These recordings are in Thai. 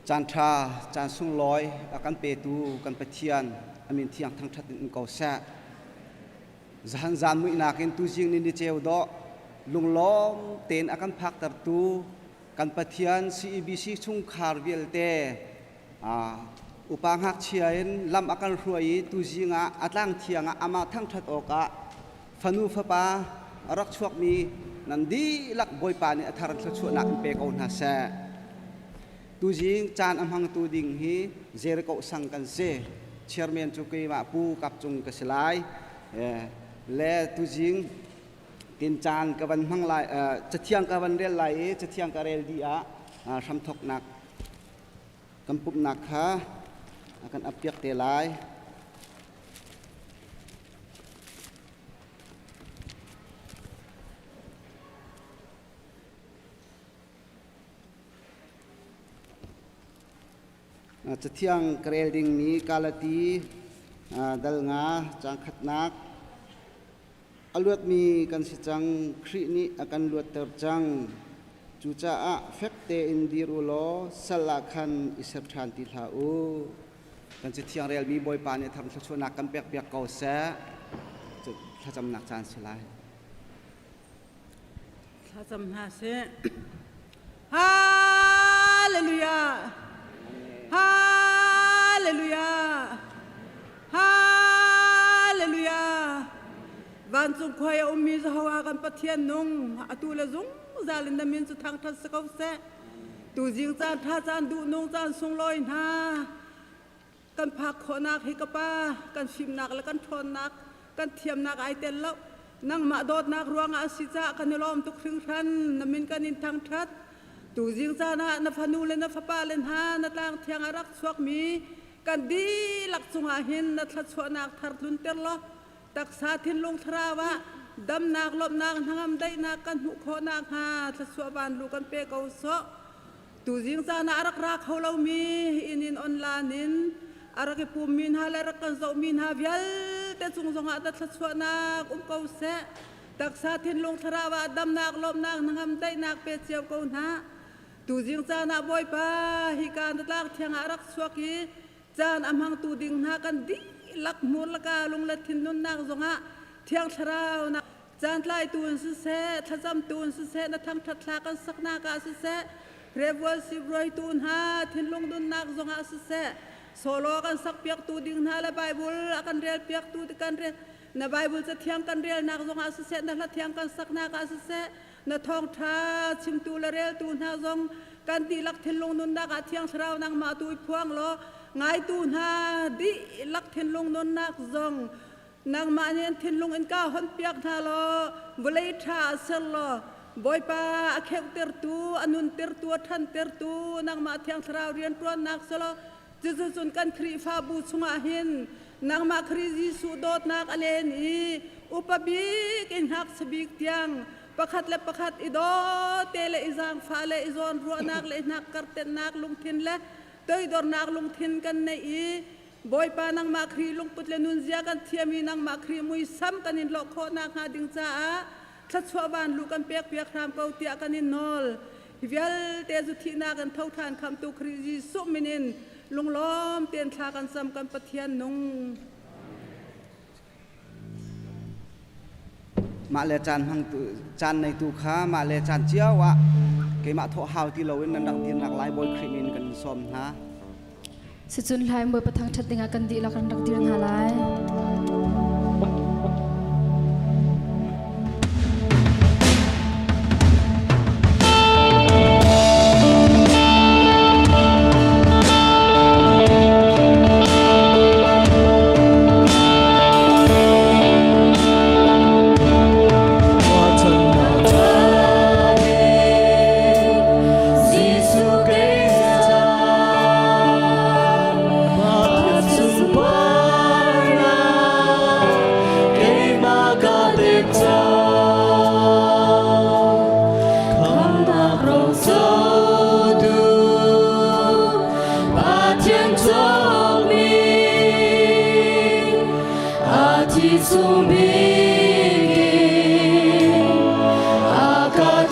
จันทราจันสุงลอยอาการเปตูกันปะเทียนอามินเทียงทั้งทัดอินเกาแซจันจานมุยนาเกนตูจิงนินดิเจวดอลุงล้อมเต็นอาการพักตัดตูกันปะเทียนCEBCชุงคาร์เวลเตอุปหักเชียนลำอาการรวยตูจิงอัตลังเทียงอามาทั้งทัดออกฟนูฟปารักชวกมีนันดีลักบอยปานี่อัธรันชวนักเปกเอาหน้าแซตูจิงจานอำหังตูดิงฮีเจริโกสังกันเซเชียร์เมนจุกีมาปูกับจุงกษลายและตูจิงกินจานกับวันมังไลจะเที่ยงกับวันเรียลไลจะเที่ยงกับเรลดีอาทำทกหนักกำปุบหนักฮะอาการอับเปียกเตลายจะเที่ยงเกรลดิงนี้กาลตีดัลงาจังขัดนักอลวดมีกันสิจังครีนี้อาการลวดเติบจังจูจ่าเฟกเตอินดีรุโลสลักขันอิสระทันติลาอูกันจะเที่ยงเรลมีบอยปานเนี่ยทำชวนักกันเปียกเปียกเกาแซจะถ้าจำหนักจานสิไลถ้าจำหนักเสฮาเลลูยาฮาเลลูยาฮาเลลูยาวันสุขคอยอุมีจะหากันปะเทียนนุ่งอตุเลซุงซาลินดามินสุทางทัศกเสตูจิงจานท่าจานดูนุ่งจานทรงลอยนากันพักขอนักฮิกป้ากันชิมนักและกันทนนักกันเทียมนักไอเตลแล้วนั่งมาโดดนักรวงอาศิจากันล้อมทุกครึ่งทันน้ำมินกันอินทางทัดตูจิงจานะนฟนูเลนฟปาเลนฮานตางเทียงอารักสวกมีกันดีหลักสุงาหินนัทสวนักทัดลุนเตลล้อตักษาทินลงทราวะดำนักลบนักทั้งอำได้นักกันหุโคนักฮาทัสวบานลูกันเปกเอาโซตูจิงจานะอารักรักเขาเรามีอินินออนลานินอารักปูมินฮาเลรักกันโซมินฮาวิลแต่สุงสงอาตัดสวนักเขาเสตักษาทินลงทราวะดำนักลบนักทั้งอำได้นักเปเจียวเขาหน้าตูจิงจานะบอยปาฮิการตลากเทียงอารักสวกีจานอำหังตูดิงนากันดีลักมูลกาลงละทินนุนนักสงะเทียงทราวนักจานไล่ตูนสุเสทัศมตูนสุเสนทั้งทัดลากันสักนากาสุเสเรเวอร์สิบรอยตูนฮาทินลงดุนนักสงะสุเสโซโลกันสักเปียกตูดิงนาละไบเบิลกันเรียลเปียกตูดิกันเรียลในไบเบิลจะเทียงกันเรียลนักสงะสุเสนั่นละเทียงกันสักนากาสุเสนทองท้าชิมตูละเรียลตูนฮาซงกันดีลักทินลงนุนนักเทียงทราวนักมาตุยพวงโลไงตูนฮาดีลักทินลงนุนนักซงนางมาเนียนทินลงอินก้าหันเปียกทาโลบเลทาเซลโลบอยปาเขกเตอร์ตูอนุนเตอร์ตัวทันเตอร์ตูนางมาเทียงทราวเรียนตัวนักเซลจะจุนกันครีฟาบูสุงาหินนางมาครีจิสุดดนักอเลนีอุปบิกอินหักสบิกเทียงประคัดและประคัดอิโดเตเลอิจังฟาเลอิจอนรัวนักเลนักกัดเตนักลุงทินและเตยดอนักลุงทินกันในบอยปานังมาครีลุงปุตเลนุนเซียกันเทียมีนังมาครีมุยซ้ำกันอินโลโคนักหาดิงจ้าทัดชัวบานลูกันเปียกเปียกทามเกาเตียกันอินนอลฮิเวลเตจุทีนากันเท่าทานคำตุครีจีสุมินินลุงล้อมเตียนทากันซ้ำกันปะเทียนนงมาเลจันหังจันในตูค้ามาเลจันเจียวะเกมาโทหาวที่เราเว้นนันดังดินหลากหลายบอยครีมินกันสมนะสิจุนไลมวยประทังชัดติงากันดีลักดังดินหาไลAgar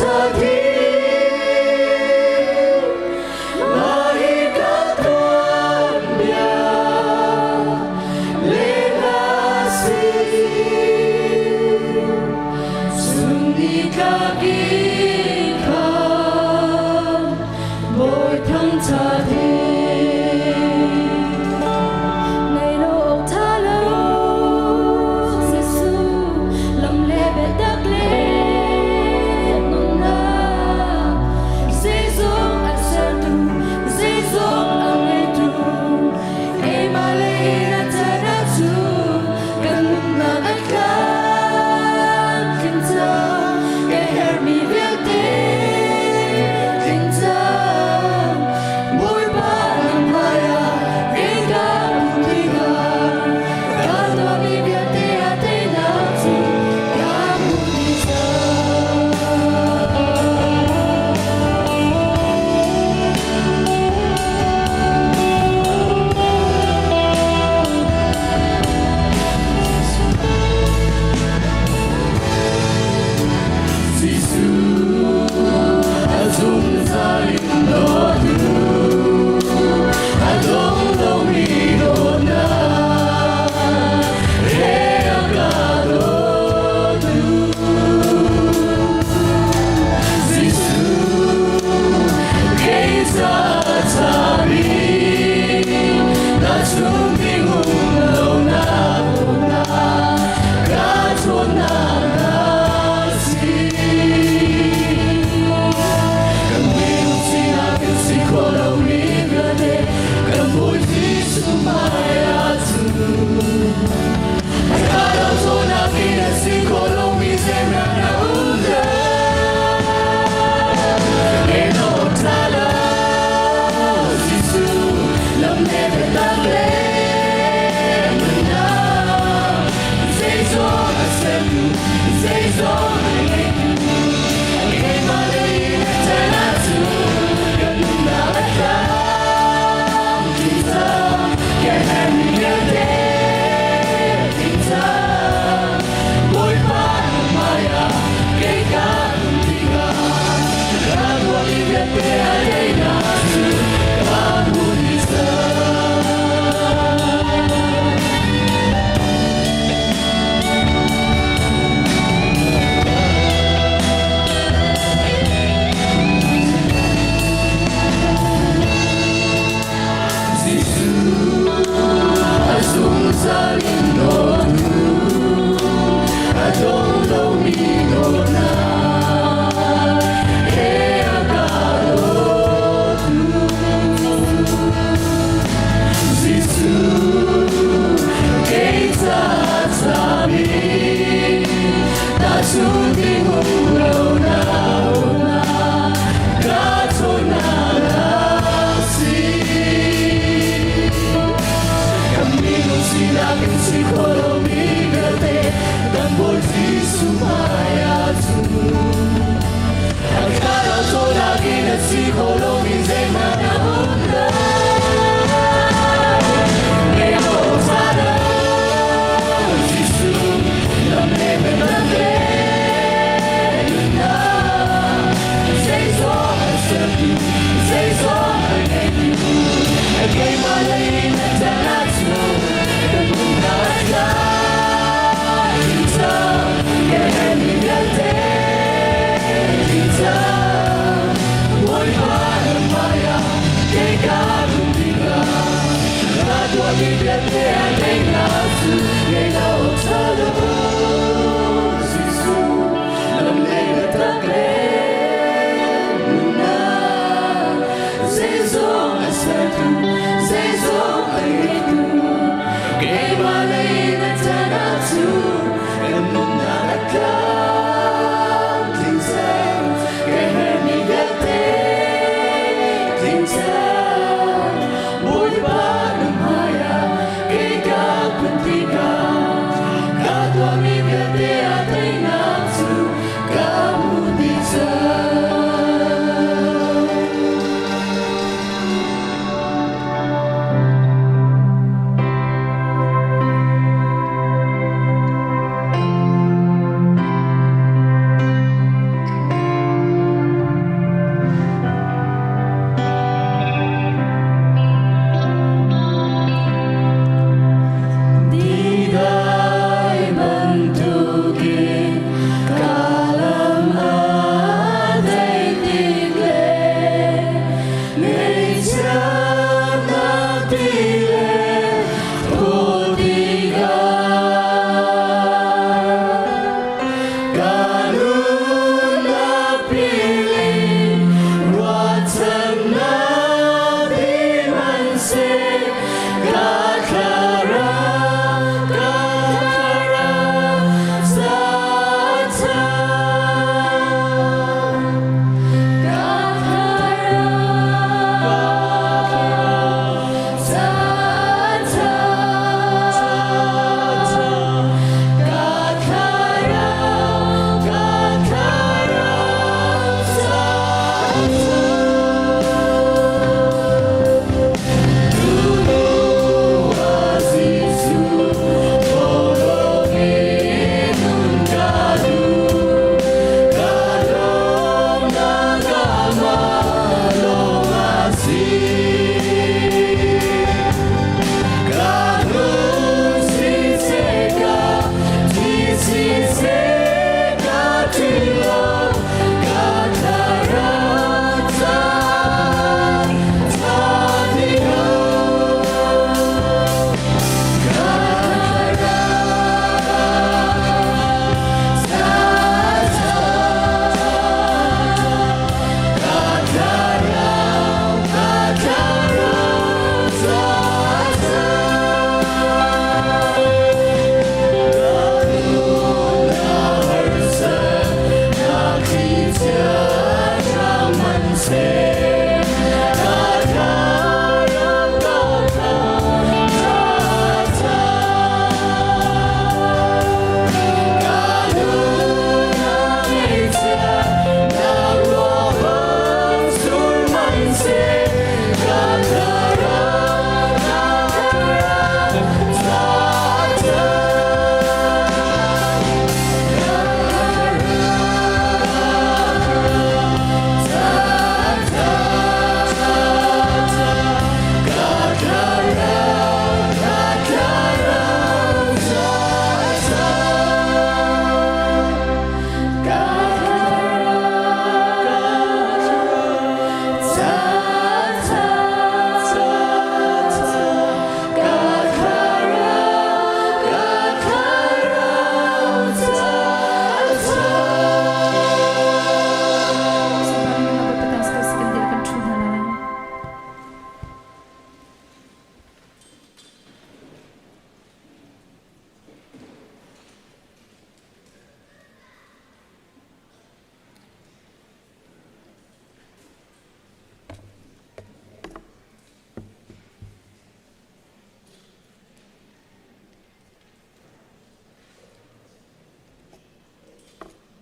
Hãy subscribe cho kênh Ghiền Mì Gõ để không bỏ lỡ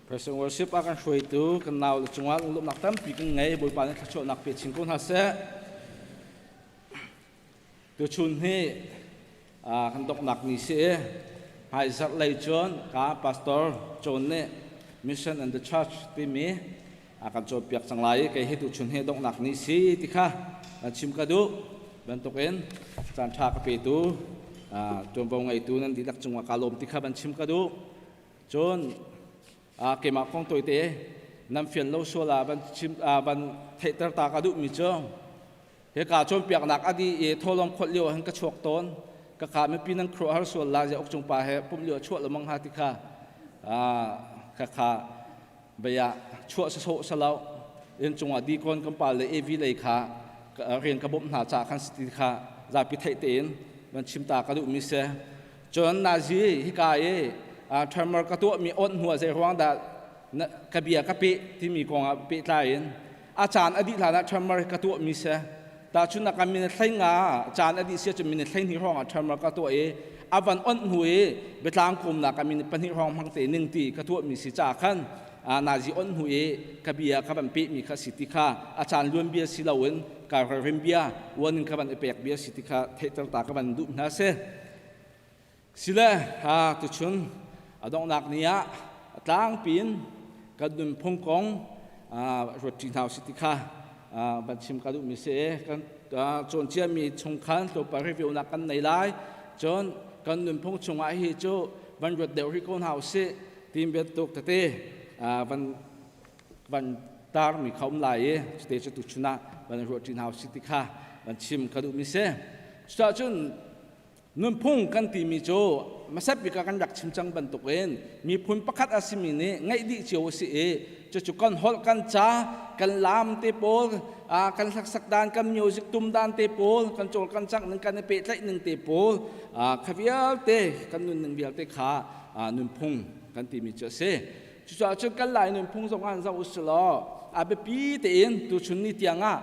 Praise and worship akan shui tu kan nau chunga ung lum nak tam pi kan ngai boi pan thachot nak pe ching kon ha se tu chun hi kan dok nak ni se hai zat lai chon ka pastor chon ne mission and the church ti mi akan cho piak sang lai kai hi tu chun he dok nak ni si ti kha chim ka du ban tok en chan tha ka pe tu chon bong ngai tu nan di lak chunga ka lom ti kha ban chim ka du chon ke ma khong toi te nam fian lo so la ban chim ban thei tar ta ka du mi chong he ka chom piak nak adi e tholom khot lio han ka chok ton ka kha me pinang khro har so la ja ok chung pa he pum lio chhuat lamang ha ti kha ka kha baya chhuat sa so sa law en chung adi kon kam pa le ev le kha rian ka bom na cha khan sti kha za pi thei ten ban chim ta ka du mi se chon na ji hi ka e thermal ka tu mi on huwa zai huang da ka bia ka pe ti mi kong a pe tlain a chan adi thana thermal ka tu mi se ta chun na ka min thlai nga chan adi se chu min thlai ni hong a thermal ka tu e avan on hui betlang kum na ka min pan hi hong mang te ning ti ka tu mi si cha khan na ji on hui ka bia ka ban pe mi kha siti kha a chan luan bia si lawin ka rem bia won ka ban epek bia siti kha thetar ta ka ban du na se sila tu chun adong nak nia tlang pin kadum phongkong rot tin house ti kha ban chim kadu mi se kan chon chia mi chung khan to pa review na kan nei lai chon kan dum phong chunga hi chu ban rot deu ri kon house tim bet tok te ban tar mi khom lai e ste chu tu chuna ban rot tin house ti kha ban chim kadu mi se sta chun nun phung kan ti mi chu masap bi ka kan rak chim chang ban tok en mi phun pakhat asimi ne ngai di chiu si e chu kan hol kan cha kan lam te pol kan sak dan kan music tum dan te pol kan chol kan chang nang kan pe tlai nang te pol khavial te kan nun nang bial te kha nun phung kan ti mi chu se chu kan lai nun phung song an za uslo be pi te en tu chun ni tianga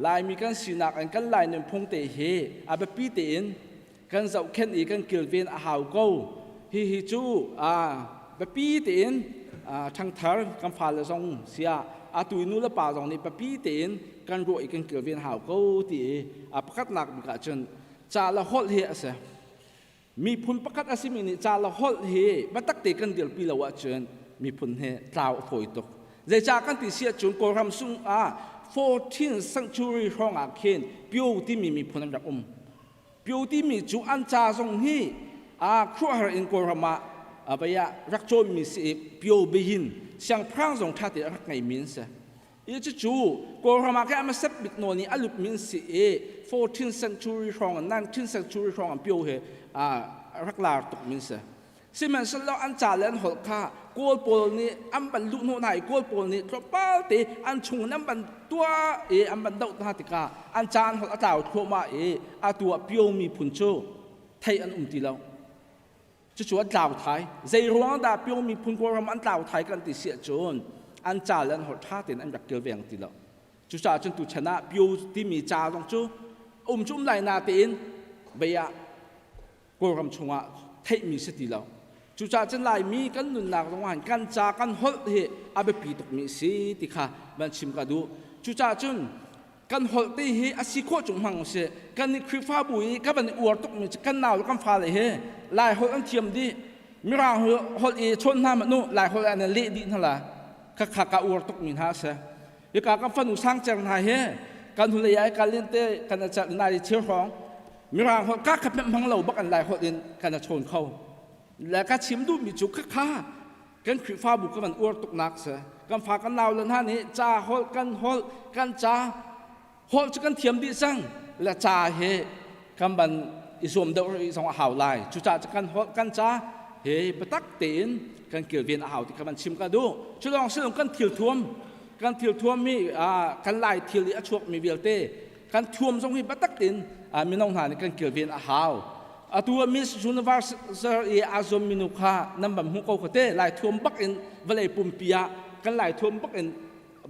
lai mi kan sinak an kan lai nun phung te he be pi te en kan zau khen i kan kilvin a hau ko hi chu be pi tin thang thar kan phal song sia tui nu la pa jong ni be pi tin kan ro i kan kilvin hau ko ti pakhat nak mi ka chen cha la hol he ase mi phun pakhat asimi ni cha la hol he batak te kan dil pi la wa chen mi phun he tlaw phoi tok je cha kan ti sia chun ko ram sung 14th century hong a khen pyo ti mi phun rak piu ti mi chu an cha song hi khru har in ko rama abaya rak cho mi si piu be hin siang prang song tha te rak ngai min sa i chu ko rama ka ma sep bit no ni alup min si 14th century rong 19th century rong piu he rak lar tok min sa siman salo an cha len hol kha kol pol ni am ban lu no nai kol pol ni tro pal te an chung nam ban tua am ban dau ta ti ka an chan hol ataw thro ma tua pio mi phun chu thai an ti lo chu daw thai zai ruang da pio mi phun ko ram an daw thai kan ti sia chon an cha len hol tha ten an rak kel veng ti lo chu cha chun tu chana pio ti mi cha dong chu chum lai na tin beya ko ram chunga thai mi se ti lo chu cha chen lai mi kan nun nak rong han kan cha kan hol he abe pi tok mi si ti kha ban chim ka du chu cha chun kan hol te he asi kho chung mang se kan ni khri fa bui ka ban uar tok mi kan naw kan fa le he lai hol an thiam di mi ra hol e chon na ma nu lai hol an le di na la kha ka uar tok mi ha se ye ka ka fan u sang chang na he kan hu le ya ka len te kan cha na ri chhe hong mi ra hol ka kha pem hang lo bak an lai hol in kan chon khauแล้วก็ชิมดูมีจุกข้ากันคือฟ้าบุกกันอวดตกนักเสียกันฝากกันนาวเลยท่านี้จ่าฮอลกันจ่าฮอลจะกันเทียมดีสั่งและจ่าเฮกันบันอิสวมเดอร์สองหาวลายจุจ่าจะกันฮอลกันจ่าเฮปตักเตียนกันเกี่ยวเวียนหาวที่กันชิมกันดูชุดลองซึ่งกันเที่ยวท่วมมีกันลายเที่ยวลิอชวกมีเวลเต้กันท่วมทรงที่ปตักเตียนมีน้องหาในกันเกี่ยวเวียนหาวตัวมิสยูนิเวอร์ซิตี้อาซอมมินุคานั่นแบบมุกเขาเต้ลายท่วมปักอินเวลาปุ่มปียกันลายท่วมปักอิน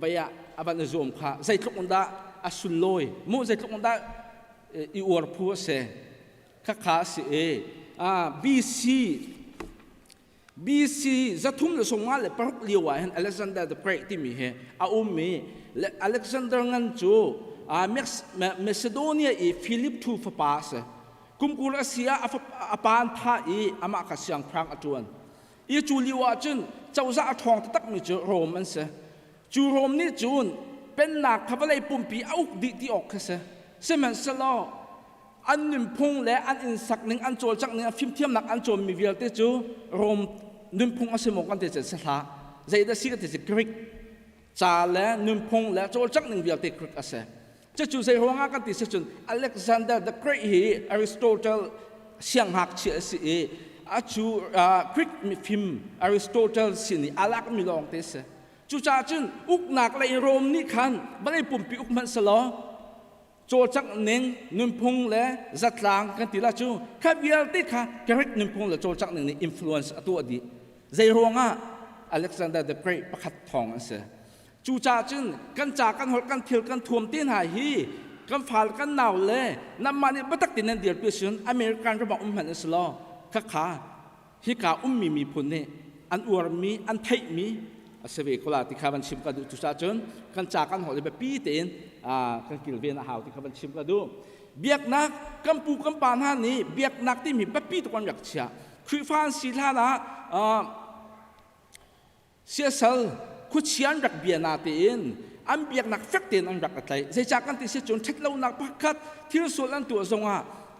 ใบยาอับันซอมค่ะใจทุกคนได้อสุลอยมู่ใจทุกคนได้อีอวร์พูเสข้าสิBC BC จะทุ่มเลยส่งมาเลยปรุกเลี้ยวเห็นอเล็กซานเดอร์ the Great ที่มีเหอาอุมีและอเล็กซานเดอร์งั้นจูเมซิโดเนียอีฟิลิปทูฟปาสกุมกุรัสเซียอปานท่าอีอามาคัสยังพรางอจวนอีจูลิวาจุนเจ้าจะทองตักมีจูโรมมันเสจูโรมนี่จูนเป็นหนักขับอะไรปุ่มปีเอาดีที่ออกเสเสมันสลออันนิมพงและอันอินสักหนึ่งอันโจลจักหนึ่งฟิล์มเทียมหนักอันโจมมีเวลเตจูโรมนิมพงอาศัยมกันเตจสละใจได้สิกันเตจกริกจาและนิมพงและโจลจักหนึ่งเวลเตกริกอาศัยจะจูใจหัวงากันติดจุนอเล็กซานเดอร์ the Great ฮีอริสโตเติลเสียงหักเชื่อสิอาจูกรีกมีฟิล์มอริสโตเติลสินี่อาลักมีลองเตสจูจ่าจุนอุกหนักเลยโรมนี่คันบังไอปุ่มปีอุกมันสลอโจจักหนึ่งนิมพงและจัดลางกันติละจูข้าเวียลติค่ะกรีกนิมพงและโจจักหนึ่งนี่อิมโฟลูเอนซ์ตัวดีใจหัวงาอเล็กซานเดอร์ the Great ประคัดทองอันเสจูจ่าจุนกันจากกันหดกันเที่ยวกันท่วมตีนหายฮีกันฝาลกันหนาวเลยน้ำมันนี่บัตักตินันเดียร์เปียชนอเมริกันระบอกมันอิสลอข้าขาฮิกามีพุนเนอันอวรมีอันไทยมีเสวีกลาที่ข้าบันชิมกันดูจูจ่าจุนกันจากกันหดเลยแบบปีเต็นกันกิลเวียนหาวที่ข้าบันชิมกันดูเบียกนักกันปูกันปานฮานี้เบียกนักที่มีแบบปีตุกันอยากเชียคือฟานสีลานะเสียสลคุเชียนรักเบียนาตีนอันเบียกนักฟักเตียนอันรักอะไรใจจากกันที่เสียจนเทคโลนักพักคัดที่ส่วนนั้นตัวทรงว่า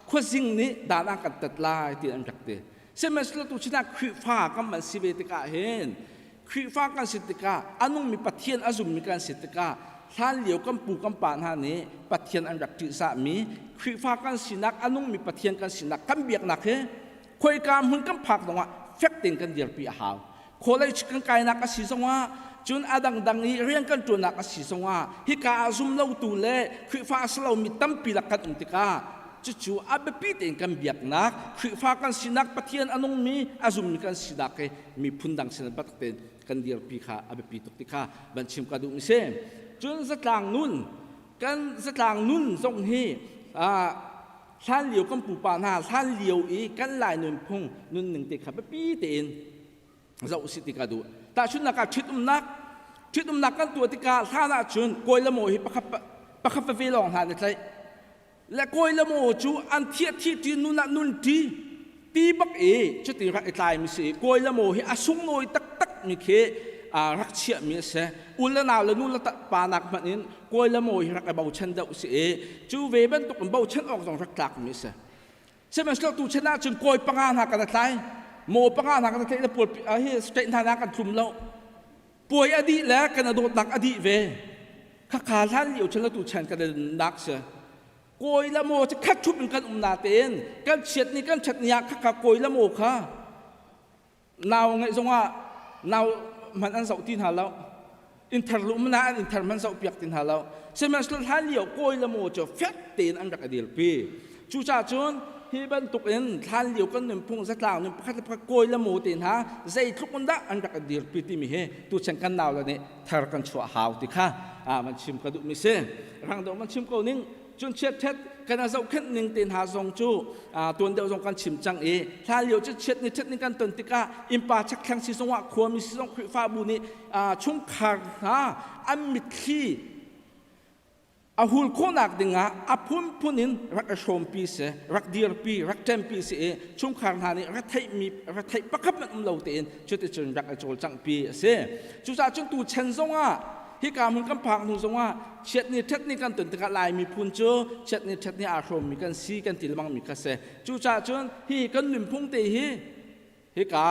คุสิ่งนี้ด่านักกันตัดลายที่อันรักเตียเสมัยสุดตัวชนะคือฟ้ากันมันสิเวติกาเห็นคือฟ้ากันสิติกาอันนุ่มมีปัทเทียนอาจุมมีการสิติกาท่านเหลียวกันปูกันปานหานี้ปัทเทียนอันรักที่สามีคือฟ้ากันสินักอันนุ่มมีปัทเทียนกันสินักกันเบียกนักเฮคุยการหุ่นกันผักตรงว่าฟักเตียนกันเดียร์ปีหาวโคเลยชิกันไก่นักสิทรงว่าจนอาดังนี้เรียนกันจนนักสิทรงว่าฮิกาอาซุมเล่าตูเล่คือฟ้าสลามีตั้มปีละกันอุติกาจู่ๆอาเบปีเต็งกันเบียกนักคือฟ้ากันสินักปะเทียนอันนงมีอาซุมมีกันสินักมีพุนดังสินักปัตเต็นกันเดียร์ปีขาอาเบปีตุกติกาบัญชิมกันดูมิเซจนสตางนุ่นกันสตางนุ่นทรงฮีท่านเหลียวกันปูปานาท่านเหลียวอีกันลายนุ่นพงนุ่นหนึ่งติขาเบปีเต็นเราสิติกาดูแต่ชุดนักชิดนักกันตัวติกาท่านาชุนโกยละโมหิปะขับเวลองหาในใจและโกยละโมจูอันเทียที่นุนตีบักชุดตีรักไอตายมิสิโกยละโมหิอาซุงโนยตักมีเครักเชียมิเสอุลละนาวละนุนละตะปานักมันอินโกยละโมหิรักไอเบาชันเดาสิจูเวบันตุกเบาชันออกจากรักตักมิเสใช่ไหมสเราตูชนะจนโกยปังงานหากันใจโมปังงานหากันใจแล้วปวดสเตนทานากันคลุมแล้วป่วยอดีตแล้วกันโดนนักอดีตเวข้าขาท่านเหลียวฉันแล้วตูฉันกันนักเสียโกยละโมจะคัดชุบเป็นกันนาเตนกันเฉียดนี่กันฉัดนี่ข้าขาโกยละโมค่ะนาวไงทรงว่านาวมันอันเสาตีนหาแล้วอินเทอร์ลุมนาอินเทอร์มันเสาเปียกตีนหาแล้วเสมัยสุดท้ายเหลียวโกยละโมจะเฟดเตนอันรักอดีตปีจูจ่าจนที่บรรทุกเองท่านเหลียวกันหนึ่งพงสักล่าวหนึ่งพัดพักโกยละโมตินฮะใจทุกคนได้อันรักเดียร์ปีที่มีเฮตัวฉันกันนาวแล้วเนี่ยทาร์กันชัวหาวติค่ะมันชิมกระดูกมิเซ่รังดอกมันชิมเขาหนึ่งจนเช็ดกันเอาขึ้นหนึ่งตินหาทรงจูตัวเดียวทรงกันชิมจังท่านเหลียวจะเช็ดนี่กันตันติกาอิมปาชักแข็งสีทรงว่าขวามีสีทรงฟ้าบุญนี่ชุ่มขาดอันมิดขี้อาหุลโคนักดึงอาพุนินรักชมปีเสรักเดียร์ปีรักเต็มปีเสชุ่มขางหานี่รักไทยมีรักไทยปักขับมันเราเตียนจุดที่จนรักโจลจังปีเสจุดจากจนตูเชนซงฮิกามุนกันพังนูซงเช็ดนี่เท็ดนี่กันตุนตะกลายมีพุนโจเช็ดนี่อารมณ์มีกันซีกันติลมังมีกระเสจุดจากจนฮิกันหนึ่งพุ่งเตะฮิกา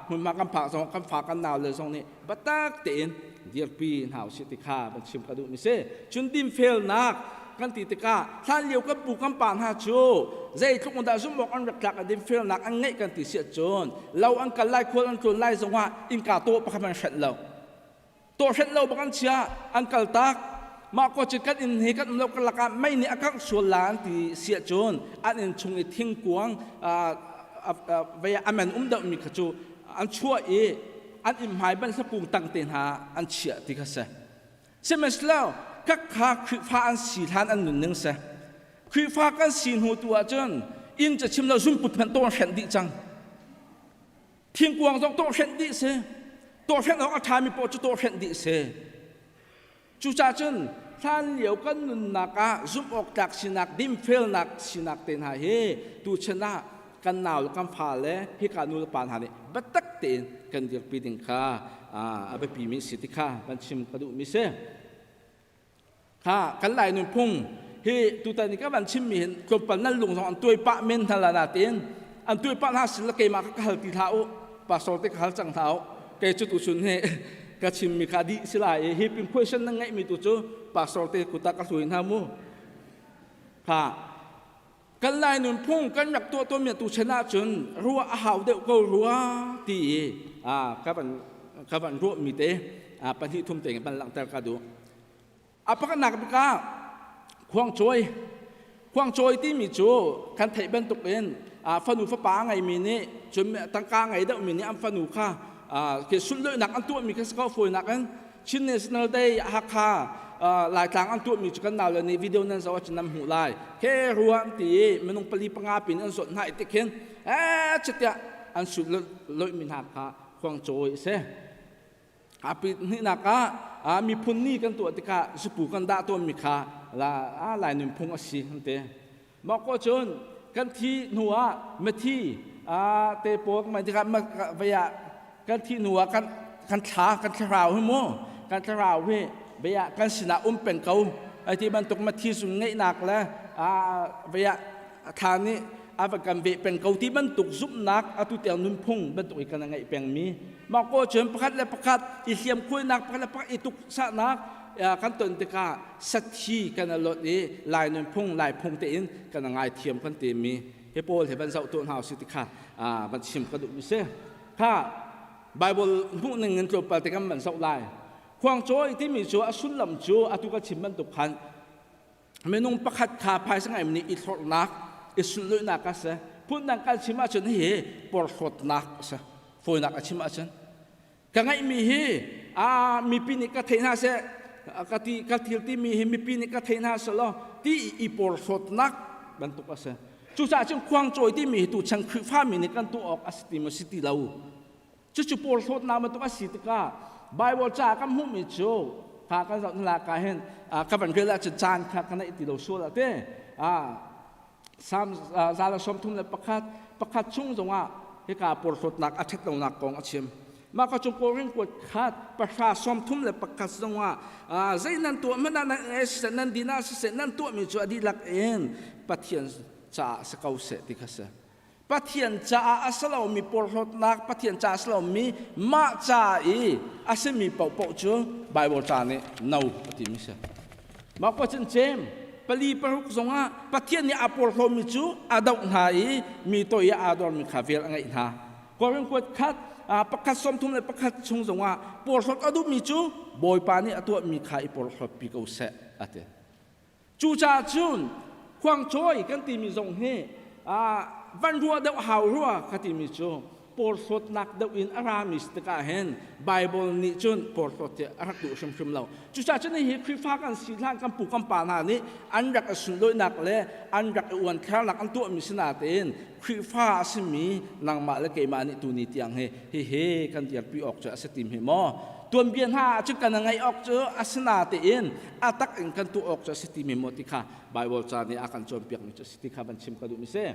มุนมากันพังซงกันฝากกันหนาวเลยซงนี่บัตตักเตียนเดียร์ปีหาวสิติกาบัญชิมกระดูมิเซ่ชุนดิมเฟลนักกันติติกาท่านเลี้ยวกับปูกันปานหาโจใจทุกคนได้สมบอกอันรักดิมเฟลนักอันไงกันติเสียจนเราอันกันไล่คนอันจนไล่สงว่าอินกาโตปะคันเสร็จเราโตเสร็จเราบังเชียอันกัลตักมากกว่าจิตกันอินเฮกันเรากันละกันไม่เนี่ยอักส่วนล้านติเสียจนอันอินชงอิทิ้งกวงเวียอเมนเดามีขจูอันชั่วอันอิมหายบันสปูงตั้งเต็นหาอันเฉียติกาเสเสมัยแล้วกักขาคือฟ้าอันสีทานอันหนุนนึงเสคือฟ้ากันสีหูตัวจนอินจะชิมเราซุ่มปุดมันโตเห็นดิจัง ทิ้งกวางต้องโตเห็นดิเสโตเห็นออกอาทามีปอจะโตเห็นดิเสจูจ่าจนท่านเหลียวกันนุนนักซุ่มออกจากสินักดิมเฟลนักสินักเต็นหาเฮตูชนะกันหนาวกันผ่าเล่ให้การนูปานหานี่บัดตักเต็นกันเดียกปีดิงค่าอาไปปีมิสิทธิค่าบันชิมกระดูมิเสค่ะกันไหลนุนพุ่งเฮตูตานี่ก็บันชิมมีเห็นคนปันนั่นลงสองอันตัวปะเมนทันละนาเต็นอันตัวปะน่าสิละเกมาก็หัลตีเท้าปะโซติหัลจังเท้าเกจุดอุชุนเฮก็ชิมมีคดีสิลายเฮเป็นคุยชันนั่งไงมีตัวจูปะโซติกุตากระสุนหามูค่ะกันไหลนุนพุ่งกันอยากตัวเมียตูชนะจนรัวหาวเด็กก็รัวตีkapan ruo mite panhi thum te ban lang tar ka du apaka nak ka khwang choi ti mi chu kan thai ban tuk en fanu fa pa ngai mi ni chum tang ka ngai da mi ni am fanu kha ke sun loi nak an tu mi ka ska foi nak an chin national day ha kha lai tlang an tu mi chu kan naw le ni video nan so chin nam hu lai ke ruan ti menung pali panga pin an so nai te khen chatia an su loi min ha kha khwang choi se api ni naka mi phun ni kan tu tika supu kan da to mi kha la lai nim phung asi hante ma ko chon kan thi nuwa ma thi te pok ma tika ma vaya kan thi nuwa kan tha kan thrau hu mo kan thrau he vaya kan sina pen kau ai ti ban tok ma thi su ngai nak la vaya tha ni ava kan ve pen kau ti ban tuk zup nak atu tel nim phung ban tuk kan ngai peng miมาโกเฉิมประคัดและประคัดอิเลียมคุยนักประคัดและประคัดอิตุกสะนักกันตนติกาสัตชีกันลดนี้ลายนพุ่งลายพงเตินกันง่ายเทียมกันเต็มมีเฮโปลเฮบันเสาตัวหาวสิติกาบันชิมกระดูกมิเซ่ถ้าไบเบิลผู้หนึ่งเงินจบปฏิกรรมบันเสาลายควงโจยที่มีโจอสุนลำโจอตุกชิมบันตุพันเมนุ่งประคัดขาภายสังไงมันอิทรนักอิสุนลุยนักเซ่พูดนักการชิมอาชนเฮปอร์สดนักเซ่ฝนนักอาชิมอาชันกังไงมีเฮมีปีนิกเทน่าเสกติลที่มีเฮมีปีนิกเทน่าสละที่อีปอร์สดนักบรรทุกอาเสจู่จ่าจึงควงโจยที่มีตัวช่างคือฟ้ามีในกันตัวออกอาสติมาสิติเราจู่ปอร์สดนามันตัวอาสิติกาไบเบิลจ่ากันหุ่มมีโจพากันสัตว์ลากาเห็นกับบันเกล้าจะจานกันในติเราชัวละเต้สามซาลาสมทุนและประคัดชุ่งตรงว่าให้การปวดสดหนักอาทิตย์ลงหนักกองอาชิมมาก็จงโกเร่งกดขาดประชาสมทุ่มและประกาศตรงว่าใจนั้นตัวมันนั่นเสนันดีน่าเสนันตัวมีจุดดีหลักเองปะเทียนจ่าสกาวเสติคัสปะเทียนจ่าอาสลามีปวดสดหนักปะเทียนจ่าอาสลามีมาจ่าอาเสมีเป่าจูไบเบิลจ่าเนี่ยน่าปฏิมิเสมาก็จงเจมปลีปรุกสงฆ์ปะเทียนเนี่ยอปอลโลมิจูอาดอกหายมีตัวยาอาดอนมีคาเฟียอะไรอีกฮะก็เรื่องกดคัดประคัดสมทุนเลยประคัดชงสงฆ์ปอลโลอดุมิจูบอยปานี่ตัวมีขายปอลโลปีกเอาเสะอะเตจูจ่าจุนควงโจยกันตีมีสงฆ์วันรัวเดาหาวรัวกันตีมีจูปอลโลนักเดาอินอารามิสตกาเห็นไบเบิลนี่จุนปอลโลเตรักดูชมเราจุจ่าจุนนี่คือฟ้ากันสีล่างกันปูกันป่านานี่อันรักสุดโดยนักเลยอันรักอวนแค่หลักอันตัวมิสนาเตนคือฟ้าสิมีนางมาและเกมานี่ตัวนี้เตียงเฮกันเดียร์ปีออกจากสติมเฮมอตัวเบียนห้าจุกันยังไงออกจากอาสนาเตนอาตักเองกันตัวออกจากสติมเฮมอติค่ะไบเบิลจานี่อาการโจมเปียกมิจากสติค่ะบัญชิมกระดูมิเซ่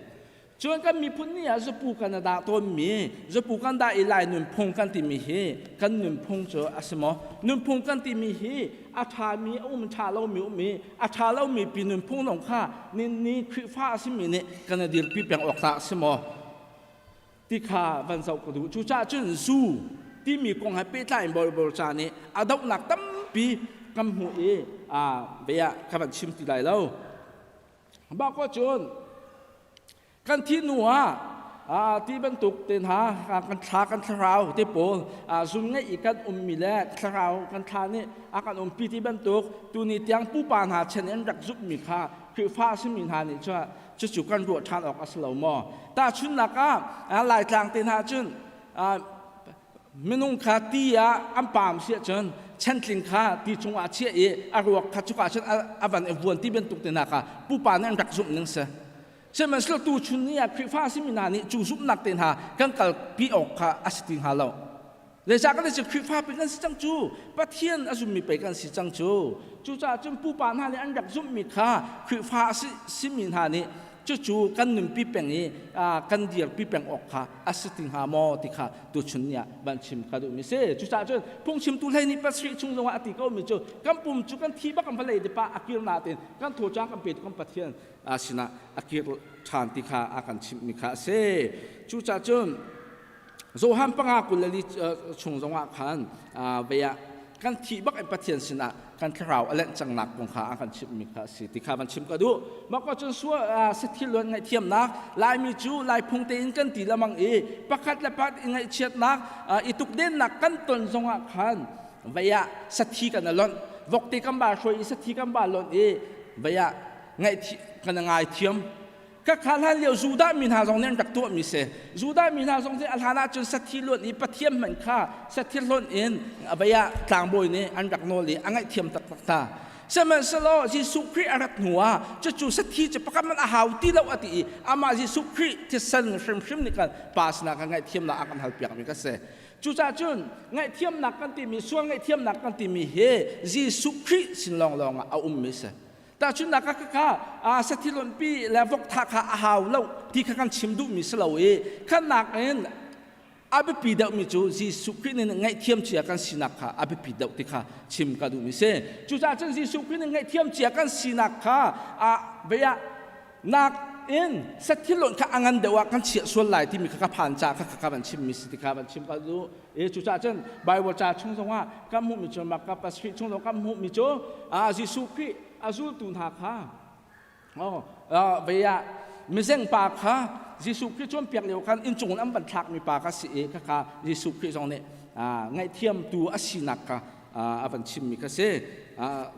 จนกันมีพุ่นนี่จะปูกันดาตัวมีจะปูกันดาอีไลนุ่มพงกันที่มีเฮกันนุ่มพงเจออาสมอนุ่มพงกันที่มีเฮอาชามีมันชาเรามีอาชาเรามีปีนุ่มพงหลงข้านี่คือฟ้าสิมีเนี่ยกันเดียร์ปีเปียงออกตาสมอที่ข้าวันเสาร์กระดูจูจ่าจุนสู้ที่มีกองให้เปิดไลน์บริจาคนี่อาดอกหนักตั้มปีกำหัวเบียข้าบันชิมที่ไหนแล้วบ้าก็จนกันที่หนัวที่บรรทุกเต็นหากันทากันทราวที่โปนซุ่มไงอีกกันมีแลทราวกันทานี่อาการปีที่บรรทุกตัวนี้ยังผู้ปานหาเช่นนั้นรักซุปมีค่าคือฟ้าซึ่งมีหานี่จะจุกันรัวทานออกอัสลามอแต่ชุนนักหลายทางเต็นหาจุนไม่นุ่งขาตีอันปามเสียจนเช่นลิงขาที่จงอาเชียอารวกขัดจุกอาเช่นอวันวันที่บรรทุกเต็นหาผู้ปานนั้นรักซุปนึงเส เช่นมันสละตูชุนนี่คริฟ้าสิมินานี่จูซุปนักเต็นหากันกัลปีออกค่ะอาศัยหาเราเลยจากกันจะคริฟ้าเป็นกันสิจังจูปะเทียนอาจุมีไปกันสิจังจูจูจ่าจนผู้ปานหานี่อันดักซุมมีค่ะคริฟ้าสิมินานี่จู่ๆกันหนึ่งปีแปงนี้กันเดียร์ปีแปงออกค่ะอาศัยหาหมอที่ค่ะตูชุนเนี่ยบันชิมค่ะดูมิเซ่จู่จ่าจนพงชิมตุเลยนี่ปัสสิชุงลงว่าอติก็มีจูกันปุ่มจูกันทีบักกันพลายเดปะอากิรนาเต็นกันโถจ้างกันเป็ดกันปะเทียนสินะอากิรชานติค่ะอากันชิมมิค่ะเซ่จู่จ่าจนโซฮัมปังอากุลลิชุงลงว่าขันเวียกันทีบักไอปะเทียนสินะกันคราวอะไรจังหนักของข้าอากันชิมมิค่ะสิติค่ะมันชิมก็ดูมันก็จนสัวสถิล้วนไงเทียมนักลายมีจูลายพงเตนกันตีละมังประคัดละปัดไงเชียดนักอิตุกเด่นนักกันตนทรงอาขันเวียสถิกันนั่นล้นวกตีกันบาช่วยสถิกันบาล้นเวียไงกันไงเทียมก็ข้าท่านเลี้ยวจูดามินหาทรงเนี่ยจักตัวมิเสจูดามินหาทรงเนี่ยอัลฮานาจนสถิล้วนปะเทียมเหมือนข้าสถิล้วนเวียกลางบอยนี่อันจักโนลีอันไงเทียมตักตาสมัยสโลยิสุคริอารัตหัวจะจูสถิจะประกมันอาหาวตีเราอติอามายิสุคริที่สันชิมนี่กันปาสนากันไงเทียมนักอันฮัลเปียกมีก็เสจูจ่าจุนไงเทียมนักกันตีมีส่วนไงเทียมนักกันตีมีเฮยิสุคริสินลองเอามิเสแต่ชุนนักก็สถิลนปีแล้วพวกทักหาอาหาวเราที่ข้ากันชิมดูมิสเราขันนักอาเบปีดาวมิจูยิสุคริสเนี่ยไงเทียมเจียกันสินักค่ะอาเบปีดาวที่ข้าชิมกันดูมิเสจู่ๆจนยิสุคริสเนี่ยไงเทียมเจียกันสินักค่ะเบียนักสถิลนข้าอังกันเดว่ากันเฉียส่วนไหลที่มีข้าผ่านจากข้าบันชิมมิสที่ข้าบันชิมกันดูจู่ๆจนไบเบิลจ่าช่วงสว่ากัมมุมิจูมักกับปัสฟิช่วงสว่ากัมมุมิจูยิสุคริสอาซูตุนหาค่ะเวียมิเซงปากค่ะยิสุคริสต์จนเปียกเหลวกันอินจงอันบันทักมีปากค่ะสิค่ะยิสุคริสต์ตรงนี้ไงเทียมตัวอสินักค่ะบันชิมมีค่ะเซ่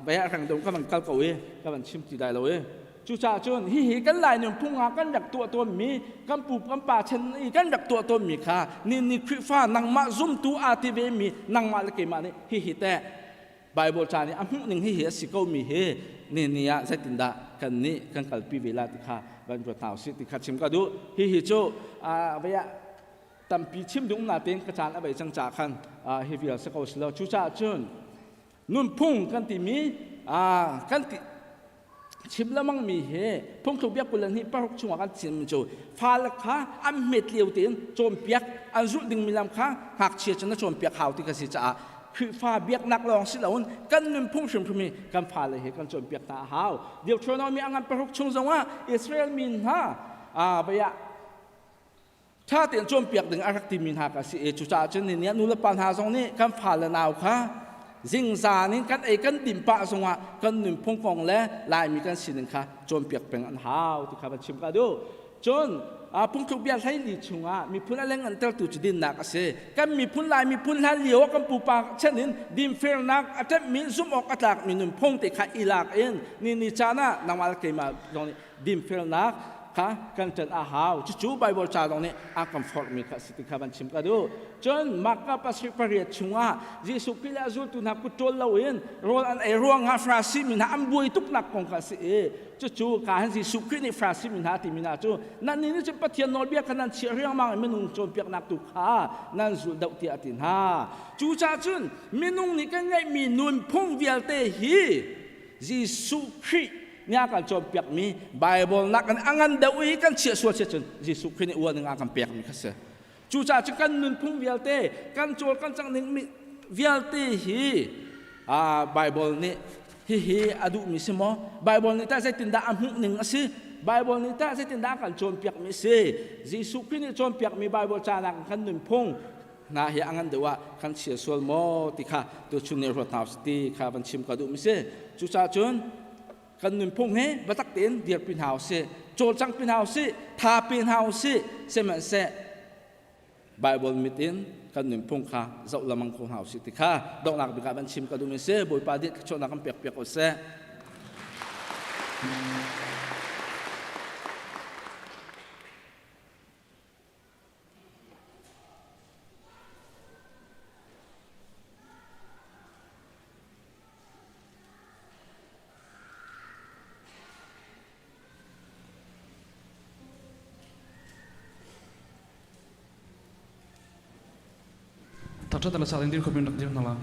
เวียรังดงก็มันกัลกเอาก็บันชิมที่ได้เลยจู่จ่าจนฮิกันหลายหนึ่งพุ่งกันดักตัวมีกันปูกันป่าเช่นนี้กันดักตัวมีค่ะนี่คริฟ้านังมาซุ่มตัวอาทิเวมีนังมาละเกมานี่ฮิแต่ไบเบิลจานี่อันหนึ่งฮิสิก็มีเฮนี่ใช่ตินดากันนี่กันกัลปีเวลาที่ข้าบรรจุเท้าสิที่ข้าชิมก็ดูฮิโจเวียตั้มปีชิมดุงนาเต็งกระจายอะไรจังจากขันฮิวิลสกอสแล้วชูจ่าจนนุ่นพุ่งกันที่มีกันที่ชิมแล้วมั่งมีเฮพุ่งถูกเบียกุลันนี่ปะรุกช่วงกันชิมโจฟ้าละข้าอันเม็ดเลี้ยวเต็นโจมเปียกอันรุดดึงมีลำข้าหักเชียจนโจมเปียกข่าวที่กสิจ่าคือฟ้าเบียกนักลองสิเหล่านั้นกันนุ่มพุ่งชิมพมีกันฟ้าเลยกันจนเปียกตาหาวเดี๋ยวชวนเรามีอังกันประรุกชงจังว่าอิสราเอลมินฮะไปยะถ้าเตียนจนเปียกถึงอารักติมินฮากสิจุจ่าจนเนี่ยนุลปัญหาตรงนี้กันฟ้าละนาวค่ะสิ่งสานี้กันกันดิมปะสงว่ากันนุ่มพุ่งฟองและลายมีกันสิหนึ่งค่ะจนเปียกเป็นอันหาวที่ข้าพเจ้าชิมกันดูจนพุ่งถูกเบียดให้ดีชงมีพุ่นอะไรเงินเตลตุจดินนักเสกันมีพุ่นลายมีพุ่นลายเหลียวกันปูปากเช่นนี้ดิมเฟลนักอาจจะมีซุ่มออกอัตลักมีหนุ่มพุ่งแต่ขาอีหลักนี่จานะนางมาลเกมาตรงนี้ดิมเฟลนักค่ะกันจนอาหาวจู่ๆไบเบิลจาตรงนี้อาคัมฟอร์มีข้าสิทธิข้าบันชิมกันดูจนมักกับปัสสิปริยชงยิสุกิเลอาจุตุนักกุตโลลาวินโรอันร่วงฟราซิมินะอันบุยทุกนักของข้าสิจู่ๆการยิสุกินี่ฟราซิมินะที่มินาจู่นั่นนี่จะปฏิญาณนเบียกันนั่นเชื่อเรื่องมังมินุงโจมเปียกนักตุขานั่นสุดดาวที่อตินฮาจู่จ้าจุนมินุงนี่กันไงมีนุนพงเวียลเตฮียิสุกิเนี่ยกันจอมเปียกมีไบเบิลนักกันอังกันเดวิกันเชื่อส่วนเชื่อจนยิสุคริสต์อ้วนหนึ่งอังกันเปียกมีข้าศึกจู่จ้าจะกันนุนพุ่งเวียลเตกันโจกันจังหนึ่งมีเวียลเตฮีไบเบิลนี่ฮีอดุมิสมอไบเบิลนี่ถ้าจะติดด่าอันหนึ่งสิไบเบิลนี่ถ้าจะติดด่ากันจอมเปียกมีสิยิสุคริสต์จอมเปียกมีไบเบิลจานักกันนุนพุ่งนาเฮียอังกันเดว่ากันเชื่อส่วนโมติข้าตัวชุนเนรถนาวสติข้าบันชิมกระดูมิสิจู่จ้าจนกันนุ่มพงเฮบัตักเต็นเดียร์ปินเฮาส์โจจังปินเฮาส์ทาปินเฮาส์เสมันเสไบเบิลมิตินกันนุ่มพงค่ะเจ้าละมังคงเฮาส์ติค่ะดอกนักบิกาบันชิมกันดูมิเสบุยปาดิชนนักกันเปียกเปียกเอาเส thắc chất là sao đến đi không biết được gì nào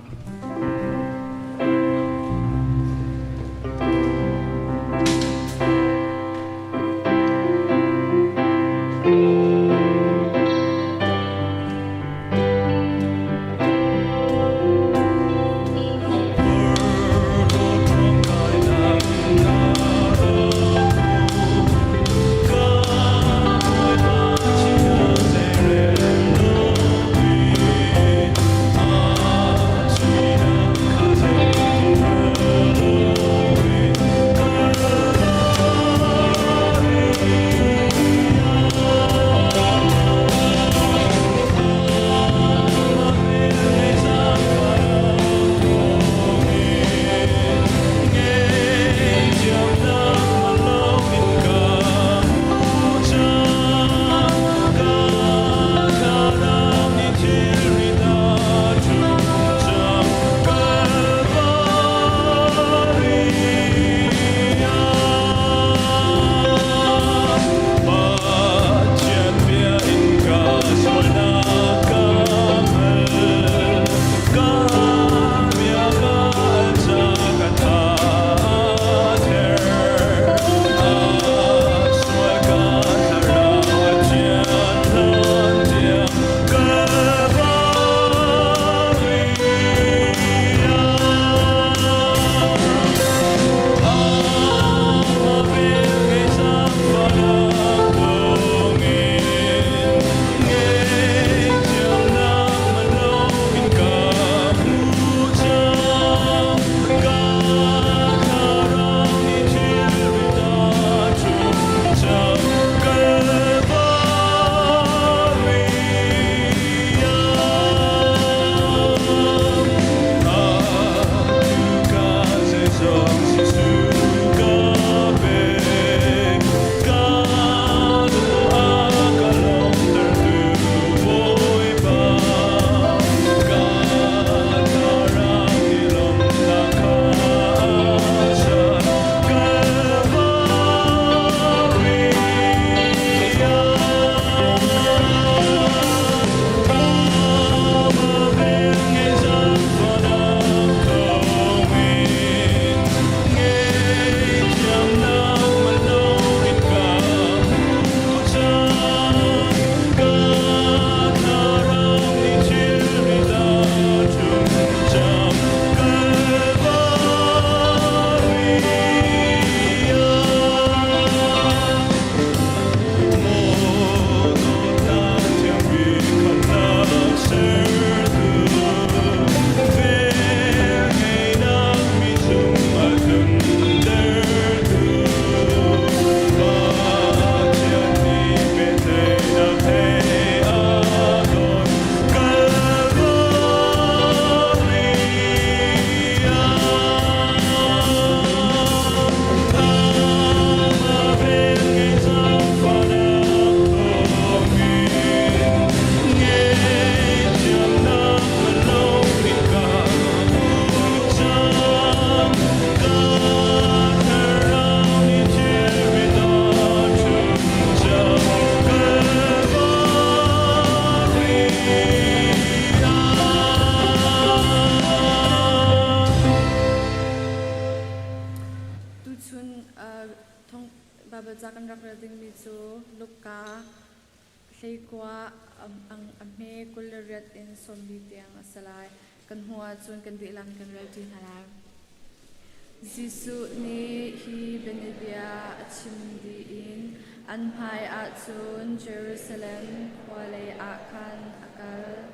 Jisu ni hi benibia chimdi in anpai atun Jerusalem kwale akan akal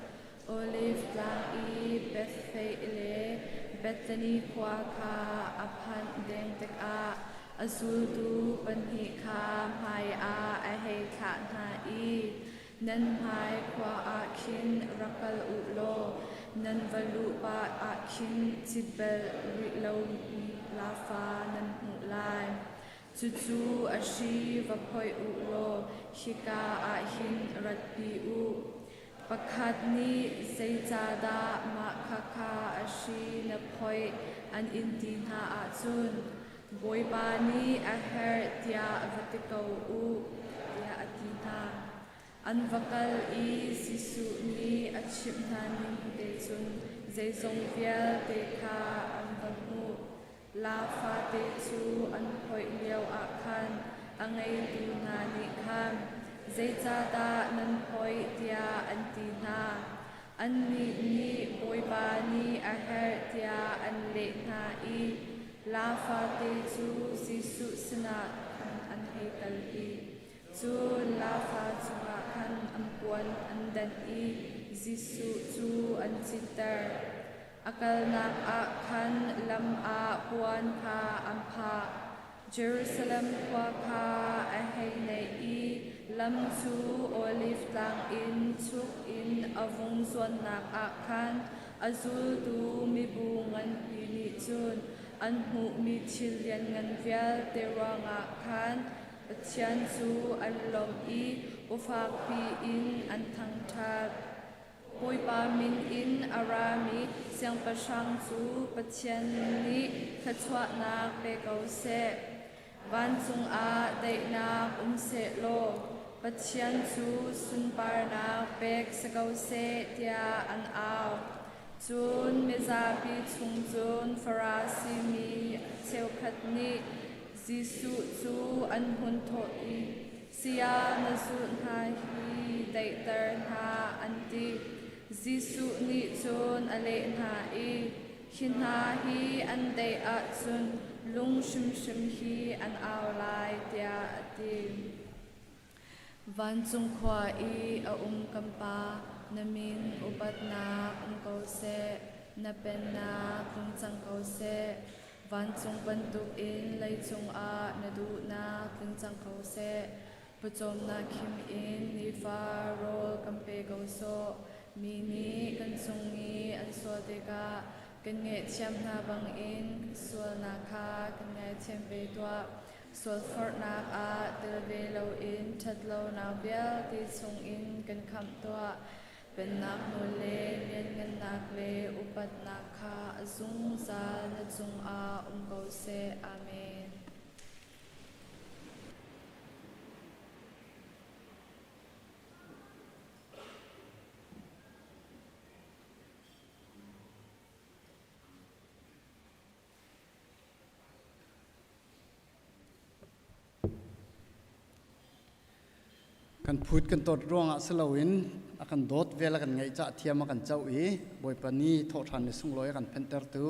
olive lang I Bethlehem Bethany kwa ka aphan deng tek a azul tu panhi ka mai a ahe kha na I nan mai kwa akin rakal ulo nan valu pa akin tibel lo lafa nan mulai Tutu ashi vapoi ulo shika ahin ratpi u pakhat ni zeitada ma khakha ashi na phoi an intin ha achun boibani a her tia vertical u tia atina an vakal i sisu ni achim hanin te chun zeizong vial te kha an vamu la fa te chu an hoi leo a khan angai tu na ni khan zeicha ta nan hoi tia an ti na an ni boi ba ni a her tia an le na i la fa te chu sisu sna an hei kal i chu la fa chunga khan an puan an dan i sisu chu an chitar akal nak a khan lam a puan kha an pha Jerusalem kwa kha a hei nei i lam chu olive tlang in chuk in avung zon nak a khan azul tu mi bungan pi ni chun an hu mi chilian ngan vial te ronga khan Pathian chu an lom i ufak pi in an thang that Poi pa min in arami siang pasang chu Pathian ni khachwa na pe kau se van chung a dei na se lo Pathian chu sun par na pek se kau se tia an aw chun meza pi chung chun farasi mi cheu khat ni Jisu chu an hun tho i sia na su na hi dei tar na an ti Jisu ni chun ale na i hinha hi an dei a chun lung shim shim hi an aw lai tia ati van chung khwa i a kampa namin upat na ko se na pen na kung chang ko se van chung bantuk in lai chung a na du na kung chang ko se puchom na khim in ni fa rol kampe ko so mini kan sungi an so de ka kan nge cham na bang in sual na kha kan nge chem pe twa sual for na a tel ve lo in that lo na bia ti chung in kan kham twa pen nak no le len ngan nak le upat na kha azung za na chung a ko se amen kan phut kan tot rong a selawin akan dot vela kan ngai cha thiam kan chau e boi pani tho than ni sung loi kan penter tu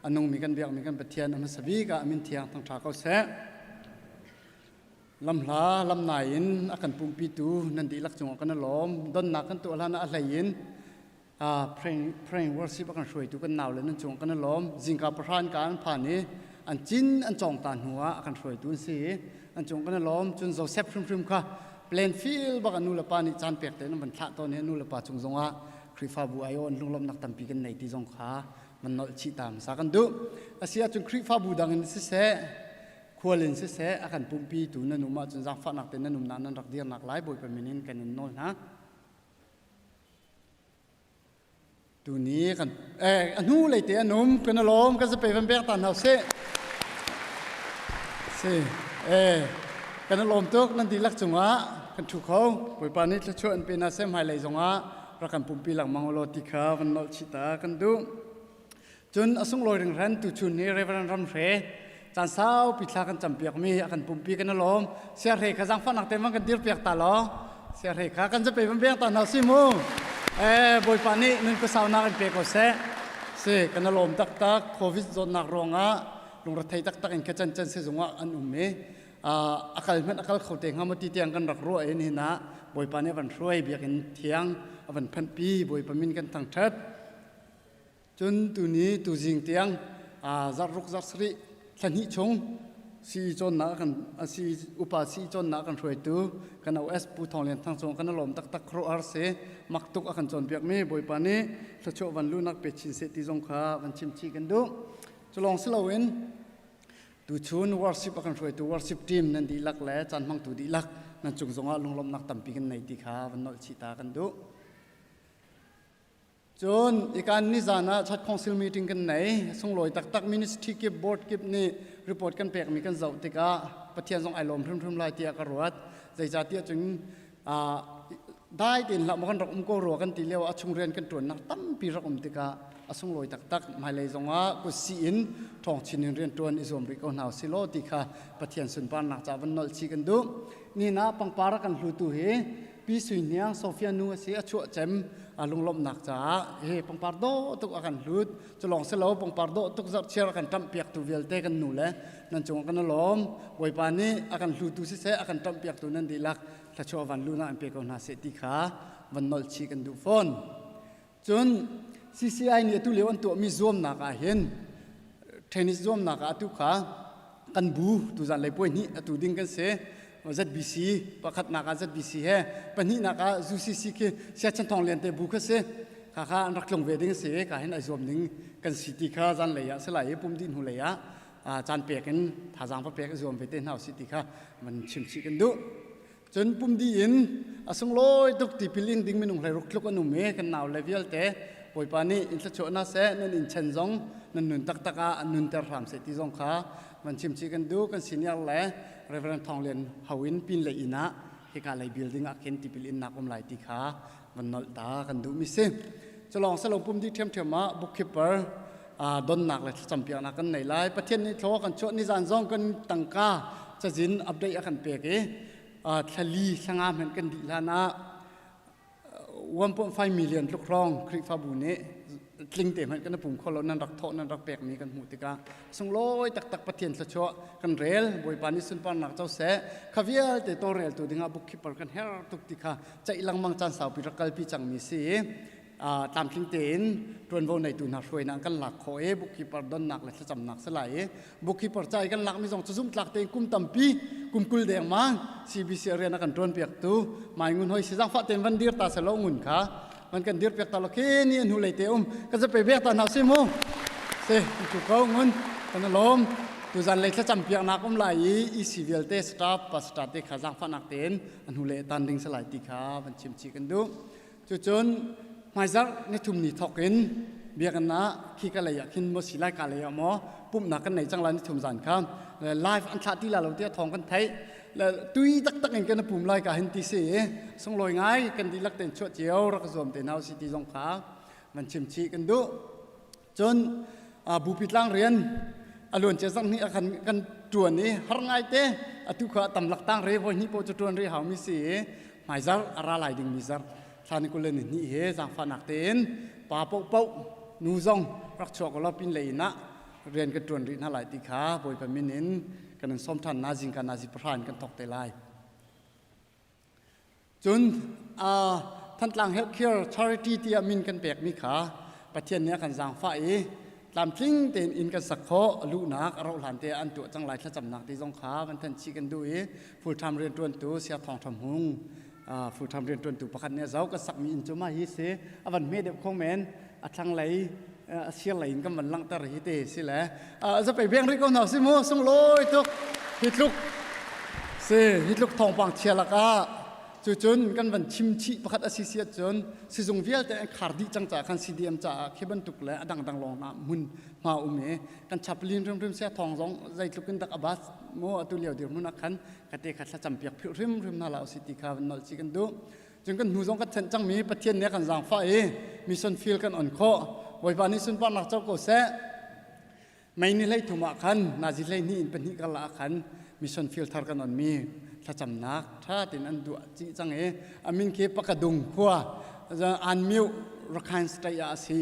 anung mi kan biak mi kan pathian am sabi ka amin thiang thang tha ko se lam hla lam nai in akan pumpi tu nan di lak chung kan lom don na kan tu ala na alain praying worship akan shroi tu kan naw le nan chung kan lom jingka pran kan phani an chin an chong tan huwa akan shroi tu si an chung kan lom chun Joseph shum kha Plainfield baka nula pa ni chan pek te man tha to ne nula pa chung zonga khrifa bu ayon lunglom nak tampi kan nei ti zong kha man nol chi tam sa kan du asia chung khrifa bu dang ni se khwalin se akan pumpi tu na numa chung jang fa nak te na num nan rak dir nak lai boi pa minin kan nol na tu ni kan anu le te anum kan lom kan se pe van ber tan hau se kan lom tok nan di lak chunga kan thu kho poi pa ni chu an pe na sem hai lai zonga ra kan pumpi lang mangolo ti kha van nol chita kan du chun asung loi ring ran tu chun ni reverend ram re chan sao pi thla kan champiak mi akan pumpi kan lom sia re kha jang fa nak te mang kan dir piak ta lo sia re kha kan je pe bang bang ta na si mu boi pa ni nun ko sau na kan pe ko se kan lom tak tak covid zon nak ronga lung ra thai tak tak in ka chan se zonga an me akal men akal khote ngamati tiang kan rak ro en hina boi pane van roi biakin thiang avan phan pi boi pamin kan thang that chun tu ni tu jing tiang zar ruk zar sri thani chung si chon na kan si upa si chon na kan roi tu kan os pu thong len thang chung kan lom tak tak ro ar se maktuk akan chon biak me boi pane thacho van lu nak pe chin se ti jong kha van chim chi kan du cholong slowen tu chun worship akan roi tu worship team nan di lak le chan mang tu di lak nan chung zonga lunglom nak tampi kan nei ti kha van nol chita kan du chun ikan ni jana chat council meeting kan nei sung loi tak tak ministry ke board ke ni report kan pek mi kan zau tika pathian jong ai lom thum lai ti ka ruat zai ja ti chung ได้ตินละมันรักก็รัวกันตีเลี้ยวอชุงเรียนกันตัวนักตั้มปีรักติกาอสุงลอยตักมาเลยจงว่ากุศินทองชินเรียนตัวอิสมริกอนาวสิโลติกาปะเทียนสุนปานนักจาวันนอลชีกันดูนี่นะปังปารักกันหลุตุเฮปีสุนียงโซฟียนูเสียชั่วเจมลุงลมนักจ้าเฮปังปาร์โดตุกอากันหลุดจะลองเสลาปังปาร์โดตุกจับเชียร์กันตั้มเปียกตัวเวลเตกันหนูเลยนั่นจงกันล้อมไว้ปานี้อากันหลุตุสิเสอากันตั้มเปียกตัวนั้นดีลักถ้าชัววันลูน่าอันเปียกอนหาเสติขาวันนอลชีกันดูฟอนจนCCI เนี่ยตุเลี้ยวอันตัวมีzoomนักอาเห็นเทนนิสzoomนักอาตุขากันบูตุจันเลยป่วยนี่ตุดิ้งกันเสZBC ประคัดนัก ZBC เฮปนี่นัก ZCC คือเสียชันทองเรียนเตบุกเสข้ารักลงเวดิ้งเสกาเห็นไอ้zoomนึงกันสิติขาจันเลยอะสลายปุ่มดินหูเลยอะจันเปียกันถ้าจังพระเปียกzoomเวเตนเอาสิติขามันชิมชิกันดูจนปุ่มดินสงลอยตุกติพิลินดิ้งไม่นุ่งเลยรุกลุกกันหนุ่มเมกันหนาวเลยเวลเตปอยปานี่อินทชนะเสนั่นอินเชนซงนั่นนุนตักตะกานุนเตอร์รามเสติซงขามันชิมชิกันดูกันสินียร์แหล่เรเวอเรนทองเรียนฮาวินปินเลยอินะที่การเลยบิลดิ้งอาเคนติปิลินนักอมไหลติขามันนอลตากันดูมิเซจะลองสลบปุ่มที่เทียมเทียมมาบุกคิปเปอร์ดนนักเลยจำเปียกนักกันไหนไล่ประเทศนี้โถกันโชนิจานซงกันตังกาจะจินอัปเดตอากันเปียกทะลีสงามเหมือนกันดีลานะ1.5 million ลูกครองคลิกฟาบูเน่คลิงเต็มกันนะปุ่มคนเรานั่นรักโทนั่นรักแปลกมีกันหูติกาสงลอยตักประเทียนสะชัวกันเรลบอยปานิสุนปานนักเจ้าเสขวิลเตโตเรลตัวดิ่งบุกคิปเปอร์กันเฮร์ตุกติกาใจลังมังจันสาวปิรักกัลปีจังมีสีตามคลิงเต็นตรวนโวในตุนหาช่วยนักกันหลักโคเอบุกคิปเปอร์ดอนนักและจำนักสลายบุกคิปเปอร์ใจกันหลักมีสองจุ่มหลักเต็งกุมตัมปีกุมกุลแดงมัง CBC เรียนนักกันตรวนเปียกตัวหมายงุนหอยสิจังฟ้าเต็มวันเดียร์ตาสลงุนขามันกันเดือดเปียกตลอดแค่นี้อันหูเลยเตียวก็จะไปเบียกตอนเอาซิโมเซ่ถูกเขาเงินกันล้มตัวจันเลยถ้าจำเปียกนักไหลอีซีเวลเตสตาร์ปัสตาร์เตขาจังฟ้านักเต็นอันหูเลยตันดิ่งสลายติขามันชิมชีกันดูจนหมายจักในทุ่มนี้ทอกกินเบียกันนะขี้กันเลยกินมสิไลกันเลยหมอปุ่มหนักกันไหนจังไรในทุ่มจันครับไลฟ์อันชาติละเราเตี้ยทองกันไทยแล้วตุยตักเองกันนะปุ่มไล่กันเห็นตีเสียส่งลอยง่ายกันดีลักเต็นชั่วเจียวรักสมเต็นเอาสิตีสงขามันชิมชีกันดูจนบุปิดล่างเรียนอารมณ์เจ้าสังนี่กันจวนนี้หรงายเตะทุกข้าตำลักตั้งเรียบวันนี้โปรจวนเรียหามิเสียหมายจักอะไรไหลดิ่งมิจักท่านก็เลยนี่เฮจังฟันนักเต็นป่าเป้านูซองรักชอกเราปินเลยนะเรียนกันจวนรีน่าไหลติขาบอยไปมินินกันส้มท่านนาจิงกันนาจิพรานกันตกเตลายจนท่านหลัง healthcare charity ที่มินกันแปลกมีขาประเทศนี้กันสังฝ่ายตามทิ้งเต็นอินกันสักข้อลูกนักเราหลานเตอันตัวจังไรถ้าจำหนักที่สงขามันทันชีกันด้วยฟูลไทม์เรียนตัวตัวเสียทองทำหงฟูลไทม์เรียนตัวตัวประคันเนี่ยเจ้าก็สักมีอินจุมาฮิเสวันเมเดบคงแมนทางไหลเสียไหลก็มันลังตระหิเตสิแหละจะไปเบียงริโกนเอาสิโมส่งลอยทุกฮิตลุกทองปังเชียละกาจนกันวันชิมชีประคัดอาศิเซียจนสิจงเวียลแต่ขาดดีจังจากคันซีดีเอ็มจากเคบันตุกและดังลองน้ำมุนมาเมกันฉับลินเริ่มเสียทองร้องใจลุกกันตักอบาสโมตุเลียวเดียวมุนักขันกติขัดจำเปียกริมนาลาสิติคาวันนอลชิกันดูจนกันหูจงกันจังมีประเทศนี้กันจางฟ้ามีส่วนฟิลกันอ่อนข้อไว้ปานิสุนปานักเจ้าก็เสะไม่นี่เลยถุมาขันนาจิเลยนี่เป็นนี่กันละขันมีส่วนฟิลทาร์กันอ่อนมีถ้าจำนักถ้าตินอันดูจีจังอามินเคปกระดุงขัวอันมิวรักหันสตยาสี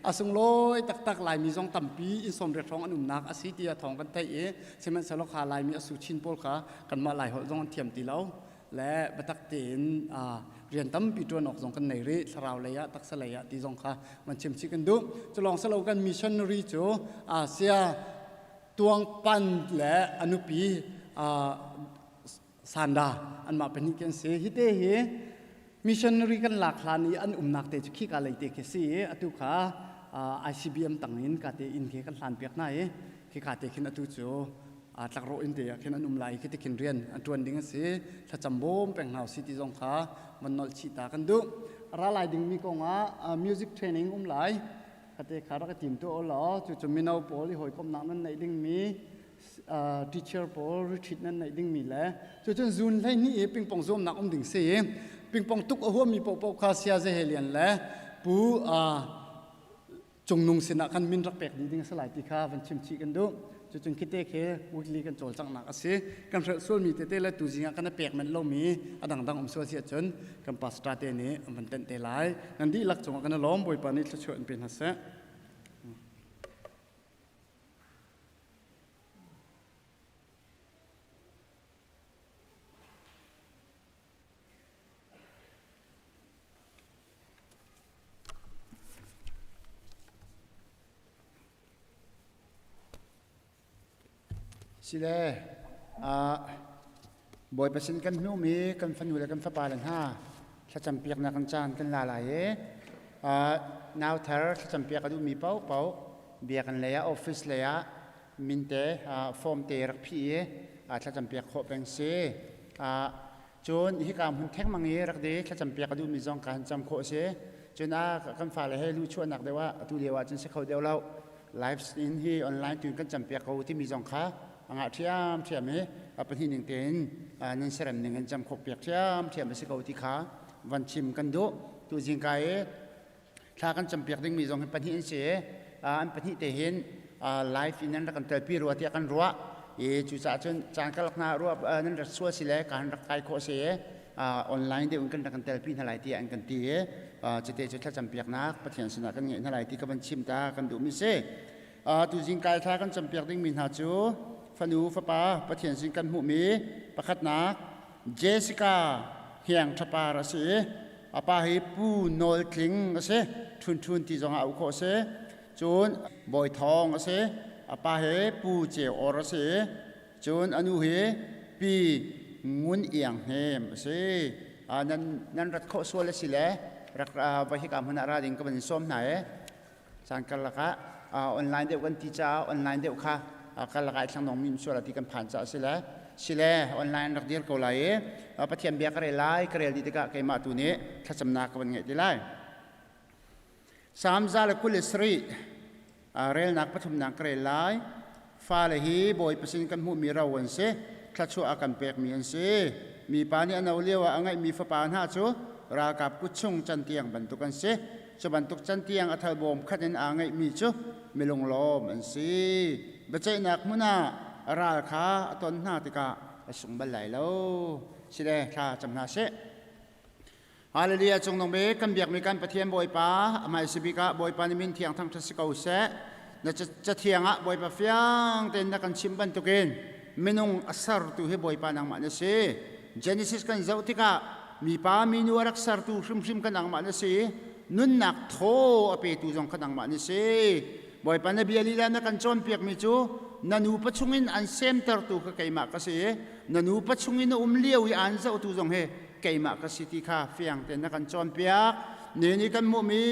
อาสงลอยตักลายมีจงตั้มปีอินสมเด็จทองอันอุ่มนักอาศิตีทองกันไทยเสมันสลขาลายมีอสุชินโพลขากันมาหลายหัวจงเทียมตีเล้าและบัตักเต็นเรียนตั้มปีตัวนอกจงกันในเรื่องสราวเลยะตักสลายะตีจงค่ะมันเชื่อมชิกันดูจะลองสลาวกันมิชชันนารีโจอาเซียตวงปันและอนุปีสันดาอันมาเป็นนิกันเสียฮิเตเฮมิชชันนารีกันหลักฐานนี้อันนักเตจุขี้กาเลยเตเคสีอตุขาICBM ต่างนินกาเตอินเคกันหลานเปียกไหนเคกาเตขินอตุโจตักโรอินเดียขินอันไหลคิดขินเรียนอันตัวนดิ่งเสียถ้าจำบ่มเป็นหาวสิติจงขามันนอลชิตากันดูราลายดิ่งมีกงมิวสิกเทรนนิ่งไหลกาเตขารักจิมตัวอ๋อจุดมินาวโพลิหอยกมนักนั้นในดิ่งมีทีเชอร์โพลิทิดนั้นในดิ่งมีแหละจุดจูนเลยนี่ปิงปองโซมนักดิ่งเสีย ปิงปองตุกหัวมีปกคาเซียเจเฮเลียนแลปูจงนุงสินะกันมินรักเป็กดีดิ้งสลายติคาวันชิมชีกันดูจุดคิดเตะเควุฒิลีกันโจลจังหนักสิกันเสส่วนมีเตะและตูจิงกันเป็กมันโลมีดังอมส่วนเสียจนกันปัสตาเตนี้มันเต้นเตะไหลนั่นดีหลักจงกันล้อมบอยปานิชช่วยเป็นฮัสเซสิเลบอยประสินกันนู่มีกันฟันอยู่และกันฟ้าปาลันห้าถ้าจำเปียกนักกันจานกันลาลายนาวเทอร์ถ้าจำเปียกก็ดูมีเป้าเบียกันเลยออฟฟิศเลยมินเตฟอร์มเตรักพี่ถ้าจำเปียกโคเป็นเซจนที่การหุ่นแท่งมังเอรักเดถ้าจำเปียกก็ดูมีจองการจำโคเซจนกันฟ้าเลยให้รู้ชวนหนักได้ว่าตัวเดียวจนเสเขาเดียวเราไลฟ์สตรีมที่ออนไลน์ถึงกันจำเปียกเขาที่มีจองค้าangah tiam tiam apa hi ning ten nan seram ning jam khok piak tiam tiam se ko ti kha van chim kan do tu jing kai tha kan cham piak ding mi jong pan hi se an pan hi te hen live in nan kan tel pi ro ti kan ro chu cha chen chang ka lakna ro nan ra suwa si le kan rak kai kho se online de un kan tel pi halai ti an kan ti che te chu cham piak nak pathian sina kan nge halai ti ka ban chim ta kan du mi se tu jing kai tha kan cham piak ding min ha chuฟันูฟ้าป้าประเทียนสิงกันหูมีประคัดนักเจสสิก้าเฮียงทปาระสิอาป้าให้ปูโนลคลิงสิทุนที่จงเอาโคสิจูนบอยทองสิอาป้าให้ปูเจอระสิจูนอนุเหปีงุนเอียงเฮมสินั่นรัดโคส่วนละสิแลรักวิธีการพนักราดิงก็เป็นส้มไหนสังกัดละคะออนไลน์เดียวกันที่จะออนไลน์เดียวค่ะการละกายช่างน้องมีส่วนที่กันผ่านจากสิละออนไลน์รักเดียร์ก็เลยประเทศเบียร์ก็เลยไล่ก็เลยดีที่ก็มาตัวนี้ถ้าจำนักกันไงดีไล่สามจาร์คุลิสรีเรลนักปฐมนักก็เลยไล่ฟ้าเลยฮีบอยประสินกันหูมีเราวันเสถ้าชัวอากันเปียกมีอันเสมีปานี่อันเอาเลี้ยวว่าไงมีฟ้าปานห้าชัวรากับกุชงจันเตียงบรรทุกันเสจะบรรทุกจันเตียงอัฐบอมขัดยันอ่างไงมีชัวไม่ลงล้อมอันเสบัจจัยนักมุนาราคาตอนหน้าติกาส่งบัลไลแล้วสิเดชาจำนาเสฮาเลลูยาจงนงเบกันเบียกมีการปะเทียนบอยป้าไม่สิบิกาบอยป้านิมินเทียงทั้งทัศกาวเสน่าจะเทียงบอยป้าเฟียงเต็นนักกันชิมบันตุกินมินุงอัศร์ตุให้บอยป้านังมันเสเจเนซิสกันเจ้าติกามีป้ามีนัวรักษาตุชิมกันนังมันเสนุนนักโทอเปตุจงกันนังมันเสบอยปานเบียลีลานักจอมเปียกมิจูนันูปัจจุบันอันเซมเตอร์ตูก็ไก่มากก็สินันูปัจจุบันเลี้ยวอันเจ้าตูจงเฮไก่มากก็สิที่ข้าเฟียงแต่นักจอมเปียกนี่กันมุมี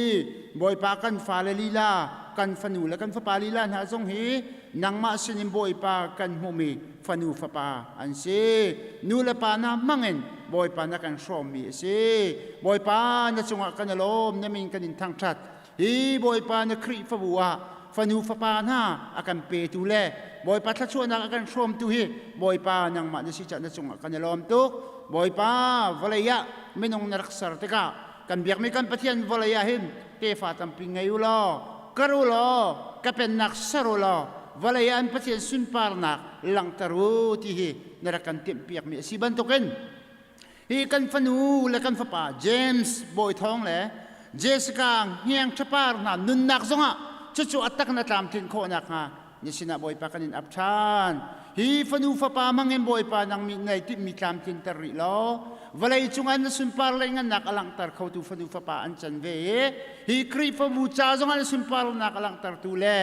บอยปากันฟาลีลากันฟันูและกันฟ้าปาลีลาหาจงเฮนังมาสินิมบอยปากันมุมีฟันูฟ้าปาอันเซนูละปานามังเงินบอยปานักกันชอมมีเซบอยปานักจงกันลมนั่นมินกันอินทางชัดฮีบอยปานักครีฟ้าบัวฟันูฟ้าปาหน้าอาการเปตุเล่บอยปาทัชชวนักอาการชมตุฮีบอยปานังมาดิสิจันทร์จงกันลมตุกบอยปาวลัยะไม่นงนักสารติกากันเบียกไม่กันปะเทียนวลัยะหินเตฟาตัมปิงไงอยู่ล้อกรุล้อก็เป็นนักสรุล้อวลัยะอันปะเทียนสุนปาร์นักหลังตรูที่ฮีนักกันเต็มเปียกมีสิบันตุกินฮีกันฟันูและกันฟ้าปาเจมส์บอยทองเล่เจสกางเฮียงชปาร์นักนุนนักจงะจู่ๆอัตตักนัดตามทิ้งโคนักฮะนี่สินะบอยปากันินอับชานฮีฟันูฟ้าปามังเงินบอยปานังมีในที่มีตามทิ้งตริล้อเวลาจุงอันนั้นสุนปาร์เลยงันนักอลังตารเขาตูฟันูฟ้าปาอันจันเวฮีครีฟ้าบูชาจงอันนั้นสุนปาร์นักอลังตารตูเล่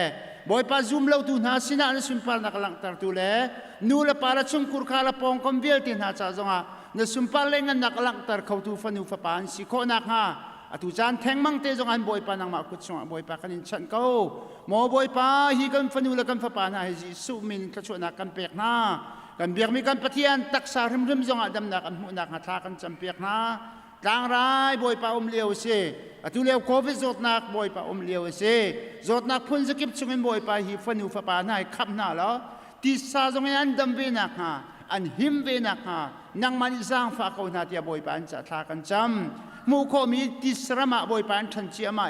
บอยปาซุ่มเล่าตูน่าสินะอันนั้นสุนปาร์นักอลังตารตูเล่นูละปาละจุงคุรคาละปองคอมเวลตินหาจ้าจงอ่ะนั้นสุนปาร์เลยงันนักอลังตารเขาตูฟันูฟ้าปาอันสิโคนักฮะตุจานแทงมังเตจงอันบอยปานังมาคุดจงบอยปากันินฉันเขาหมอบอยปาฮีกันฟันูละกันฟ้าปานาฮิสุมินขชวนักกันเปียกนากันเบียกมีกันปะเทียนตักสาริมจงอัดำนักอันหูนักหัตถากันจำเปียกนากลางรายบอยปาเลี้ยวเสตุเลี้ยวโควิดจดนักบอยปาเลี้ยวเสจดนักพุ่นสกิปจงอันบอยปาฮีฟันูฟ้าปานาขับนาแล้วที่ซาจงอันดำเวนักฮะ อันหิมเวนักฮะนังมันจางฝากเขาหน้าที่บ่อยปานจะทากันจำมูโคมีติสระมาบ่อยปานทันเชียมา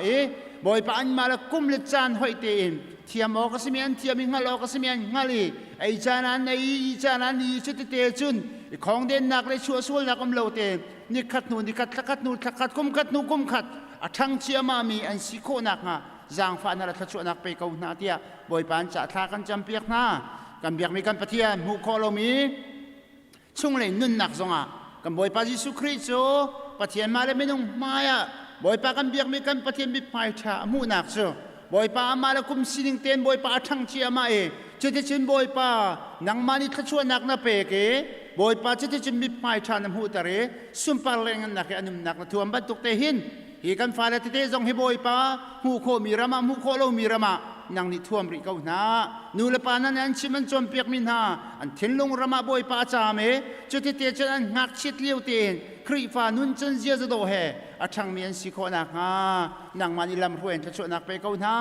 บ่อยปานมาละกุมเลจานหอยเตนเทียมออกสมียนเทียมิงฮัลออกสมียนฮัลลีไอจานันไอจานันนี่ชุดเตจุนของเด่นนักเลยชัวส่วนนักอมโลเตนี่ขัดนูนี่ขัดนูขัดกุมขัดนูกุมขัดทั้งเชียมามีอันสิโคนักฮะจางฟ้านารัตชวนักไปเขาหน้าที่บ่อยปานจะทากันจำเปียกหน้ากันเบียกมีกันปะเทียนมูโคโลมีช่วงเลยนุ่นหนักจงกันบ่อยปายิสุคริสโซปะเทียนมาเลยไม่นุ่งมาบ่อยปากันเบียกมีกันปะเทียนบิพายชามูหนักโซบ่อยปามาละกุมสิงเตียนบ่อยปาทั้งเชียมาจุดที่จินบ่อยปานังมานิทชวนักนาเปเกบ่อยปาจุดที่จินบิพายชานำหูตะเรสุมปาเลงนักอันนักทวมบัดตุกเตหินฮีกันฟ้าละติเตจงให้บ่อยปาหูโคมีรามาหูโคโลมีรามานังนิทวมริกาวนานูเลปานันอันชิมันจอมเปียกมินหาอันเทนลงรามาบ่อยปาจามจุดที่เตจันหักชิดเลี้ยวเตียนครีฟ้านุนจันเจียจะโดเฮอัชังเมียนสิโคนักฮะนังมานิลำรวยทชวนักไปกาวนา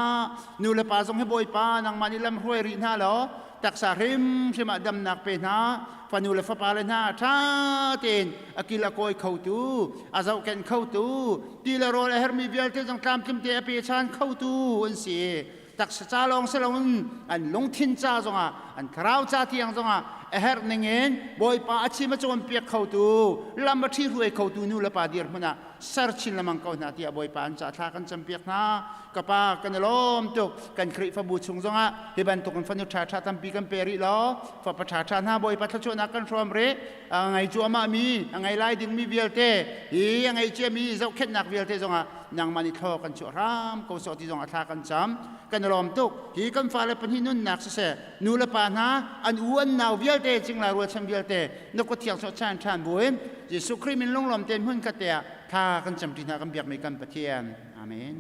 นูเลปาจงให้บ่อยปานังมานิลำรวยรินฮาลอตักสาริมใช่ไหมดำนักเป็นฮะฟันูเลฟปาเลนะท่าเตียนอากิลากอยเข้าตูอาเจ้าแกนเข้าตูตีละโรเลเฮอร์มีเวลเตจังตามทิมเตอเปียชันเข้าตูอันเสียตักจ้าลองสลงอันลงทินจ้าจงอันคราวจ้าที่ยังจงเฮร์นิงเงินบ่อยป้าชิมาจงเปียกเข้าตูลำบากที่รวยเข้าตูนูละป้าเดียร์มันสารชินละมังเขาหน้าที่บ่อยป้าอันจ้าท่ากันจำเปียกนะกับป้ากันล้อมตุกกันคริฟบูชงจงเฮบันตุกันฟันยุทธาชาตัมปีกันเปริล้อฝาประชาชาหน้าบ่อยป้าทชวนักกันรวมเร่ไงจัวมามีไงไล่ดึงมีเวลเตไงเจมีเจ้าเข็ดนักเวลเตจงนางมันทอกันชั่วรามเขาสอที่จงท่ากันจำกันล้อมตุกฮีกันฟ้าเลยปนินุนนักเสนูละป้านะอันอ้วนนาวเวลเตจิงลารัวชัมเวลเตนกเทียงสดชานชานบุญยิสุคริมินลงลมเต็มหุ่นกระเตะท่ากันจำที่นากันเบียกไม่กันปะเทียนอาเมน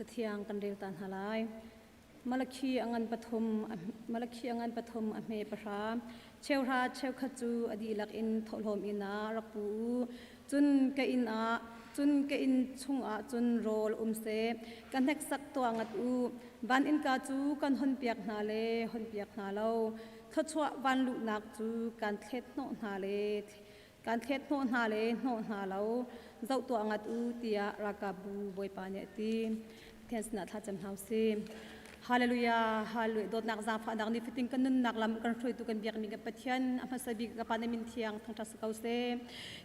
จะเทียงกันเร็วตานหาลายมาลคีอังันปฐมอเมปราเชลราเชลขจูอดีลักอินทลมอินารักปูจุนเกอินชุงจุนโรลเซกันเฮกสักตัวงัดอูบันอินกาจูกันหนเปียกนาเลหนเปียกนาเราทศววันลุนักจูการเทศโนนาเลการเทศโนนาเลโนนาเราเจ้าตัวงัดอูเตียรากาบูบอยปานเนตีเทียนสนาทัจำเฮาซีฮาเลลูยาฮาเลลูยาโดดนักซาฟานักนิฟิติงกันนุนนักลำกันช่วยตุกันเบียกมีกับปะเทียนอามาสบิกับปานมินเทียงทั้งทัศกาวเซ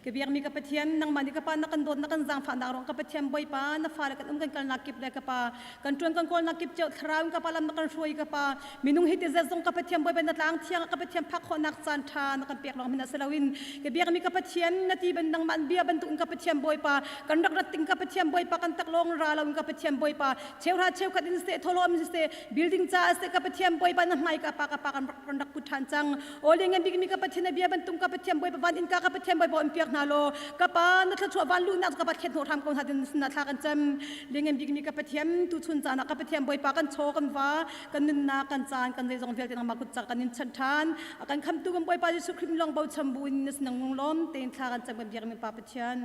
กับเบียกมีกับปะเทียนนังมันกับปานนักกันโดดนักกันซาฟานักรองกับปะเทียนบอยปานนักฟ้ากันกันนักกิบได้กับปากันจวนกันโกนักกิบเจ้าคราวกับปาลำนักกันช่วยกับปามินุงฮิตเจซงกับปะเทียนบอยเป็นนักล้างเทียงกับปะเทียนพักคนนักซานทานักกันเปียกลองมินาเซลวินกับเบียกมีกับปะเทียนนาทีเป็นนังมันเบียบรรทุกกับปะเทียนบอยปากันรักรัตติงกับปะเทียนบอยปากันตักลงราลงกับปะเทียนบอยปาเชลราเชลกัดอินสเตทโลมสเตบิลดิ้งจ้าสเตกับปะเทียนบอยปานะไม่กับปากันรักพุทธันจังโอเลี้ยงบิกมีกับปะเทียนเบียบรรทุกกับปะเทียนบอยปาวันอินกากับปะเทียนบอยปาอินเปียกนาโลกับปานักชัววันลูนักกับปะเทียนโหทำกองทัพสนาทากันจำเลี้ยงบิกมีกับปะเทียนตุชุนจานักกับปะเทียนบอยปากันโชกันว่ากันนินนากันจานกันใจจงเวียนมากุจกันนินชันทานกันคำตุกันบอยปาจิสุคริมลองเบาชมบุญนสนังงล้อมเต็นทากันจำกับเบียกมีปาปะเทียน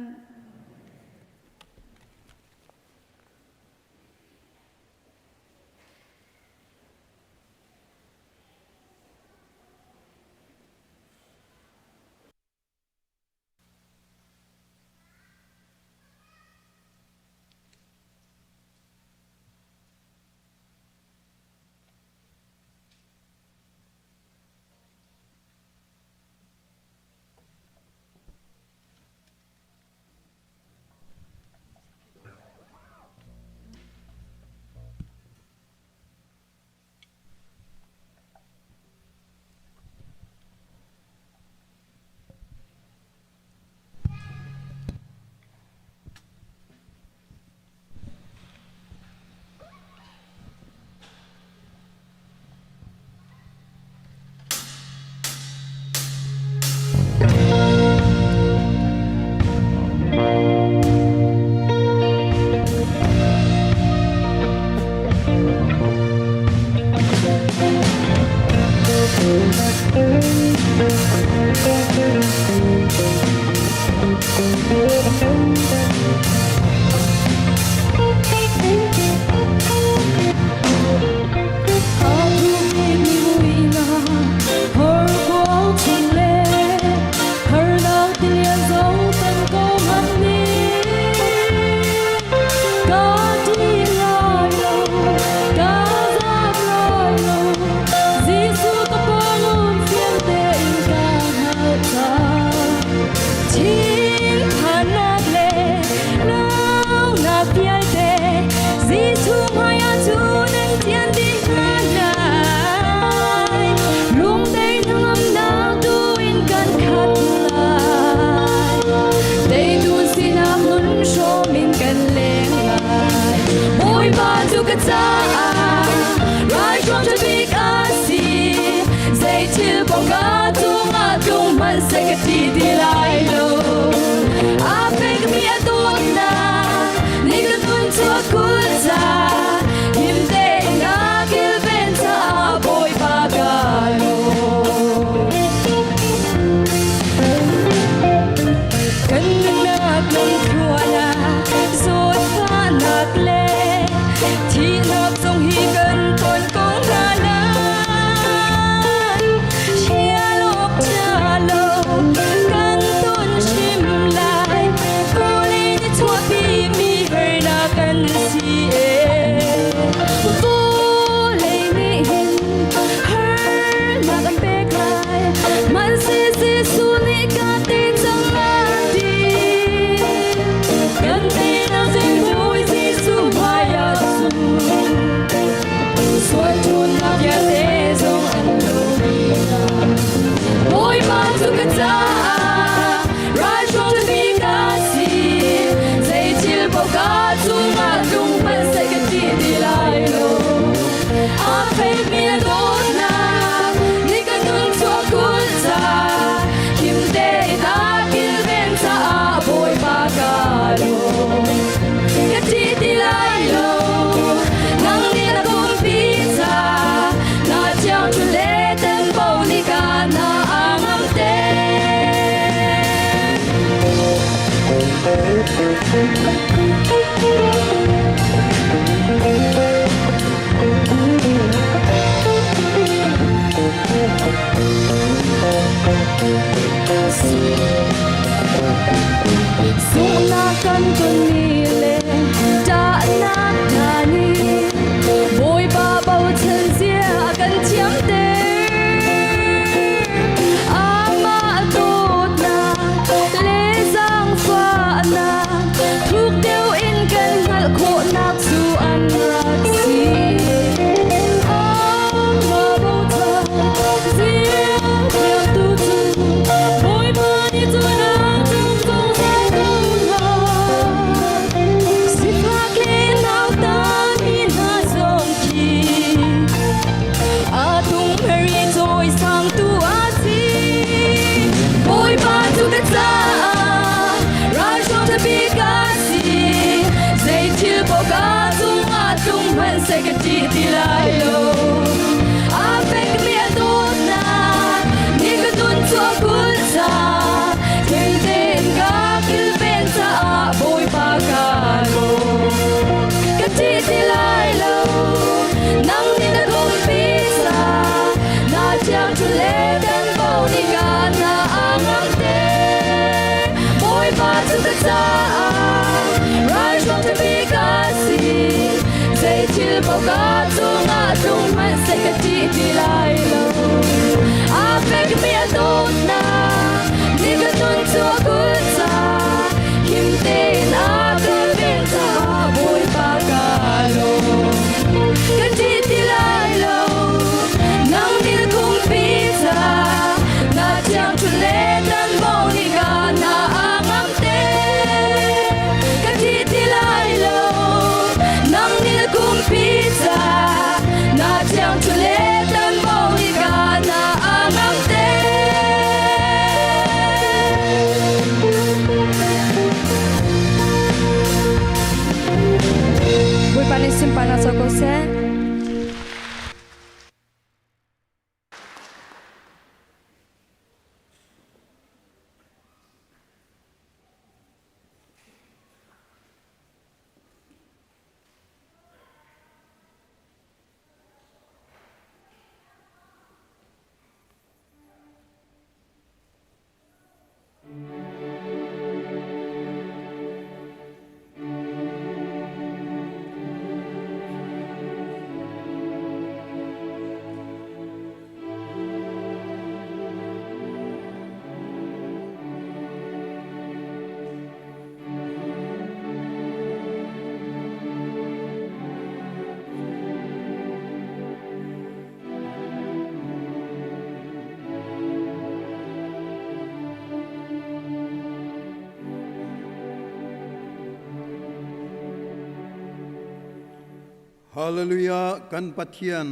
ฮาเลลูยากันปัทยัน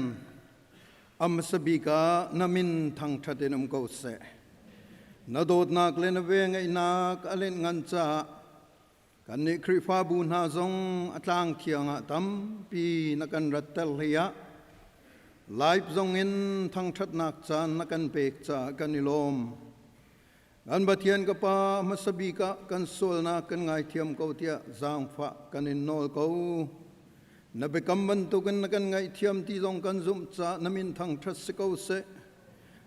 อัมสบิกานามินทางทัดเดนมโกเสนาโดดนักเลนเวงไอนักอเลนงันจากันนิคริฟาบูนาซงอัตางเทียงตัมปีนักันรัตเตลเฮียไลฟ์ซงอินทางทัดนักจานนักันเปกจากันนิลมกันบัทยันกับปามัสบิกากันโซลนักกันไงเทียมเกาเทียจางฟ้ากันนินโนลเกานับกำบันตุกันนักันไงเทียมที่ซงกันซุมจานามินทางทัดสเกาเส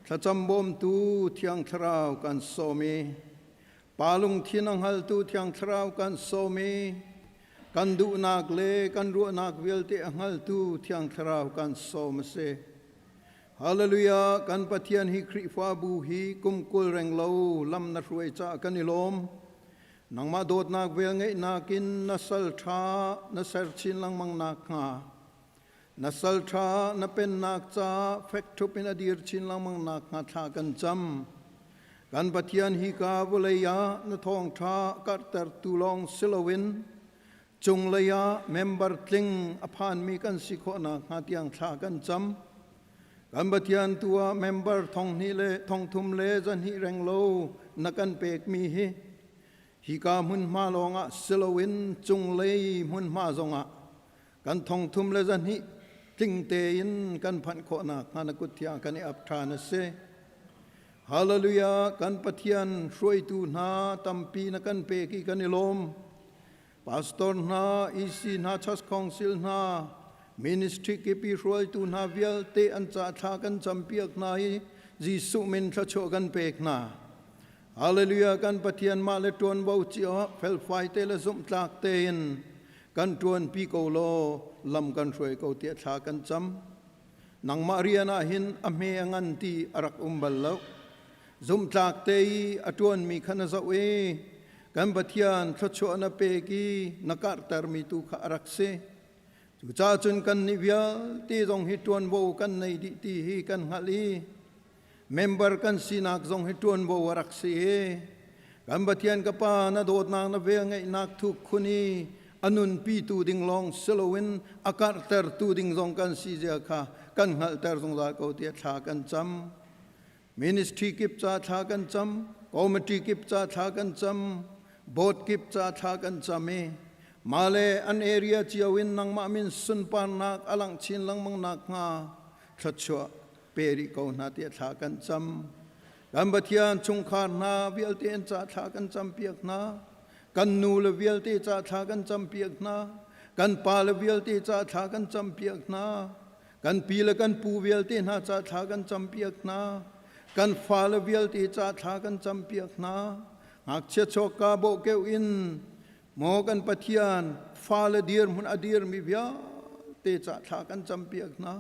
ถ้าจำบ่มตูเทียงทราวกันโซมีปาลุงที่นังฮัลตูเทียงทราวกันโซมีกันดูนักเลกันรัวนักเวลที่ฮัลตูเทียงทราวกันโซมเสฮาเลลูยากันปะเทียนฮิคริฟาบูฮีกุมกุลแรงเลวลำนัดรวยจากกันนิลมนังมาโดดนักเวลไงนักินนัสลชานัสชินลังมังนักหานัสลชานัเป็นนักจ้าเฟกทุเป็นอดีตชินลังมังนักหาทากันจำกันปะเทียนฮิกาบุเลยาณทองชากัตเตอร์ตูลองซิลวินจงเลยาเมมเบอร์ติงอภานมีกันสิโคนักหาเตียงชากันจำกันปะเทียนตัวเมมเบอร์ทองนิเลทองทุมเลจันฮิแรงโลนักันเปกมีฮิกามุนมาลงะซิลวินจงเลยมุนมาจงะกันทองทุมเลจันฮิติงเตยินกันพันโคนักหานักุตยากันอับทานเสฮาเลลูยากันปะเทียนช่วยตูนาตัมปีนักันเปกีกันนิลมพาสตอร์นาอีซีนาชัสคองซิลนามินิสทรีกิปีช่วยตูนาเวลเตอันจ่าทากันจำเปียกนายจีสุมินทะโชกันเปกนาฮาเลลูยากันปะเทียนมาเลตวนบ่าวเจียวเฟลไฟเตเลซุมตากเตนกันตวนปีโกโลลำกันช่วยเกาเตียทากันจำนังมาเรียนาหินอเมยงันตีอรักบัลเลวซุมจากเตยอตวนมีขณะเสวกันปะเทียนทศวรรษเปกีนักตารมีตุขรักเสจุจ้าจนกันนิวยาที่ทรงฮิตวนโบกันในดิตีฮีกันฮัลีเมมเบอร์กันสินักทรงฮิตวนโบรักเสกันปะเทียนกับปานาโดดนางนาเวงไงนักทุกคนนี้อนุนปีตูดิงลองสโลวินอากาศเตอร์ตูดิงทรงกันซีเจียค่ะกันฮัลเตอร์ทรงจากเอาเตียชากันจำมินิสทรีกิบจาทากันจำคอมมิตี้กิบจาทากันจำโบสถ์กิบจาทากันจำมาเลอันเอเรียเจียวินนังมามินสุนปานนักอลังชินลังมังนักงาทัดชัวเปริโกนาเตียทากันจำกันบัทยานชุงคานาเวียลเตียนจาทากันจำเปียกนากันนูเลเวียลเตียจาทากันจำเปียกนากันปาเลเวียลเตียจาทากันจำเปียกนากันปีละกันปูเวียลเตียนาจาทากันจำเปียกนากันฟาลเวียลที่จ่าทากันจำเปียกนาหากเชื่อชกาโบเกวินโมกันปะเทียนฟาลเดียร์มุนอดีร์มีเวียที่จ่าทากันจำเปียกนา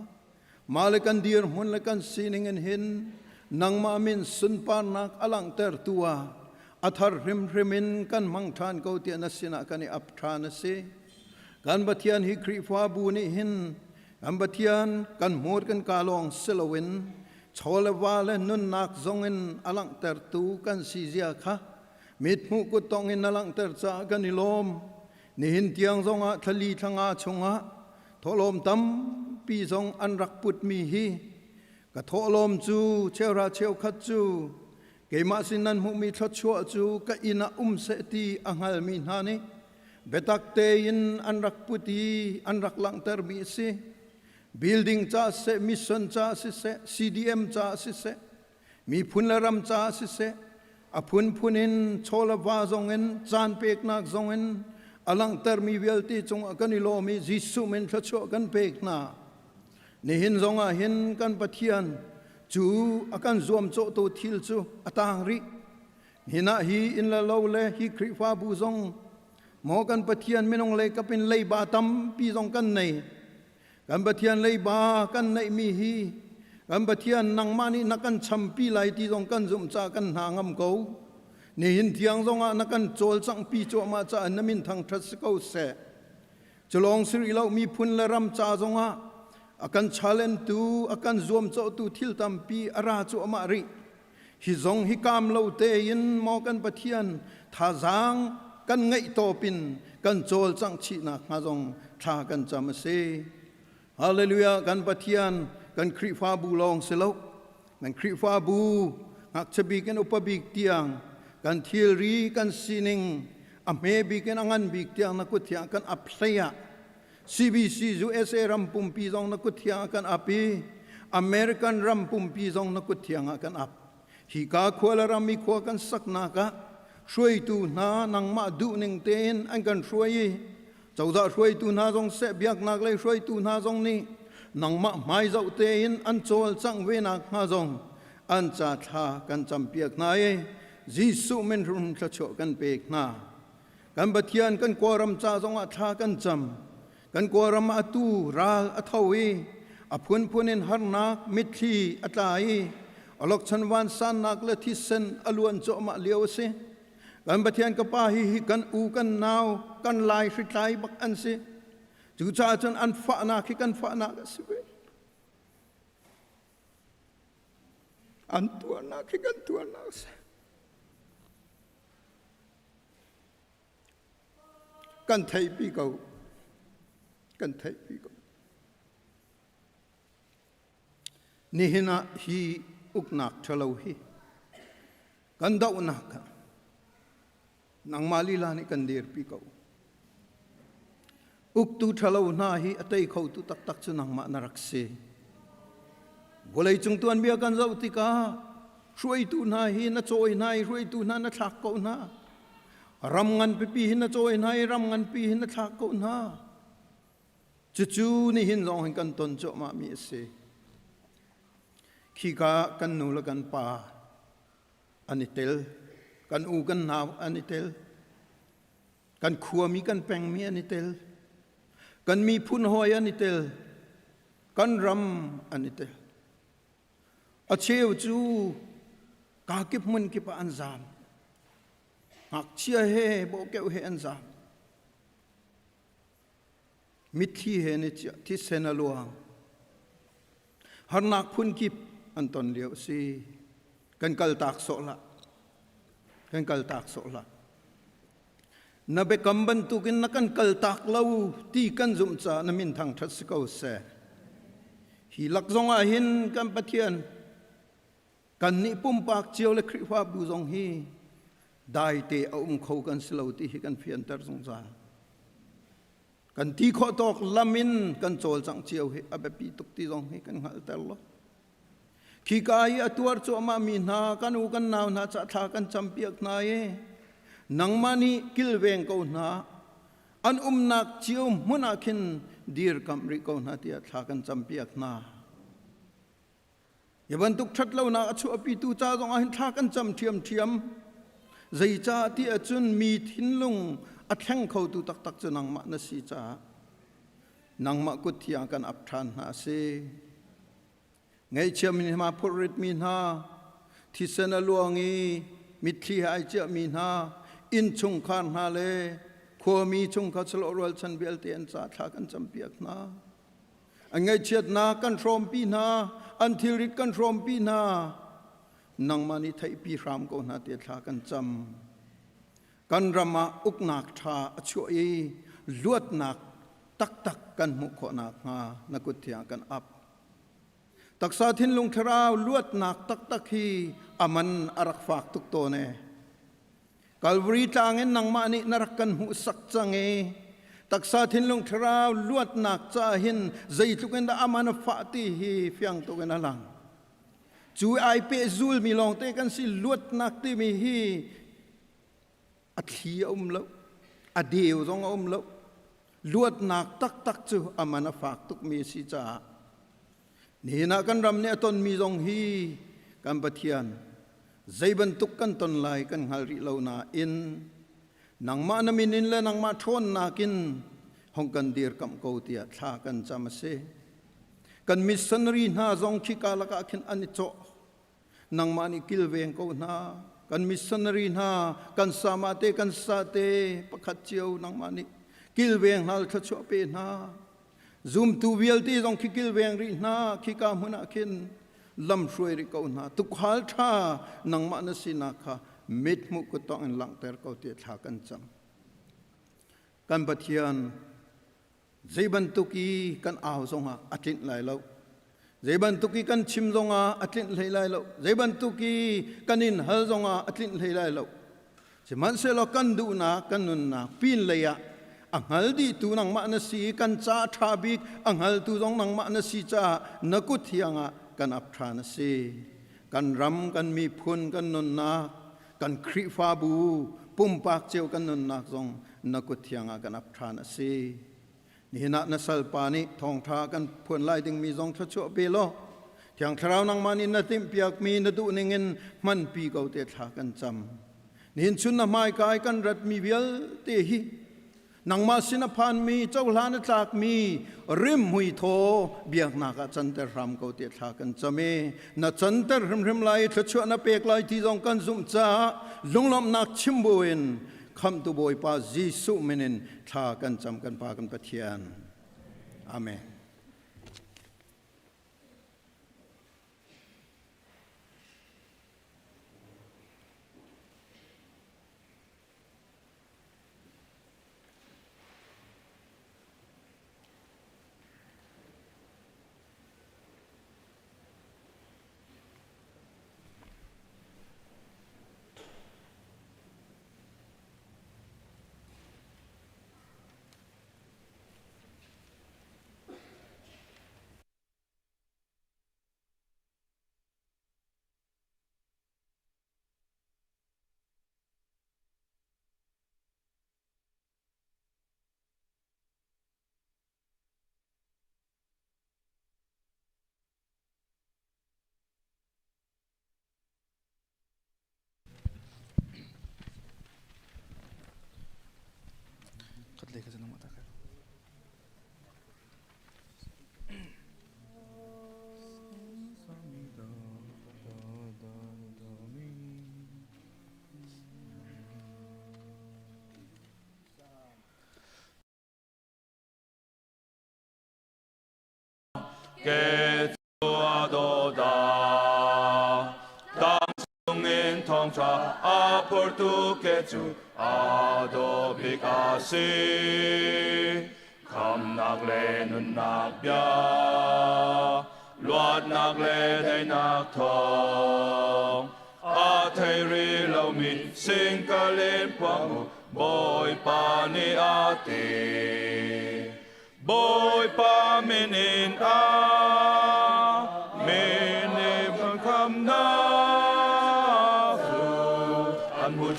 มาเลกันเดียร์มุนเลกันซีนิงเงินหินนังมามินสุนปานักอลังเตอร์ตัวอัธรริมริมินกันมังทานเกาเตียนสินะกันอับทานเสกันปะเทียนฮิคริฟาบูนิหินกันปะเทียนกันมูดกันกาลองเซลวินชอลวาเลนุนนักจงอินอลังเตอร์ตูกันซีเจียค่ะมิดมุกุตองอินอลังเตอร์จากันนิลมนิหินเตียงจงอาทลีทางอาชงอาทลมตัมปีจงอันรักปุตมีฮีกะทลมจูเชวราเชวขัดจูเกมาสินันมุมีทัดชัวจูกะอินาเสตีอังฮัลมินฮานิเบตักเตยินอันรักปุตีอันรักลังเตอร์มีซีbuilding จ้าเสมิชชั่นจ้าสิเส CDM จ้าสิเสมีพุนละรำจ้าสิเสอพุนพุนินโชลวาจงเงินจานเปกนักจงเงินอลังเตอร์มีเวลตีจงกันนิโลมีจิสุมินทัชโชกันเปกนานี่หินจงหินกันปะเทียนจูอากันรวมโจโตทิลจูอตางริหินะฮีอินละโลเลฮีคริฟาบูจงหมอกันปะเทียนไม่นองเลยก็เป็นเลยบาตัมปีจงกันในกันปะเทียนเลยบากันในมีฮีกันปะเทียนนังมานี่นักกันชัมปีไหลที่ตรงกันจุ่มจากันหางำเกานี่หินเทียงตรงนักกันโจลสังปีโจมาจาอนมินทางทัศเกาเสจะลองสิริเรามีพุนละรำจาตรงอากันชาเลนตูอากันรวมโจตูทิลตัมปีอาราโจมาริฮิจงฮิกามเราเตยินมอกันปะเทียนท่าจางกันไงโตปินกันโจลสังชีนักมาจงท่ากันจำเส Hallelujah kan pathian kan khri fa bu long selok kan khri fa bu ngak chabi kan upabik tiang kan thilri kan sining ame bi kan angan bik tiang na kuthia kan aplaya CBC USA rampum pi jong na kuthia kan api American rampum pi jong na kuthia kan ap hi ka khwala rami khwa kan sakna ka shui tu na nang ma du ning ten an kan shui chawda shui tu na jong se biak nak lai shui tu na jong ni nang ma mai zau te in an chol chang ve nak nga jong an cha tha kan champiak na e jisu men run tla cho kan pek na kan bathian kan koram cha jong a tha kan cham kan koram atu ral athawi aphun phunin harnak mithi atai alok chanwan san nak la thisen aluan cho ma leo se kan bathian ka pa hi kan u kan naw kan lai hritlai bak an se chu cha chan an fa na khi kan fa na ka sibe an tua na khi kan tua na se kan thai pi ko kan thai pi ko ni hina hi uknak thalo hi kan dau na ka nang mali la ni kan der pi ko uk tu thalo na hi atai khau tu tak tak chu nang ma narak se bolai chung tuan bia kan zau ti ka shuai tu na hi na choi nai shuai tu na thak ko na ram ngan pi pi na choi nai ram ngan pi na thak ko na chu chu ni hin long kan ton cho ma mi se khi ka kan nu la kan pa anitel kan u kan naw anitel kan khua mi kan peng mi anitel kan mi phun hoi anitel kan ram anitel acheu chu ka kip mun ki pa anzam ngak chia he bo keu he anzam mithi he ni chia thi sena luang har nak phun kip anton leo si kan kal tak so la kan kal tak so la na be kamban tu kin na kan kal tak lau ti kan zum cha na min thang that se ko se hi lak zong a hin kan pathian kan ni pum pak chiu le khri fa bu zong hi dai te khau kan slo ti hi kan phian tar zong za kan ti kho tok lamin kan chol chang chiu hi abe pi tuk ti zong hi kan ngal tar lo khi kai atuar cho ma mi na kan u kan naw na cha tha kan champiak na ye nang mani kilweng ko na an nak chiu muna khin dir kam ri ko na tia tha kan champiak na yaban tuk that lo na achu api tu cha jong a hin tha kan cham thiam thiam zai cha ti achun mi thin lung a thang khau tu tak tak chu nang ma na si cha nang ma ku thia kan ap than na se ngai chiam ni ma phurit mi na thi sena luangi mithi hai cha mi na in chung khan ha le kho mi chung kha chlo rol chan bel te an cha tha kan cham piak na angai chet na kan rom pi na an thirit kan rom pi na nang mani thai pi ram ko na te tha kan cham kan rama uknak tha achu e luat nak tak tak kan mu kho nak nga na ku thia kan ap taksa thin lung tharau luat nak tak tak hi aman arak fak tuk to ne Calvary tangin nang mani narakan hu sak change taksa thin lung tharau luat nak cha hin zai tuken da amana fa ti hi fyang to ken alang chu ai pe zul mi long te kan si luat nak ti mi hi athi lo adeu zong lo luat nak tak tak chu amana fak tuk mi si cha ni na kan ram ne ton mi zong hi kan pathian zai ban tuk kan ton lai kan hal ri lo na in nang ma na min in le nang ma thon na kin hong kan dir kam ko tia tha kan cham se kan missionary na zong khi ka la ka khin ani cho nang ma ni kil veng ko na kan missionary na kan sama te kan sa te pakhat chiu nang ma ni kil veng hal tha cho pe na zoom tu wiel ti zong khi kil veng ri na khi ka huna khin lam shuai ri ko na tu khal tha nang ma na sina kha mit mu ko tong en lang ter ko ti tha kan cham kan pathian dây ban tuki kan áo song ha atlin lại lâu dây ban tuki kan chim song ha atlin lại lâu dây ban tuki kan in hal song ha atlin lại lâu chỉ man se lo kan du na kan nun na pin leya anghal di tu nang ma na si kan cha thabik anghal tu jong nang ma na si cha nakut hianga kan ap tha na si kan ram kan mi phun kan nun na kan khri fa bu pum pak cheu kan nun na jong nakut hianga kan ap tha na si ni na na sal pa ni thong tha kan phun lai ding mi jong tha chu be lo thiang thrau nang man in na tim piak mi na du ningen man pi ko te tha kan cham nin chun na mai kai kan rat mi bial te hi nang ma sin phan mi chau hlan tlak mi rim hui tho biak na ka chan ter ram ko te tha kan chame na chan ter rim lai thla chu na pek lai ti jong kan zum cha lunglom nak chim buin kham tu boy pa jisu menin tha kan cham kan pa kan pathian amen Kẻ chúa đô đà Tăng sung in thong cha A portu kẻ chú A đô bích a si Kham nạc lê nun nạc bia Loạt nạc lê đầy nạc thong A thầy ri lâu mi Sinh ca lên quang mù Bôi pa ni a tì Bôi pa minin a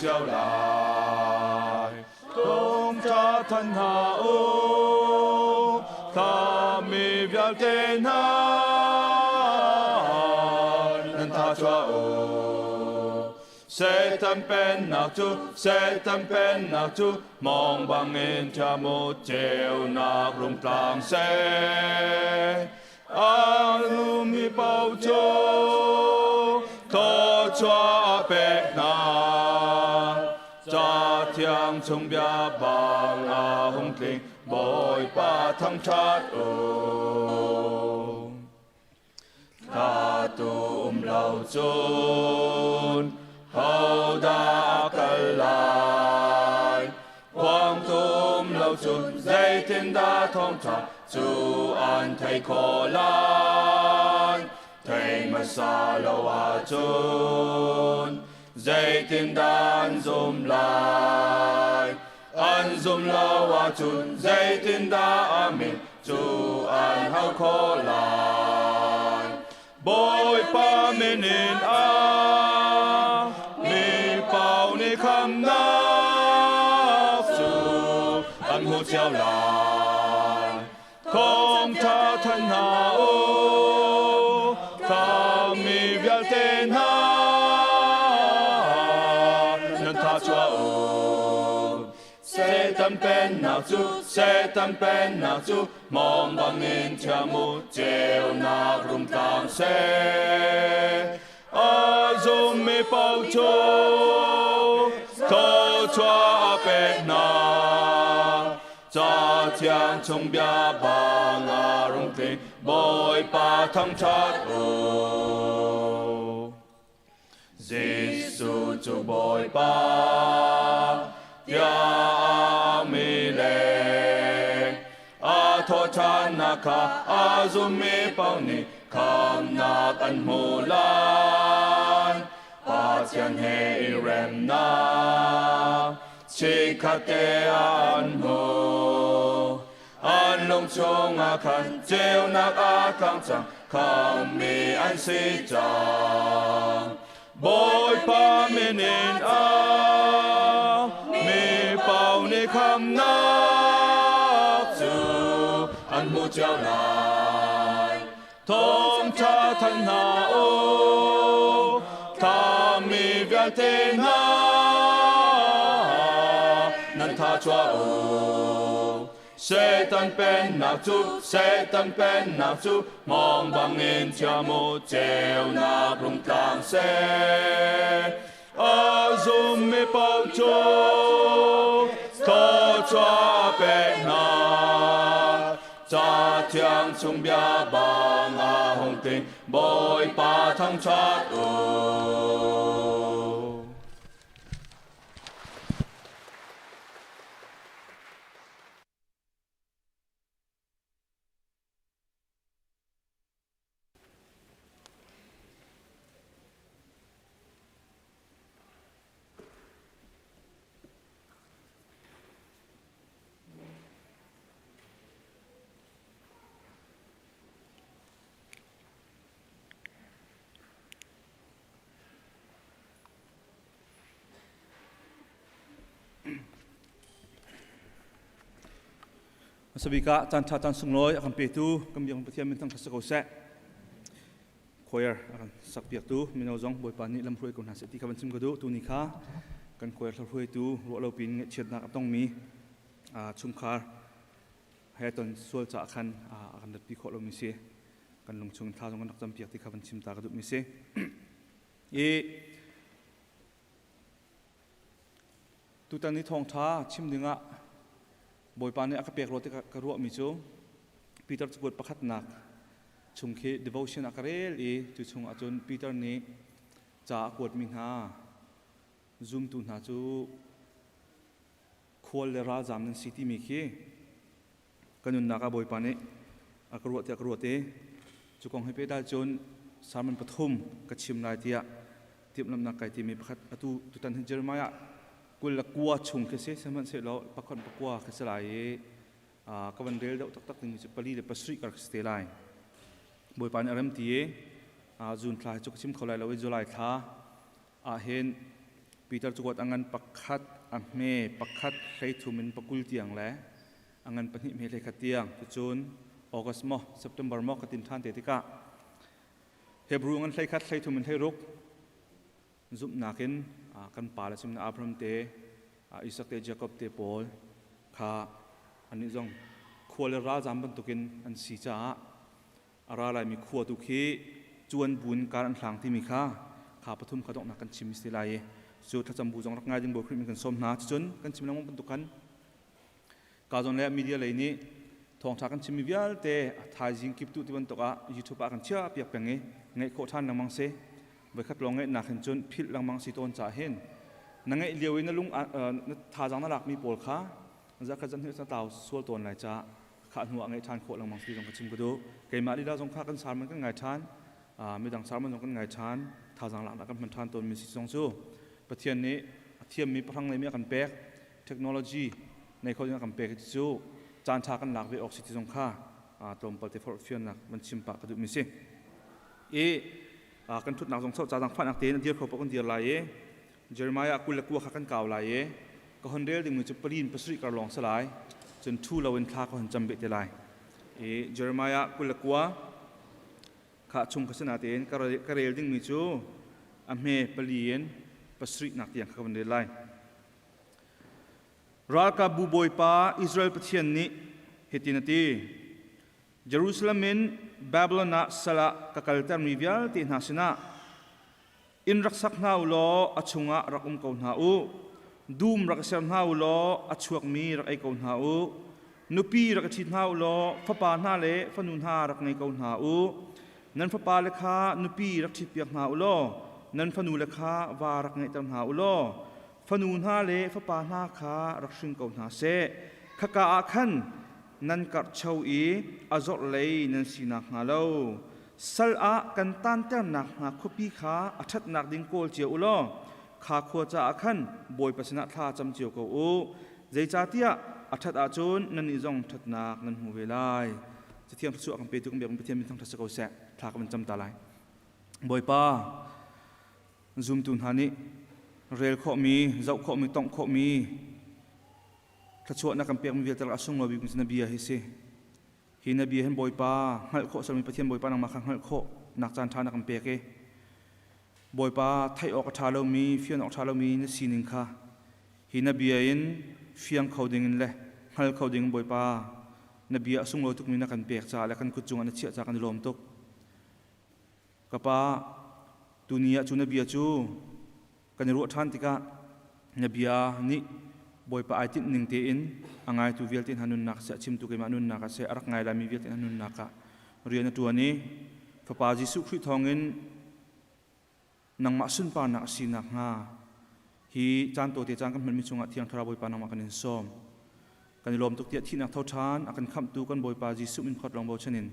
trao lại tôn cha thân hạ ô ta mi vào tên ha nên ta cho ô sẽ tâm pen nào chú sẽ tâm pen nào chú mong bằng in cha một chiều nạc rung tlang sẽ anu mi bao cho thọ cho bẹt na cha thiang chung bia bang a hung tling bồi pa thăng chát ô ta tu lâu chôn hầu đa cân lại quang tu lâu chôn dây thiên đa thông cha chú an thầy khổ lan thầy mà xa lâu à chôn dây thiên đan zoom lại an zoom lâu à chun dây thiên đa amen chú an hao khổ lại bôi pa menin a mi bao ni kham na chú an hô treo lại không tha thân hạ ô ta mi vial tên ha tâm pen nào chú sẽ tâm pen nào chú mong bằng in cha mu chiều na rung tang sẽ a zoom mi bao cho thọ cho bẹt na cha thiang chung bia bang a rung ting bồi pa thăng chát ô Giêsu chú bồi pa tia mi lệ a คาอาซุมเมเปานิคำนักอันโมลานปาเจียนเฮอิเรมนาชิคาเตอันโมอันลงชงอาคันเจ้านักอาคังจังคำมีอันสิจังบอยปาเมเนนอามีเป่าในคำนักจูอันมูเจ้าลายทมชาทันหาโอถ้ามีเวลเทนานันทาชัวโอเซตันเป็นนักจูเซตันเป็นนักจูมองบังเงินเชื่อมูเจ้านักรุงกลางเซอาซุมเมเป่าโจทอชัวเป็นนาจาเทียงชุมเบียบางอาหงติงบอยป่าทั้งชาติโอสวัสดีครับจันทร์จันทร์สุงลอยอาการเปียตูกำยังประเทศมินทังทัศกเสะคอยอาการสักเปียตูมินเอาจงบอยปานิลำพรวยกุนหาเสติขับบันซิมกระดูตูนิค้ากันคอยลำพรวยตูรัวเราปีนเฉียดนักต้องมีชุมคาร์ให้ตอนส่วนจากคันอาการดัดปีโคเรามีเสียกันลงชงท่าจงกันนักจำเปียกที่ขับบันซิมตากระดูมีเสียตุตันนี้ทองท้าชิมดึงบอยปานนี้อาการเปียกรถที่กระรัวมิจูปีเตอร์จะกดประคัดหนักชุมเค devotion อาการเรลจุดชงอาจารย์ปีเตอร์นี้จะกดมินหา zoom ตุนหาจูควอลเลราจามนันซิตี้มีคีกันยุนนักบอยปานนี้อาการรัวที่อาการรัวที่จุกองให้ไปได้จนสามันปฐมกับชิมนายที่เทียบลำนักไก่ที่มีประคัดตุตันเจอร์มายกุลกัวชุงเคสสมันเสร็จแล้วปักคนปักกัวเคสลายกวันเดลเดาตักถึงจะปลีเดปัสริกักสเตลายบอยปานอารมณ์ที่จุนทลายจุกชิมเขาเลยเราวิจุลายท่าเห็นปีเตอร์จุกอังงันปักขัดเมปักขัดใครทุ่มินปักกุลเตียงแหละอังงันปนิเมเลขัดเตียงจุนออกัสมอเซปเทมเบอร์มอกตินทันเตติกะเฮบรูงันใครขัดใครทุ่มินใครรุกจุบนักินกันป่าและชิมนาอับรามเตอิสักเตจักรเตปอลข้าอันนี้จงขวดราจามบันตุกินอันสีจ้าอะไรมีขวดตุกีจวนบุญการอันหลังที่มีข้าปฐุมข้าต้องนักกันชิมสิไลสุดถ้าจำบูจงรักง่ายจึงบอกคริมีกันสมนาจนกันชิมแล้วมันบันตุกันการจงและมีเดียอะไรนี้ทองชากันชิมมีวิลเตทายจิงกิบตุที่บันตุกะยูทูบอากันเชื่อเปียกเป็นไงโคท่านนังมังเซไปขับลงไงนักเห็นจนพิษลังมังสีต้นจ่าเห็นนั่งไงเลี้ยวนั่งลุงท่าจังน่ารักมีปวดขาจะขัดจันทร์จะเต่าส่วนตัวไหนจะขาดหัวไงทานโคลังมังสีตรงกระชิมกระดูเกมาดีดาวจงข้ากันสารมันก็ไงทานมีดังสารมันจงกันไงทานท่าจังหลักนักกันมันทานตัวมีสิทธิ์สู้ประเทศนี้เทียมมีพลังในมีกันเป๊กเทคโนโลยีในเขาจะกันเป๊กสู้จานทากันหลักไปออกสิทธิ์จงข้าตรงปฏิฟอร์ฟิอนนักมันชิมปากกระดูมีสิกันทุนนักสงฆ์จาจังฟันนักเตนเดียร์เขาปกันเดียร์ลายเจอร์มายากุลกัวขักันเก่าลายก็ฮันเดลดึงมือจะปรีนประสิทธิ์กระลองสลายจนทูลเวนทาก็หันจำเบ็ดลายเจอร์มายากุลกัวข้าชงขสนาเตนกระเรลดึงมือจูอเมปลีนประสิทธิ์นักเตียงขันเดลลายรักกับบูบอยป้าอิสราเอลประเทศนี้เหตุนาทีเยรูซาเล็มบาบิโลนสละกักลเตอร์มีวิลตินาสนะอินรักสักนาอุโลอัชงะรักกาวนาอูดูมรักเสียนาอุโลอัชวกมีรักไอกาวนาอูนุปีรักชิดนาอุโลฟปานาเลฟนุนหารักไงกาวนาอูนันฟปาเลขานุปีรักชิดเปียกนาอุโลนันฟนูเลขาวารักไงตันนาอุโลฟนูนหาเลฟปานาขารักชิงกาวนาเซขกาอาคัน นันกัดเช่าอีอาจเลยนันสีนักงาโลสัลอากันตันเตมนักงาคุปีขาอัชัดนักดิ้งโกลเจียวอุโลขาขวจะอาคันบอยปัสนาท่าจำเจียวกูอูใจจ่าเตียอัชัดอาจุนนันนิจงทัดนักนันหูเวลายจะเทียมสุกันเปตุกันเบียกันเปเทียมเป็นทั้งทัศกุเสะท่ากันจำตาลายบอยป้าซุ่มตุนฮานิเรลข้อมีเจ้าข้อมีต้องข้อมีถ้าชวนนักการเปลี่ยนมีเวลาละส่งเราวิกุศนบีให้สิฮินบีเห็นบอยป้าหัลข้อสามีประเทศบอยป้านังมาขังหัลข้อนักจานทานักการเปลี่ยนเกบอยป้าไทยออกทาเรามีฟิอันออกทาเรามีนั่นสีนิงค่ะฮินบีเห็นฟิอังเขาดิ่งเลยหัลเขาดิ่งบอยป้านบีส่งเราทุกมีนักการเปลี่ยนจ่าและกันกุศลอันเชี่ยจากกันลมตุกกับป้าตุนียจูนบีจูกันรู้ท่านติกะนบีนี่บอยป้าไอตินหนึ่งเตียนอ่างไงตัวเวลตินฮันุนนักเสชิมตุกิมานุนนักเสอรักไงลามีเวลตินฮันุนนักเรียนตัวนี้พระปาจิสุคริทองเงินนังมาสุนปานักสีนักงาฮีจานโตเตจานกันมันมีชงอัดเทียงทาราบอยป้านังมากันนินส้มกันลมตุกเตียที่นักเท่าทานอากันคำตูกันบอยป้าจิสุมินขอดลองบอชนิน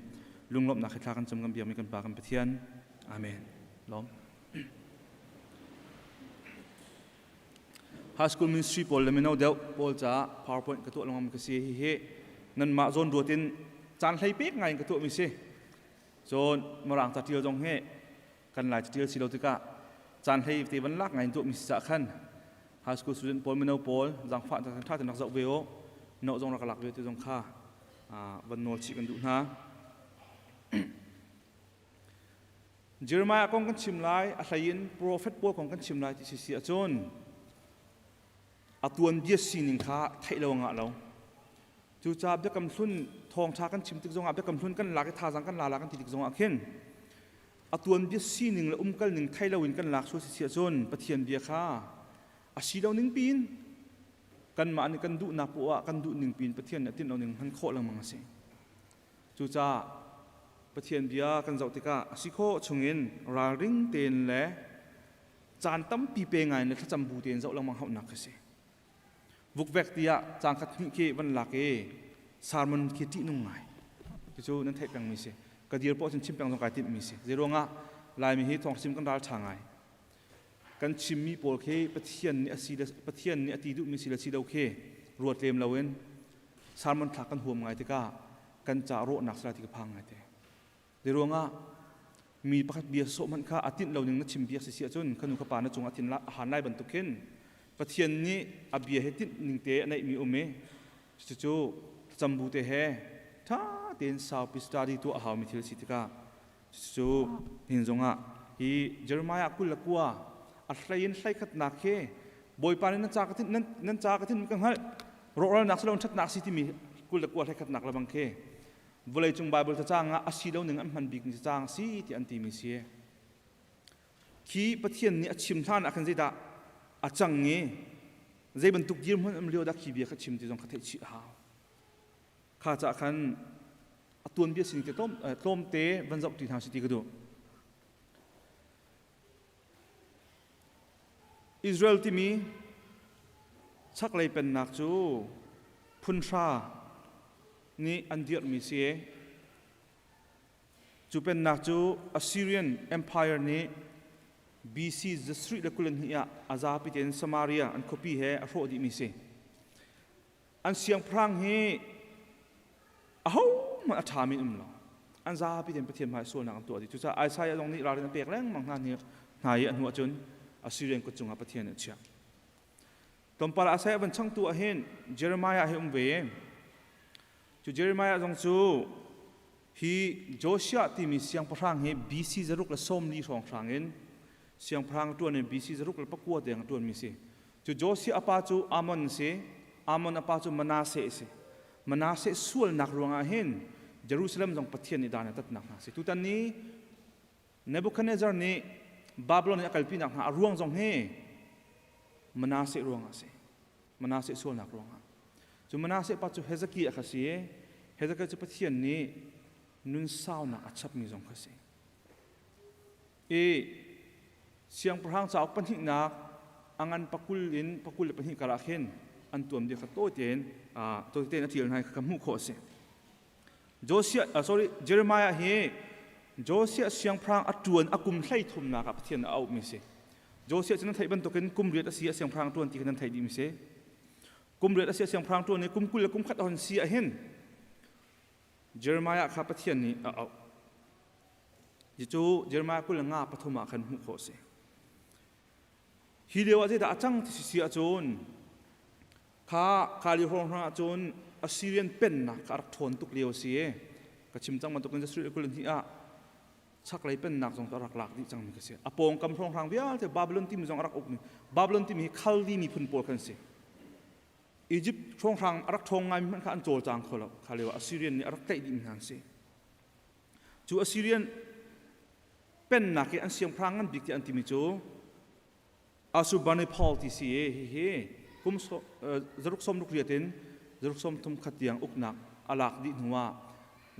ลุงลบนักให้ทากันจำกันเบียมีกันปากันเปเทียนอาเมนล้อมHigh School Ministry Paul le meno deu Paul cha PowerPoint ka to longam ka si he nan ma zon ruatin chan hlei pek ngai ka to mi se zon marang ta til jong he kan lai til si lo tika chan hlei te ban lak ngai to mi sa khan High School Student Paul meno Paul jang pha ta tha ta nak zau veo no jong rak lak ve te jong kha ban nol chi kan du na Jeremiah kong kan chim lai a hlain prophet Paul kong kan chim lai ti si a chonอาตัวนี้สีนิงข้าไทยเรางะเราจู่จ้าเด็กกำลุนทองชากันชิมติกจงอาเด็กกำลุนกันหลักท่าสังกันลากันติกจงอาเข็นอาตัวนี้สีนิงละกันหนึ่งไทยเราวินกันหลักสุดเสียจนปะเทียนเบียข้าอาชีเราหนึ่งปีนกันมาอันกันดูนับปัวกันดูหนึ่งปีนปะเทียนเนี่ยติดเราหนึ่งหันโคลังมังสิจู่จ้าปะเทียนเบียกันเจ้าติกาอาศิโคชงเงินราริงเตนและจานตั้มปีเปงไงเนี่ยถ้าจำบูเตนเจ้าลังมังเขาหนักสิบุกเวกตียจางคัดนิเควันหลักสารมันคิดที่นุ่งไงจู่นั้นไทยแปลงมีเสกระเดียร์พอฉันชิมแปลงตรงกายติดมีเสเจรงะลายมีเหตุทองชิมกันดาลช่างไงกันชิมมีโปรเคปะเทียนเนี่ยสีปะเทียนเนี่ยตีดุมีสีละสีดาวเครวดเต็มเราเว้นสารมันถักกันหัวไงติก้ากันจ่าโรนักสลายติกพังไงเตเจรงะมีประคัดเบียร์โซมันข้าอาทิตย์เราหนึ่งนัดชิมเบียร์เสียจนขนุขปานนัดจงอาทิตย์ละอาหารไล่บรรทุกเข็นปะเทียนนี้อาเบียเหติหนึ่งเตะในมีอเมจู่จำบูเตะเฮท่าเตียนสาวพิสตาดีตัวหาวมิทิลสิติกาจู่หินจงอ่ะฮีเยอรมายกุลกัวอัศยินไซขัดนักเฮบอยปานี่นั่นจากที่นั่นจากที่มันกังหันรอนักสลอนชัดนักสิที่มีกุลกัวไซขัดนักละบังเคเวลาจงไบเบิลจะจ้างอาชีเราหนึ่งอันมันบิกจะจ้างสิที่อันตีมีเสียขี้ปะเทียนนี้ชิมท่านอาคันใจดาอาจังเงี้ยใจบรรทุกยืมมันเรียวดักขี้เบียร์ขัดชิมที่ตรงขัดเทชิฮาวข้าจะขันตัวเบียร์สิ่งที่ต้มเตะบรรจุที่ทางสิติกระดูอิสราเอลที่มีชักเลยเป็นนักจูพุนชานี่อันเดียดมีเสียจูเป็นนักจู Assyrian Empire นี้BC จะสตรีทกุลนี้อาซาพิเตนสมาเรียอันคบีเฮอโฟดิมิเซอันเสียงพรางเฮอ้าวมันอัฐามินลอันซาพิเตนประเทศมาส่วนนักตัวที่จุดจะไอซายตรงนี้เราเรียนเปียกแรงมังงานนี้นายอันหัวจนอัสซีเรียนก็จงอาประเทศนี้เชียตอนปาราไซบันช่างตัวเห็นเยเรมายาเฮมเวจู่เยเรมายาจงจูฮีโจเซียที่มีเสียงพรางเฮ BC จะรุกและส้มลีสองครั้งเองเสียงพรางตัวนี้บีซีจะรุกและปักวัวเดียงตัวมีสิจู่โจเซียอปาจูอามอนเสอามอนอปาจูมานาเสเสมานาเสส่วนนักรวงอาเห็นเยรูซาเล็มจงประเทศนี้ดานตัดนักนะสิทุตันนี้เนบุคาเนซาร์นี้บาบิโลนอักลปีนักนะรวงจงเฮมานาเสรวงอาเสมานาเสส่วนนักรวงอาจู่มานาเสปัจจุเฮซากีอาคาสีเฮซากีจะประเทศนี้นุ่นสาวนักอัจฉริยะจงคาสีเสียงพระหังจากปัญหินักอันปักกุลินปักกุลปัญหิกระเข็นอันตัวมันเดียวกับโตเตียนตัวเตียนที่เราให้คำหูโคเส โจเซียเจเรมายาเฮโจเซียเสียงพรางอัดจวนอากุมไทยทุมนากับเทียนเอามิเซโจเซียจะนั่นไทยบรรทุกันกุมเรียดเสียเสียงพรางจวนที่กันไทยดีมิเซกุมเรียดเสียเสียงพรางจวนนี้กุมกุลและกุมขัดอ่อนเสียเห็นเจเรมายาขับเทียนนี้เอาจู่เจเรมายากุลงาปฐมขันหุโคเซฮิเลวะเจตาจังที่เสียจวนข้าลิฮงฮาจวนอัสซีเรียนเป็นนะกรักทนตุกเลียวเสียกชิมจังมันตุกันจะสุดกุลที่ชักไรเป็นนักจงกรักหลักที่จังมีกันเสียอปงกำพงทางเบียลแต่บาบิลอนที่มีจงรักอกนี่บาบิลอนที่มีคัลดีมีพุนโปลกันเสียอียิปต์ทงทางรักทงไงมันขันโจจางเขาแล้วเขาเรียกว่าอัสซีเรียนนี่รักใจดีมีงานเสียจู่อัสซีเรียนเป็นนักอันเสียงพรางอันบิ๊กที่อันที่มีจู่อาสุบานในพอลที่เสียเฮ้กุมจรุกสมลุกเรียตินจรุกสมทุมขัดยังอุกนักอาลักดิหัว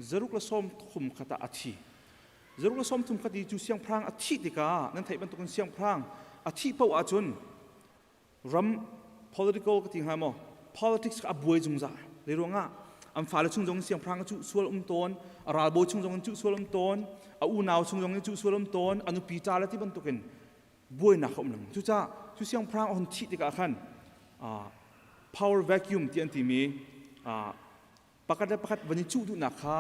จรุกละสมทุมขัดอาชีจรุกละสมทุมขัดจู่เสียงพรางอาชีติกานั่นไทยบรรทุกเสียงพรางอาชีเป้าอาจุนรัม political ก็ทิ้งหายมั้ง politics ก็อบวยจุงจ่าเรื่องง่ะอันฝ่ายละชุงจงเสียงพรางจู่ส่วนต้นอาราโบชุงจงจู่ส่วนต้นอูนาวชุงจงจู่ส่วนต้นอนุปีจาละที่บรรทุกันบวยนักขมหลังจู่จ้าจู่เสียงพรางอันชีติกาขันpower vacuum ที่อันที่มีปกติวันนี้จู่ดูนักข้า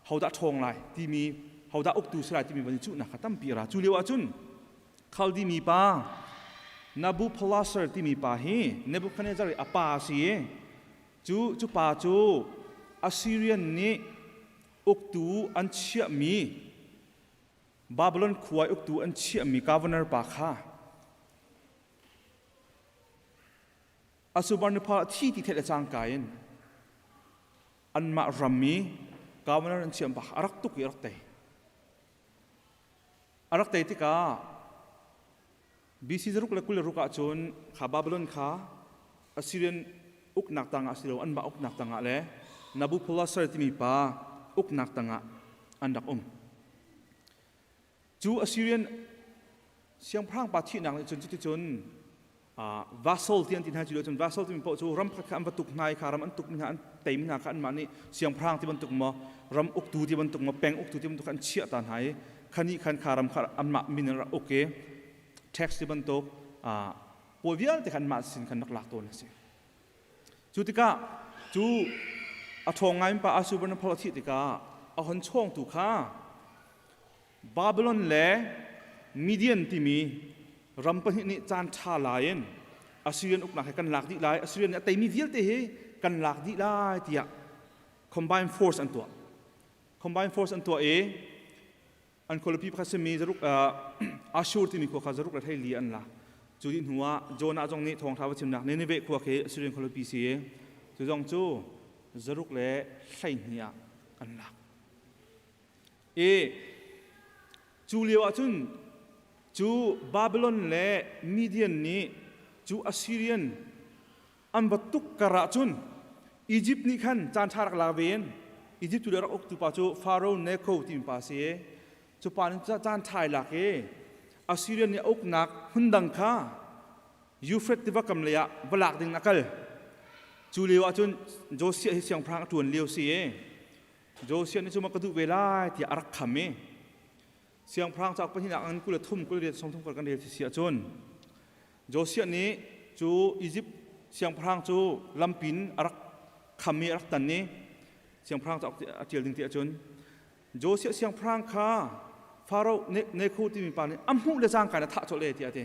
เขาด่าทองไรที่มีเขาด่าอกตูสลายที่มีวันนี้จู่นักข้าตั้มปีระจู่เลี้ยวจุนเขาที่มีป้านาบูพลาสเซอร์ที่มีป้าเฮเนบุคันเนจาร์อาป้าสิจู่ป้าจู่อัสซีเรียนนี่อกตูอันเชี่ยมีบาบิลอนขวายอกตูอันเชี่ยมีกาวันเนอร์ป้าข้าอาสุบานพาที่ที่เทเลจางกายนอันมารัมมีกาวันนั้นเชื่อมปะอารักตุกอารักเตยอารักเตยที่กาบีซีจรุกเล็กกุลรุกอาจนข้าบาบิลอนข้าอัสซีเรียนอุกนักตังอัสซีเรียนอันมาอุกนักตังอะไรนาบูพลาสเซอร์ที่มีปาอุกนักตังอันดักจูอัสซีเรียนเสียงพร่างปาที่นักจนวาสโซลที่อันที่ไหนจุดจนวาสโซลที่มีพอจูรำพักอันบรรทุกนายขารำอันตุกมีอันเต็มนาขันมานี่เสียงพรางที่บรรทุกมารำอกตูที่บรรทุกมาแปลงอกตูที่บรรทุกอันเชี่ยตานหายขันนี้ขันขารำอันมามินระโอเคเท็กซ์ที่บรรทุกปวยเวียนที่ขันมาสินขันนักหลักตัวนั่นสิจูติกาจูอัฐงไงมันปะอาสุบรรณพลทิติกาเอาหันช่องตุก้าบาบิลอนเล่มีเดียนที่มีรำพันนี่จานชาลายนอัสซีเรียนอุกนักให้กันหลักดีลายอัสซีเรียนแต่มีเดียลเตะกันหลักดีลายที่combine force อันตัว combine force อันตัวอันคนละพี่พัศมีจรุกอาชูร์ที่มีขวาจรุกและไทยลีอันละจุดินหัวโจนาจงนี้ทองท้าวชิมนักในนิเวศขวาเขอัสซีเรียนคนละพี่เสียจุดจงจูจรุกและไทยเนี่ยอันละจูเลียวจุนจูบาบิลอนและมีเดียนนี้จูอัสซีเรียนอันบัตุกกระจุนอียิปต์นี่ขันจานชารักลาเวนอียิปต์จุดรักอกตุปาจูฟาโรห์เนโคที่มีภาษีจูปานิจานชายหลักอัสซีเรียนเนี่ยอกนักหุ่นดังข้ายูเฟรตที่ว่ากำเลียบลักดึงนักลจูเลียวจุนโจเซียเสียงพรางจวนเลียวเสียโจเซียนี่จูมากระดูเวลาที่อารักขมิเสียงพรางจากประเทศนักอันกุลทุ่มกุลเดียดสมทุ่มกันเดียดเสียจนโจเซียนี้จูอียิปต์เสียงพรางจูลำปินอารักขมิอารักตันนี้เสียงพรางจากเจียลดึงเตียจนโจเซียเสียงพรางข้าฟาโรห์เนโคที่มีปานนี้อัมหูเลจางกันท่าโจเลที่อาเต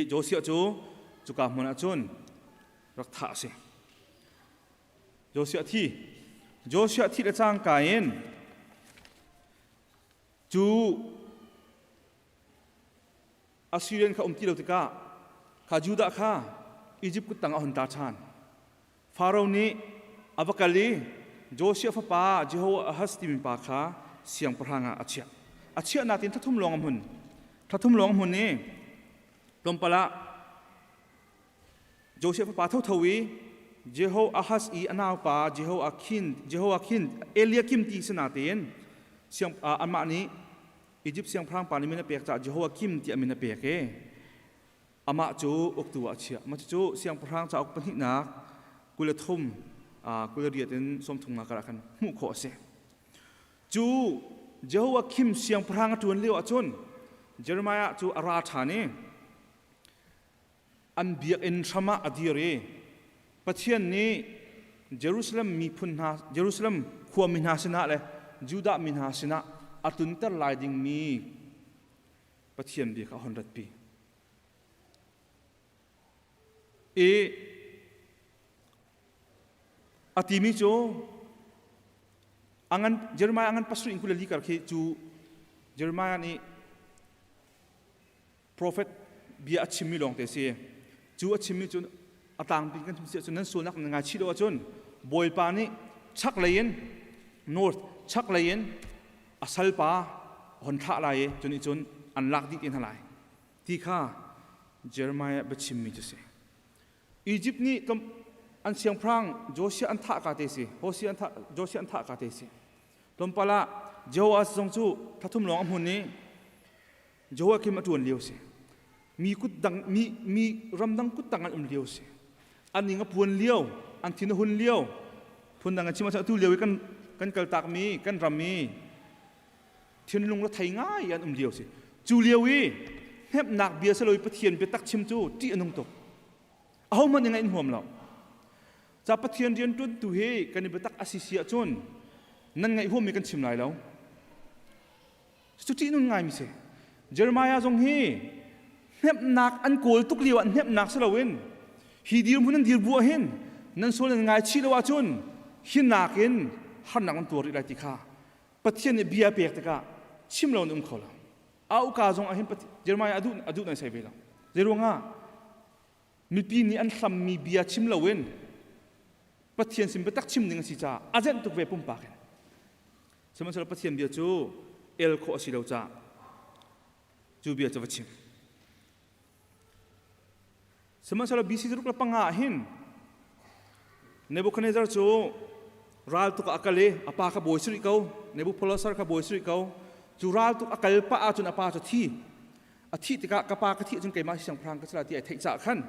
โจเซียจูกามันจนรักท่าสิโจเซียที่เลจางกันจูอัสซีเรียนข้าที่เราติกาข้าจูดาข้าอียิปต์ก็ตั้งเอาหันตาชานฟาโรห์นี้อับกัลีโจเซียฟป้าเจโฮอาฮัสติมิปาข้าเสียงพรางอาเชียนาตินทัทุ่มลงหุ่นนี้ลมปละโจเซียฟป้าเท่าทวีเจโฮอาฮัสอีอนาวป้าเจโฮอาคินเอเลียคิมตีสนาเตียนเสียงอันมานี้อียิปต์เสียงพรางปานิมินาเปียกจากเจโฮวาคิมที่อามินาเปียกอามาจูอกตัวเชียมาจูเสียงพรางจากอกปนินักกุลทุ่ม กุลเรียนสมทุงกระกันมุขเสจูเจ้าว่าคิมเสียงพรางจวนเลี้ยวจนเยอรมายจูอาราธานีอันเบียกอินชมาอดีเรประเทศนี้เยรูซาเล็มมีพุนหาเยรูซาเล็มขวามินหาสนะเลยยูดาห์มินหาสนะอัตุนเตอร์ไลดิงมีประเทศเบียกเขา100 ปีอาทิมิโจอังันเยอรมายอังันปัสสุอินคุลลีการ์เคจูเยอรมายนี่ prophet เบียชิมิลองเตเสียจูชิมิจุนอาตังปีกันเสียจนนั้นส่วนนักงานชิโดจนบอยปานี่ชักเลยน north ชักเลยนอาศัยปาหนท่าลายจนอีจนอันลักดิกินทลายที่ข้าเยอรมายเบชิมิจุเสียอียิปต์นี่ต้องอันเสียงพรางโจเซียอันท่ากาเตสิโฮเซียอันท่าโจเซียอันท่ากาเตสิลมปลาเจ้าอาสงจูทัทุมหลงอัมหุนนี้เจ้าคิมอจวนเลี้ยวสิมีกุดดังมีรำดังกุดดังอันเลี้ยวสิอันนี้ก็พวนเลี้ยวอันที่นหุ่นเลี้ยวพวนดังอันชิมาจะตู้เลี้ยวกันเกลตักมีกันรำมีที่นลุงละไทยง่ายอันเลี้ยวสิจูเลี้ยววีเฮ็บหนักเบียร์สลอยปะเทียนไปตักชิมจูที่อันนงตกเอามันยังไงอินห่วมเราจะปะเทียนเรียนต้นตัวเฮกันในไปตักอาศิเสียจนนั่นไงห่วมมีกันชิมไหลแล้วสุดที่นั่นไงมิเสเยอรมายาจงเฮเฮ็บหนักอันโกลตุกเลียวอันเฮ็บหนักสลาวินฮีดีร์มุนันดีร์บัวเห็นนั่นส่วนไงชีลวาจนหินหนักเห็นหันหนักมันตัวริไรติข้าปะเทียนเนี่ยเบียเปียกตะกะชิมเราเนี่ยเขาละเอากาจงเห็นเยอรมายาอดูในใส่เวลาเรื่องง่ามีปีนี้อันทำมีเบียชิมเราเว้นปะเทียนสิมไปตักชิมหนึ่งสิจ้าอาจจะตุกเวปุ่มปากสมัยเราปะเทียนเบียจูเอลโคสิเราจ้าจูเบียจะวัชิมสมัยเราบีซีรุกละปังอาหินเนบุคเนซาร์จูรัลตุกอักเลอปาขบวยสุริเกาเนบุพลสาร์ขบวยสุริเกาจูรัลตุกอักเลปะอาจุนอปาจุที่อาทิตย์ติกะกะปากะทิจนเกิดมาเสียงพรางก็สละที่ไอเทจ่าขัน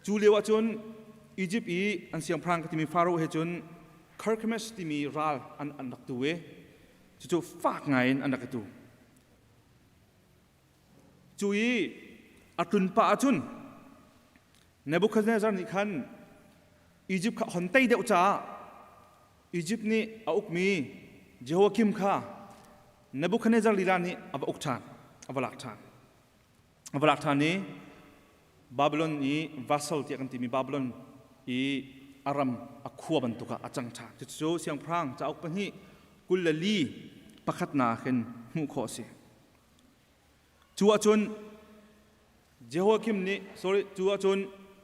จูเลียวจนอียิปต์อันเสียงพรางก็ที่มีฟาโรห์เฮจนคาร์คเมสที่มีรัลอันดักตัวจู่ฝากไงอันดักตัวจูอัตุนปะจุนเนบุคเนซาร์นี่ขันอียิปต์ขันเตยเดียวจ้าอียิปต์นี่อาอุกมีเจโฮคิมข้าเนบุคเนซาร์ลีลานี่อับอุกทานอับลักทานนี้บาบิโลนนี้วัสดุที่กันที่มีบาบิโลนอารัมอขวบันตุกะอาจังชาจุดโจเสียงพรางจะอุกปนี่กุลลีประคัตนาเห็นมุขเสียจัวจนเจโฮคิมนี่จัวจน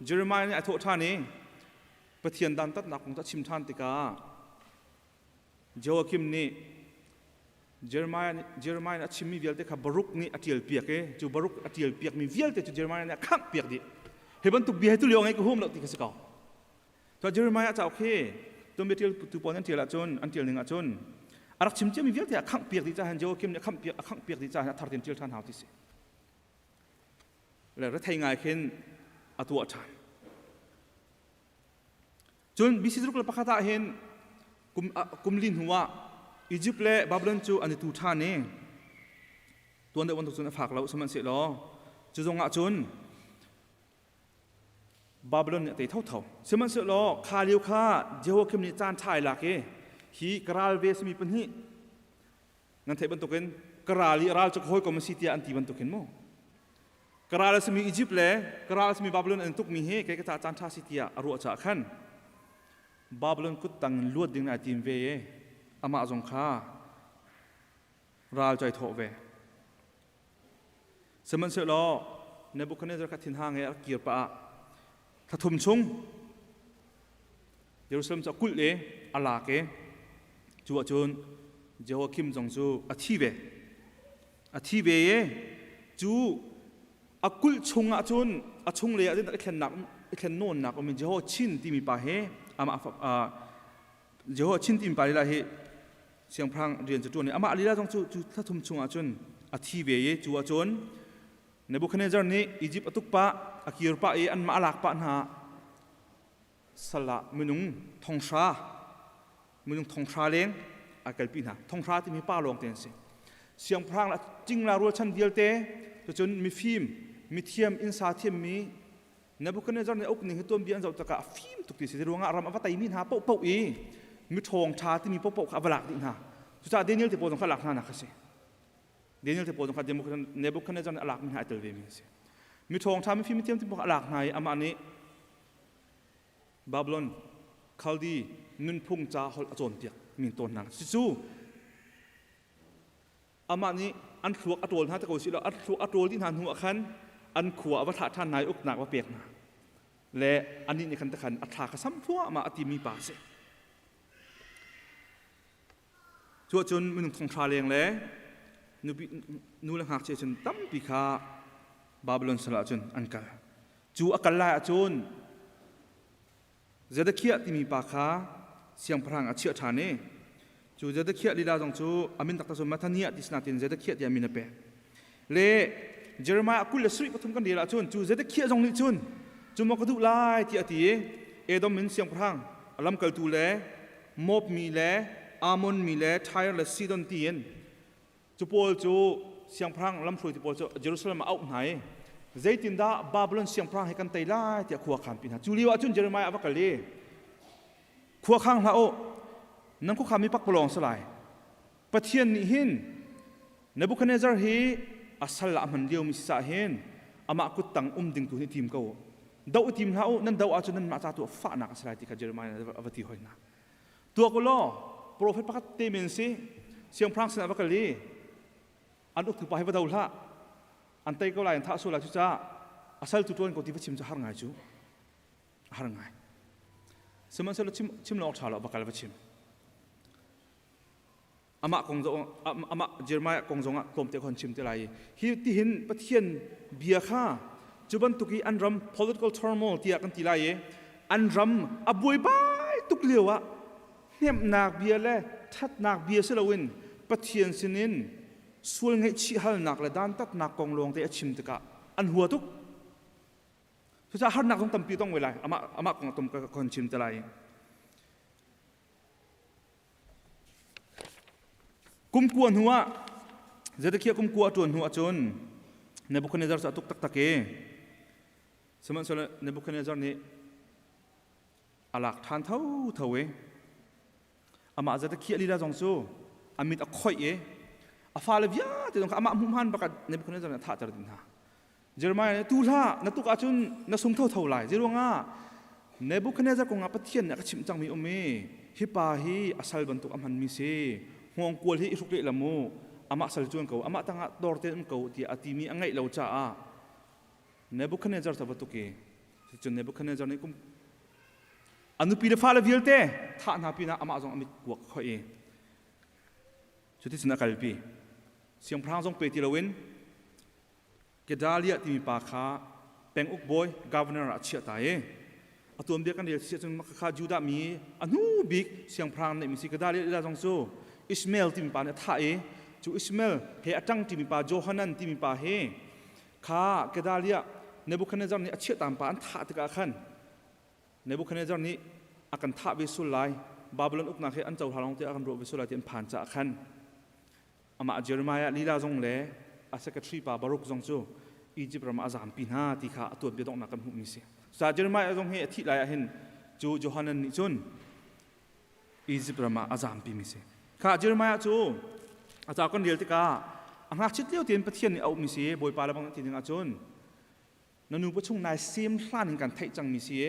เยอรมายนี่อัฐท่านี้ประเทียนดันตัดหนักของตัดชิมทานติกาเจโฮคิมนี่เยอรมายนี่ชิมมีเวลเตขับบารุกนี่อัติลเปียกจูบารุกอัติลเปียกมีเวลเตจูเยอรมายนี่ข้างเปียกดิเห็นบันตุกเบียให้ตุเลียวไงก็หุ่มเราติกสกาวตัวเยอรมายจะโอเคตัวเบติลตุปอนนั่นเทียละจนอันเทียลหนึ่งจนอารักชิมเจ้ามีเวลเตข้างเปียกดิจ้าเห็นเจโฮคิมเนี่ยข้างเปียกดิจ้าทาร์ตินเทียลท่านหาวที่สิแล้วรัฐไทยไงขึ้นอัตัวชานจนบิสิรุกละปะคาตาเห็นกุมลินหัวอียิปต์และบาบิโลนจูอันนี้ตูท่านี่ตัวเด็กวันตุกจนฝากเราสมันเสียล้อจะจงอาจนบาบิโลนเนี่ยตีเท่าสมันเสียล้อคาเลียวคาเจโฮคิมนี่จานถ่ายหลักฮีกราลเวสมีปัญหางั้นเทบันตุกันกราลีราลจะคอยกอมสิทธิ์อันตีบันตุกันโมกราลสมีอียิปต์และกราลสมีบาบิโลนอันตุกมีเฮแกก็จะจานท่าสิทธิ์อรุณจักขันบาบิโลนกุดตังลวดดิ่งในทีมเวอามาจงข้าราวใจโถเวสมันเสลอในบุคคลนี้จะขัดทินห่างเอกีร์ปะถ้าทุ่มชงเยรูซาเล็มจะกุลเออาลาเกจัวจนเจโฮคิมจงจูอาทิเวจูอากุลชงอาจนอาชงเลยอาจจะเข็นหนักเข็นโน่นหนักมันเจโฮชินที่มีปะเฮอามาเจโฮชินที่มีปะลีลาเฮเสียงพรางเรียนจุดนี้อามาลีลาจงจูถ้าทุ่มชงอาจนอาทิเวจัวจนในบุคคลนี้จารนี้อียิปต์ตุกปะอากิร์ปะอันมาลักปะหา สละมนุงทองชามนุงทองชาเล้งอาเกลปีน่ะทองชาที่มีป้าลงเตียนสิเสียงพรางละจริงละรัวชันเดียวเตะจนมีฟิล์มมีเทียมอินซาเทียมมีนับกันในจอนในอกหนึ่งตัวเบียนจะตะกะฟิล์มตุกติสิรวงอารามอวตารมีหาปุ๊บอีมีทองชาที่มีปุ๊บขับหลักดิน่ะสุดท้ายเดนิเอลที่โปรตงขับหลักนั่นนะคือสิเดนิเอลที่โปรตงขับเดมุกันในบุกันในจอนหลักมีหาตัวเวมีสิมีทองชามีฟิล์มมีเทียมที่ปุ๊บหลักไหนอามานี้บาบิโลนคัลดีนุนพุ่งจ้าฮอลโจนเปียกมีตัวนั้นจู่อามานี้อันขวกอัตโตลฮะตะโกนสิเราอันขวกอัตโตลที่หันหัวขันอันขววัฏท่านนายอุกหนักว่าเปียกนะและอันนี้ในขันตะขันอัฐากระซ้ำทั่วมาอติมีป่าเสชั่วจนมันทองชาเลียงแล้วนูลังหักเชจนตั้มปีคาบาบิโลนสละจนอันกัลจูอักลลาจนเจดเคียที่มีป่าคาเสียงพลังอาเชียฐานเนจูเจดเคียลีลาจงจูอามินตักตะสมมาทันเนียที่สนาตินเจดเคียที่อามินเปเล่เจอร์มาคุลเลสริปทุมกันดีละจนจูเจดเคียจงนิจุนจูมกระดูลายที่อติเอดอมมินเสียงพลังอลัมกัลตูเล่มอบมีเล่อามอนมีเล่ไทร์เลสซีดอนตีนจูโพลจูเสียงพลังลำพลุที่โพลจูเยรูซาเล็มเอาไหนใจตินดาบาบิโลนเสียงพลังให้กันไตไล่ที่ขวาขันปีนะจูลีว่าจุนเจอร์มาอวักลีขวาขังละโอนั่นคุกขามีปักปลองสลายปะเทียนนิหินนบุคเนซาร์ฮีอัศละมันเดียวมิสาหินอามากุตังดิ่งตัวนี้ทีมเขาดาวทีมละโอนั่นดาวอาจุนนั่นมาจากตัวฟ้านักสลายที่กับเจอร์มาอวัติหอยนะตัวกุลอโปรเฟตพักเตมินซีเสียงพลังสนามกัลลีอันอุกถือไปให้วัดดาวละอันเตยก็ลายอันท้าสุราจุจ้าอาศัยตัวนั้นก็ที่ว่าชิมจะหาง่ายจูหาง่ายสมัยนั้นชิมลองชาลอบักกัลว่าชิมอามาคงจะอามาเจอร์มายคงจะงะตมเตะคนชิมเตะไรฮีที่เห็นปะเทียนเบียข้าจุบันตุกีอันรำ political turmoil ที่อากันตีไรอันรำอบวยบายตุกเลี้ยวะเนี่ยนักเบียร์เลยทัดนักเบียร์เสลวินปะเทียนสินินส่วนไงชี้ฮัลนักเลยด้านตัดนักกองลงแต่ชิมตะกะอันหัวทุกสุดท้ายฮัลนักต้องตั้มปีต้องเวลาอามาคงตมกับคนชิมเตะไรกุมกวนหัวเจตเคียกุมกวนจวนหัวจนในบุคคลในจารย์ตุกตักตะเกสมัยนั้นในบุคคลในจารย์นี้อาลักทานเท่าเวอามาเจตเคียลีลาจงซูอามิดอักข่อยอาฟาเลวิอาที่ตรงอามามุ่งหันประกาศในบุคคลในจารย์ท่าจารย์ดินฮะเจอร์มายตูล่านัตุกอาจุนนัสมเท่าไหลเจรวงาในบุคคลในจารย์กงอาปะเทียนเนี่ยก็ชิมจังมีอเมฮิปาฮีอาศัยบรรทุกอามันมิเซห่วงกลัวที่อิสุกเละมูอามาสัลจวนเขาอามาตั้งดอร์เตนเขาที่อาติมีอังไงเราจ้าเนบุคเนจาร์ทับตุกีจนเนบุคเนจาร์นี่กุมอนุปีเดฟ้าเลวิลเต้ท่านาปีน่าอามาจงอามิกวกเขาชุดที่สนักกัลปีเสียงพรางจงเปติลวินเกดาเลียที่มีปากขาเป็นอุกบอยกาวนอร์อาเชียตายอตัวเดียกันเดียวเสียจนมาข้าจูดามีอนุบิกเสียงพรางในมิสิกดาเลียได้จงสู้อิสมาเอลที่มีป่าเนี่ยท่าจูอิสมาเอลเฮอจังที่มีป่าโจฮันนันที่มีป่าเฮข้าเกดาเลียในบุคคลในจารย์นี้เชื่อตามป่าอันท่าติกาขันในบุคคลในจารย์นี้อาการท่าวิสุไลบาบิโลนอุกนักเฮอันเจ้าทารองที่อาการรวบวิสุไลที่อันผ่านจากขันอามาเจอร์มายลีลาจงเล่อาศัยกทรีป่าบารุกจงจูอียิปต์รามาอาจารย์ปีน่าที่ข้าตัวเบียดองนักกันหุบมิเสียสาเจอร์มายจงเฮที่ไรเห็นจูโจฮันนันนิจุนอียิปต์รามาอาจารย์ปีมิเสียข้าเจอร์มายจูอาจารย์คนเดียวที่ก้าอังหักชิดเลี้ยวเตียนปะเทียนนี่เอามิเสียบอยปาละบางทีนึงอาจุนนันนูประชุมนายเสียมพลาดในการไถ่จังมิเสีย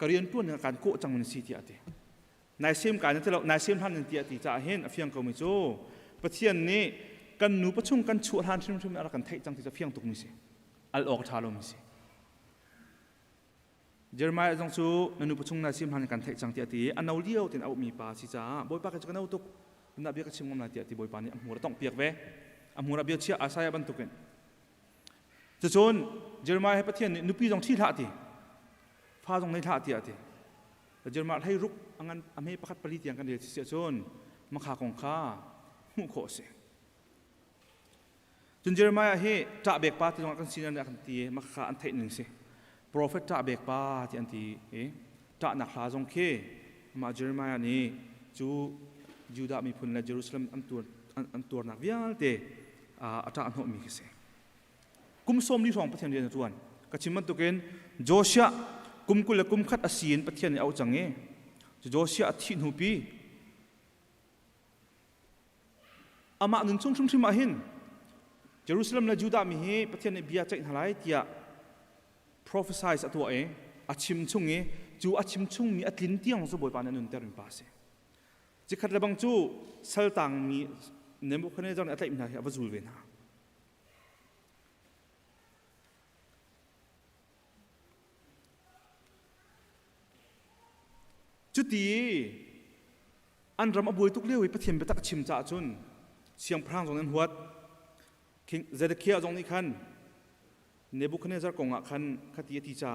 การเรียนตัวในการโกจังมิเสียที่อาทินายเสียมการนั้นที่เรานายเสียมพลาดในที่อาทิจะเห็นเฟียงเขามิจูปะเทียนนี่กันนูประชุมกันชัวร์ทานชุ่มอะไรกันไถ่จังที่จะเฟียงตุกมิเสียอัลออกทาลมิเสียเจอร์มายจงจูนันนูประชุมนายเสียมพลาดในการไถ่จังที่อาทิอันเอาเลี้ยวเตียนเอามีปาสิจ้าบอยปากันจะกันเอาตุกนับเบียกชิมงมนาที่ที่บอยปานี่อัมหัวต้องเปียกเวอัมหัวเบียเชียอาศัยบรรทุกันจะจนเจอร์มายให้ประเทศนุปีจงที่ท่าที่ฟ้าจงในท่าที่อาทิแต่เจอร์มายให้รุกอังนั้นอเมริกาผลิตอย่างกันเดียวเสียจนมาขาของข้าหูโคเสจนเจอร์มายให้จ่าเบกปาที่ตรงกันซีนันอันที่มาขาอันเทหนึ่งสิโปรเฟตจ่าเบกปาที่อันที่ ตะนักลาจงเคมาเยอรมายนี่จูยูดามีพุนและเยรูซาเล็มอันตัวนักวิญญาณเตอาจารย์หัวมีเสกุมสมที่สองประเทศเดียวกันก็ชิมันตุเกนโจเซียกุมกุลและกุมขัดอาเซียนประเทศนี้เอาจังเงโจเซียที่หูปีอามาหนึ่งช่วงที่มาเห็นเยรูซาเล็มและยูดาห์มีประเทศในเบียร์ใจหลายที่ prophesy สัตว์เองอาชิมช่วงเงจูอาชิมช่วงมีอัตลินเตียงสบายปานนั้นเตอร์มิปาเสจิขัดระบังจูสัลตังมีเนบุคเนจรอัตลิมนาฮิอวจูลเวนะจุดที่อันรำอบุยทุกเรื่องประเทศเบตักชิมจ่าจุนเสียงพรางตรงนั้นหัวคิงเซเดเคียตรงนี้คันเนบุคเนจรกงอ่ะคันขัดที่ที่จ่า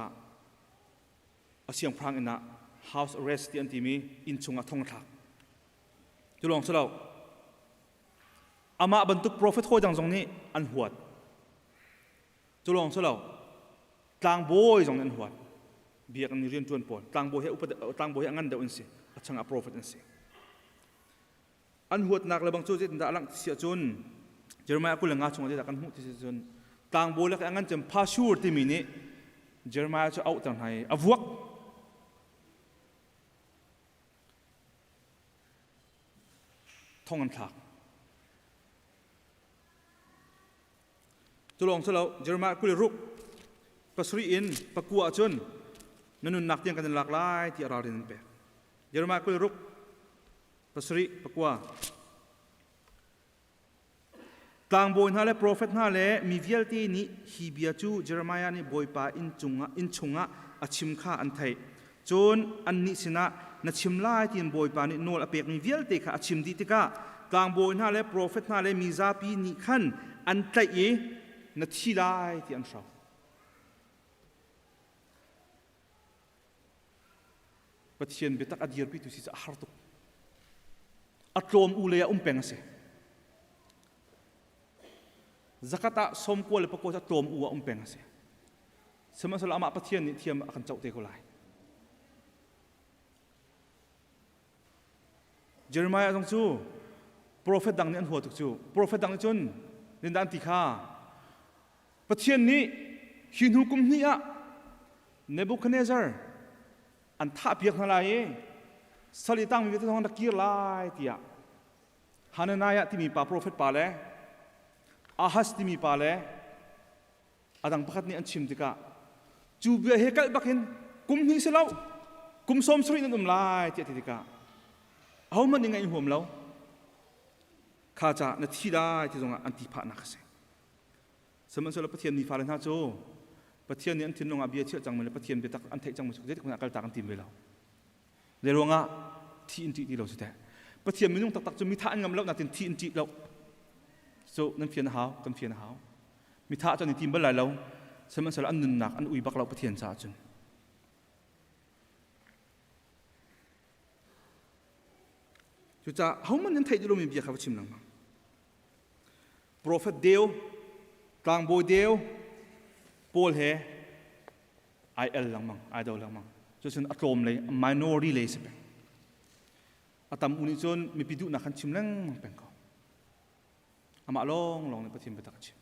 เสียงพรางอินะ house arrest ที่อันที่มีอินชงอ่ะทงทักจุลองสลาวอามาบรรทุกโปรเฟตโฮจังตรงนี้อันหัวจุลองสลาวกลางโบยตรงนั้นหัวเบียกันเรียนจวนปอนต่างโบยต่างโบยงั้นเดินสิช่างอัปโปรเฟตนั่นสิอันหัวนักเลยบางจุดที่ด่าลังเสียจนเยอรมันกุลงาชงที่ด่ากันหุ่นที่เสียจนต่างโบยแล้วงั้นจำพาชูร์ที่มีนี่เยอรมันจะเอาต่างไหนอวกท่องกันทักจุลองสลาวเยอรมันกุลรุกปัสรีอินปักกัวจนนั่นนักเตียงกันหลากหลายที่เราเรียนไปเยอรมันกุลรุกปัสรีปักกัวต่างโบยนั่นแหละโปรเฟตนั่นแหละมีวิลตีนี้ฮีเบียจูเยอรมันนี่โบยป่าอินชงะอาชิมข้าอันไทยจนอันนี้สินะนัชิมไล่ที่โบยป่านี่โนลอเปกมีวิลตีข้าอาชิมดีติกาต่างโบยนั่นแหละโปรเฟตนั่นแหละมีซาปีนี่ขันอันไทยนัดที่ไล่ที่อันเราปฏิเสธเบตักอดีตพิทุสิจะหาตุกอัตโรมอุเลียเป็งเสzakat tak somko le pokok tom uwa umpeng ase sama sala ama pathian ni thiam akan chau te ko lai Jeremiah jong chu prophet dang ni an huatuk chu prophet dang chun nin dan ti kha pathian ni hin hukum ni a Nebuchadnezzar an tha piak na lai sali tang mi thong da kir lai tia Hananiah ti mi pa prophet pa le ahas ti mi pa le adang pakhat ni an chim tika chu bia hekal bakin kum hi selau kum som sri nan lai ti tika au man ni ngai hom lau kha cha na thi dai ti zonga an ti pha na khase saman sala pathian ni fa le na chu pathian ni an thin longa bia chia chang me le pathian be tak an thei chang mu je ko na kal ta kan tim be lau le ronga thi in ti ti lo su te pathian minung tak tak chu mi tha an ngam lau na tin thi in ti lau so nan phiền háo kan phiền háo mi tha cho ni tim bal lai lo seman sala an nun nak an ui bak lau pathian cha chun chu cha hau man nan thei lo mi bia kha chim lang prophet deu tang boy deu pol he il lang mang idol lang mang chu chun atom le minority le se atam uni chon mi pidu na khan chim lang mang peng ko ama longในประเทศเบตักชิม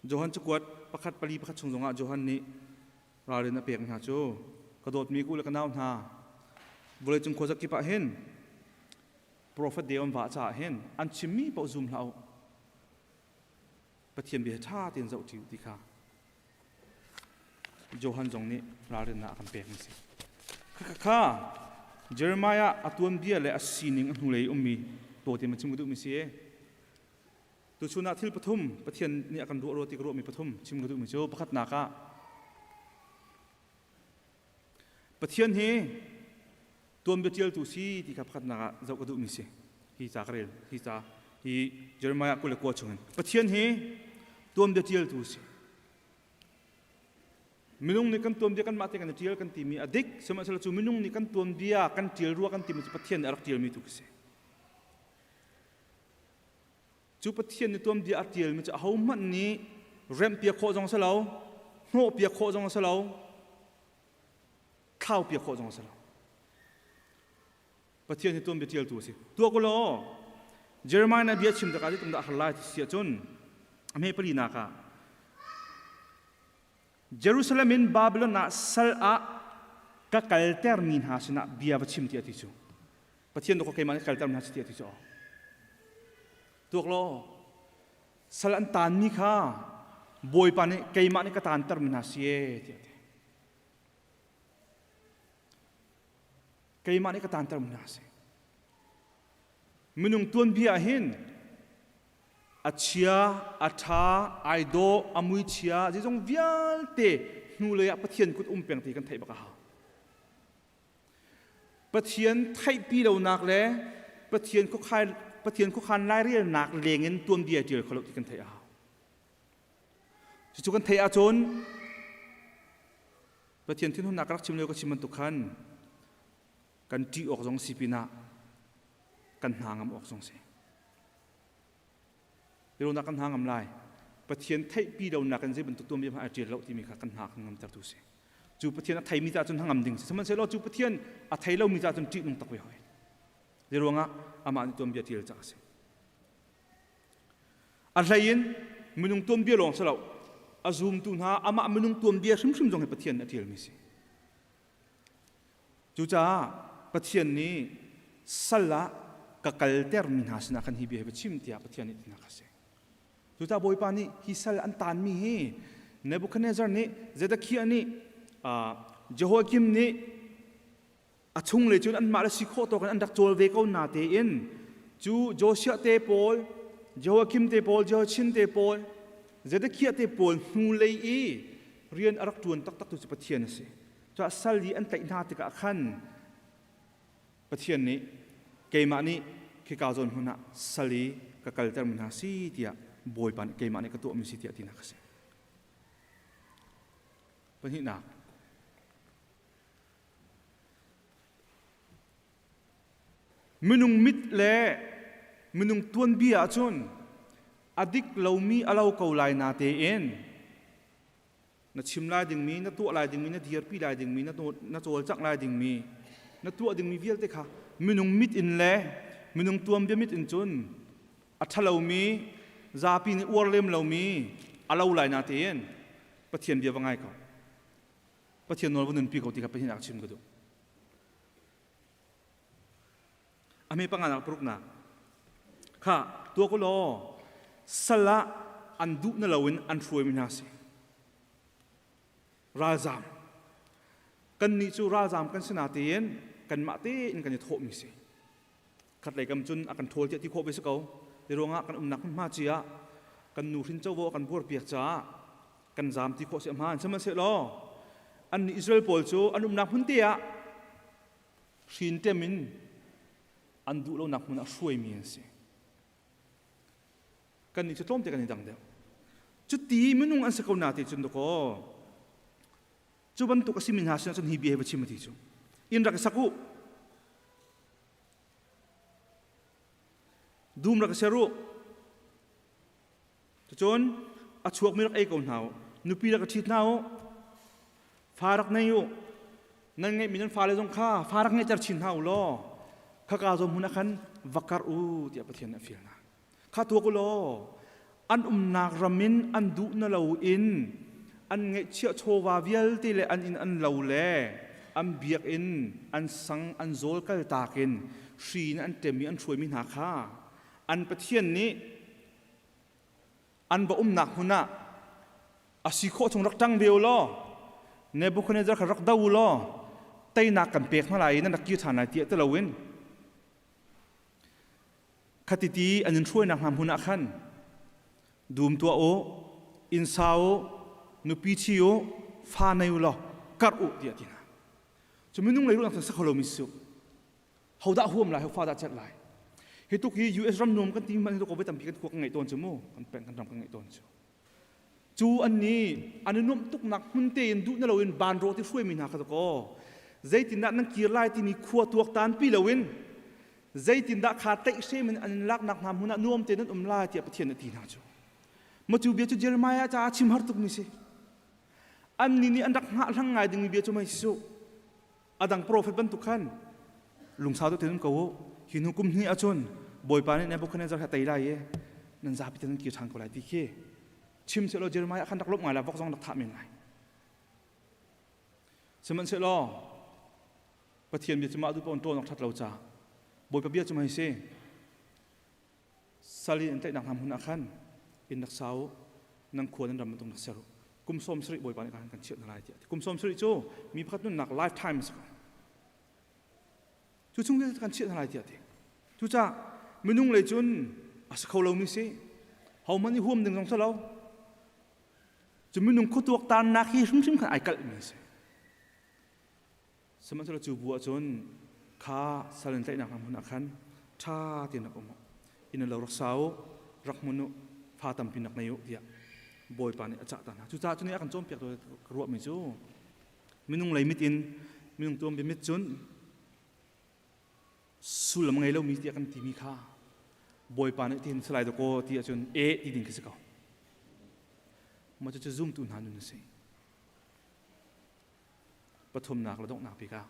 โจฮันจุกวัดประคัดปลีประคัดชงจงอาโจฮันนี่เราเรียนเปียกหาโจกระโดดมีกูและกันน้ำหาบริจงโคจักกิปะเห็นโปรเฟตเดียวว่าจ่าเห็นอันชิมมีปะซุมเราประเทศเบียชาตินเจ้าจิวติค่ะโจฮันจงนี่เราเรียนนักกันเปียกนี่สิข้าเยเรมียาอัตวนเบียและอัศนีนิงอันหุ่นเลยมีตัวที่มันชิมกุดุมิเสียตัวชุนาทิลปฐุมประเทศนี้อาการรัวติกรัวมีปฐุมชิมกุดุมิโจประคัดนาคาประเทศนี้ตัวเบียเทียลตุสีที่ขับประคัดนาคาเจ้ากุดุมิเสียฮีจากเรลฮีจากฮีเยอรมันกุเลกัวชงประเทศนี้ตัวเบียเทียลตุสีมินุงนี่กันตัวเบียกันมาเตกันเทียลกันทีมีอดีตสมัยสลับจูมินุงนี่กันตัวเบียกันเทียลรัวกันทีมีประเทศอารักเทียลมีตุกเสียจูปะเทียนในตัวมันดีอาร์ติลมันจะเอามันนี้เริ่มเปียกโคจงเสลาโง่เปียกโคจงเสลาท ข้าวเปียกโคจงสละปะเทียนที่ตัวเบียเทียลตัวสิตัวก็ล้อเยอรมันเบียชิมตะการที่ตรงนั้นฮัลไลท์เสียจนอเมริกาลีนักเยรูซาเล็มินบาบิโลนสัลอาก็กัลเตอร์มินหาสนะเบียชิมที่ที่จูปะเทียนตัวก็เคยมันกัลเตอร์มินหาสที่ที่จูตัวก็ล้อสัลอันตานมีค่ะบอยปานนี้เคยมันก็ตานเตอร์มินหาเสียที่เคยมันก็ตานเตอร์มินหาเสียminuŋ tuan bia hin achia atha aido amui chia ji jong vial te nu le pathian kut peng ti kan thai baka ha pathian thai pi lo nak le pathian ko khan lai riel nak lengin tuan bia tir kholok ti kan thai ha chu kan thai a chon pathian thin hun nak rak chim le ko chiman tu khan kan ti ok jong sipinaกันหางออกสงเสเดี๋ยวนักกันหางลายประเทศไทยปีเราหนักกันจะบรรทุกตัวมีพระอาจารย์เราที่มีกันหางจัดตุเสจูประเทศไทยมีจ่าจนหางดิ่งสมัยเสร็จเราจูประเทศไทยเรามีจ่าจนจีนงตะกุยหอยเดี๋ยวงะอามาตัวมีเทียลจ่าเสอะไรยินมันนุ่งตัวมีหลงสลาวอาซูมตุนหาอามามันนุ่งตัวมีชิมจงให้ประเทศเทียลมีสิจูจ่าประเทศนี้สละกัลเตอร์มินหาสนะคันฮิบีเฮบชิมที่อาปที่อันนี้นักเสกจุดที่บอยปานี่ฮิสัลอันตานมีเฮเนบุคันเนซาร์นี่เจตคีอันนี้เจโฮคิมนี่อาชุงเลยจุดอันมาเลสิโคตัวกันอันดักโจลเวก้านาเตอินจูโจเชียเตปอลเจโฮคิมเตปอลเจโฮชินเตปอลเจตคีเตปอลนูเลยอีเรียนอารักจวนตักตุจิปที่อันนี้จะสัลลีอันแต่นาติกะขันปที่อันนี้เกมานี้คือกาวจนหุ่นสลีกับกัลเตอร์มินหาสีเดียบอยปันเกมานี้ก็ตัวมีสีเดียที่นักเสเป็นที่นักมนุงมิดเล่มนุงตวนเบียจนอดิกเรามีอาเราเกาไลนาเตเอ็นนัดชิมลายดึงมีนัดตัวลายดึงมีนัดเดียร์ปีลายดึงมีนัดโจลจักลายดึงมีนัดตัวดึงมีเวียลเตค่ะมินุงมิดอินเล่มินุงตัวเบียมิดอินจนอัฐเรามีซาปีนอวร์เลมเรามีอาเราไลนาเตียนปะเทียนเบียว่าไงเขาปะเทียนนวลวันนึงปีเขาตีกับปะเทียนอักชิมก็ดูอเมริกานักปรุกนาค่ะตัวก็รอสละอันดุนเราวินอันช่วยมินาสิราซามกันนิจูราซามกันสนาเตียนกันมาเต้นกันจะโทมิสิขัดไหลกำจุนอากันโทลเจที่โคไปสักเอาในโรงงานกันนักมาเจียกันนูรินเจ้าโวกันบัวเปียกจ้ากันจามที่โคเสียมานสมัยเสร็จล้ออันอิสราเอลโพลโจอันนักหุ่นเตียชินเตมินอันดูเรานักมันช่วยมีสิกันนี่จะต้มแต่กันนี่ดังเดียวจุดที่มันนุ่งอันสกุลนาติจุนตะโกจุบันตุกสิมินหาสนะจนฮิบีเฮบชิมติจูอินรักสักุดูมรักเสรุจนอัชวกมีรักเอกอนหาวนุปีรักชิดหาวฟารักนายนั่นไงมีนั่นฟาเลยจงข้าฟารักไงจะชินหาวล้อข้ากาจมหุนักขันวักรูที่ประเทศนั้นฟิลนะข้าตัวกุโลอันนักรามินอันดูนเราอินอันไงเชื่อโชวาเวลที่เลอันอินอันเราเล่อันเบียกอินอันสังอันโซลกัลตากินชีนอันเต็มมีอันช่วยมินาข้าอันประเทศนี้อันบ่นักหุนะอาศิโคชงรักจังเดียวล้อเนบุคเนจาร์รักดาวล้อไตนักกันเปียกมาไหลนั่นนักยืดฐานไหนเตี้ยตะลาวินคติตีอันนั้นช่วยนักทำหุนะขันดูมตัวโออินซาโอนุปิชิโอฟาเนยุล้อกัดอุเดียตินะจะไม่นุ่งเลยรู้นักสักคนเรามิสุเขาด่าหัวมันไหลเขาฟาด่าเจ็ดไหลเหตุที่ US รำนมกันที่มันตัวก็ไปทำพิกันพวกไงตัวจมูกกันเป็นกันทำกันไงตัวจูอันนี้อันนี้นุ่มตุกหนักมันเตียนดูนั่นเราเองบานโรที่ช่วยมีนาคตก็ใจตินดักนั่งกีฬาที่มีขวดตัวตานปีเราเองใจตินดักขาดเตะเช่มันอันลักนักนำหุ่นนุ่มเตียนนั่นลายที่ประเทศนั้นที่น่าจูมาจูเบียจูเยอรมันจะชิมฮาร์ตุกมิสิอันนี้อันดักหาทั้งไงดึงเบียจูไม่สุ adang prophet ban tukhan lung sa to tenun ko hin hukum ni achon boy pa ne Nebuchadnezzar ha taila ye nan za pi tenun ki thang ko lai ti ke chim se lo Jeremiah khan dak lop ngai la vok jong dak tha min lai seman se lo pathian bi chuma du pon to nok that lo cha boy pa bia chuma hi se sali ente nak ham hun akhan in nak sau nang khuan ram tung nak seru kum som sri boy pa ne kan chiat na lai ti kum som sri chu mi phat nun nak lifetime chu chung kan chiat na lai ti chu cha minung le chun as kholo mi se how many hum ding jong sa lo chu minung khutuak tan na khi sum sim khan ai kal mi se seman se lo chu bu chun kha salen tai nak ham hun akhan tha ti nak om in lo rak sau rak munu pha tam pinak na yu dia boy pa ni acha ta na chu cha chu ni akan chom pek do ro mi chu minung lai mit in minung tom bi mit chun sulam ngai lo mi ti akan ti mi kha boy pa ni tin slai do ko ti chun e ti ding kisi ko ma chu zoom tu na nu se pathum nak la dok nak pi ka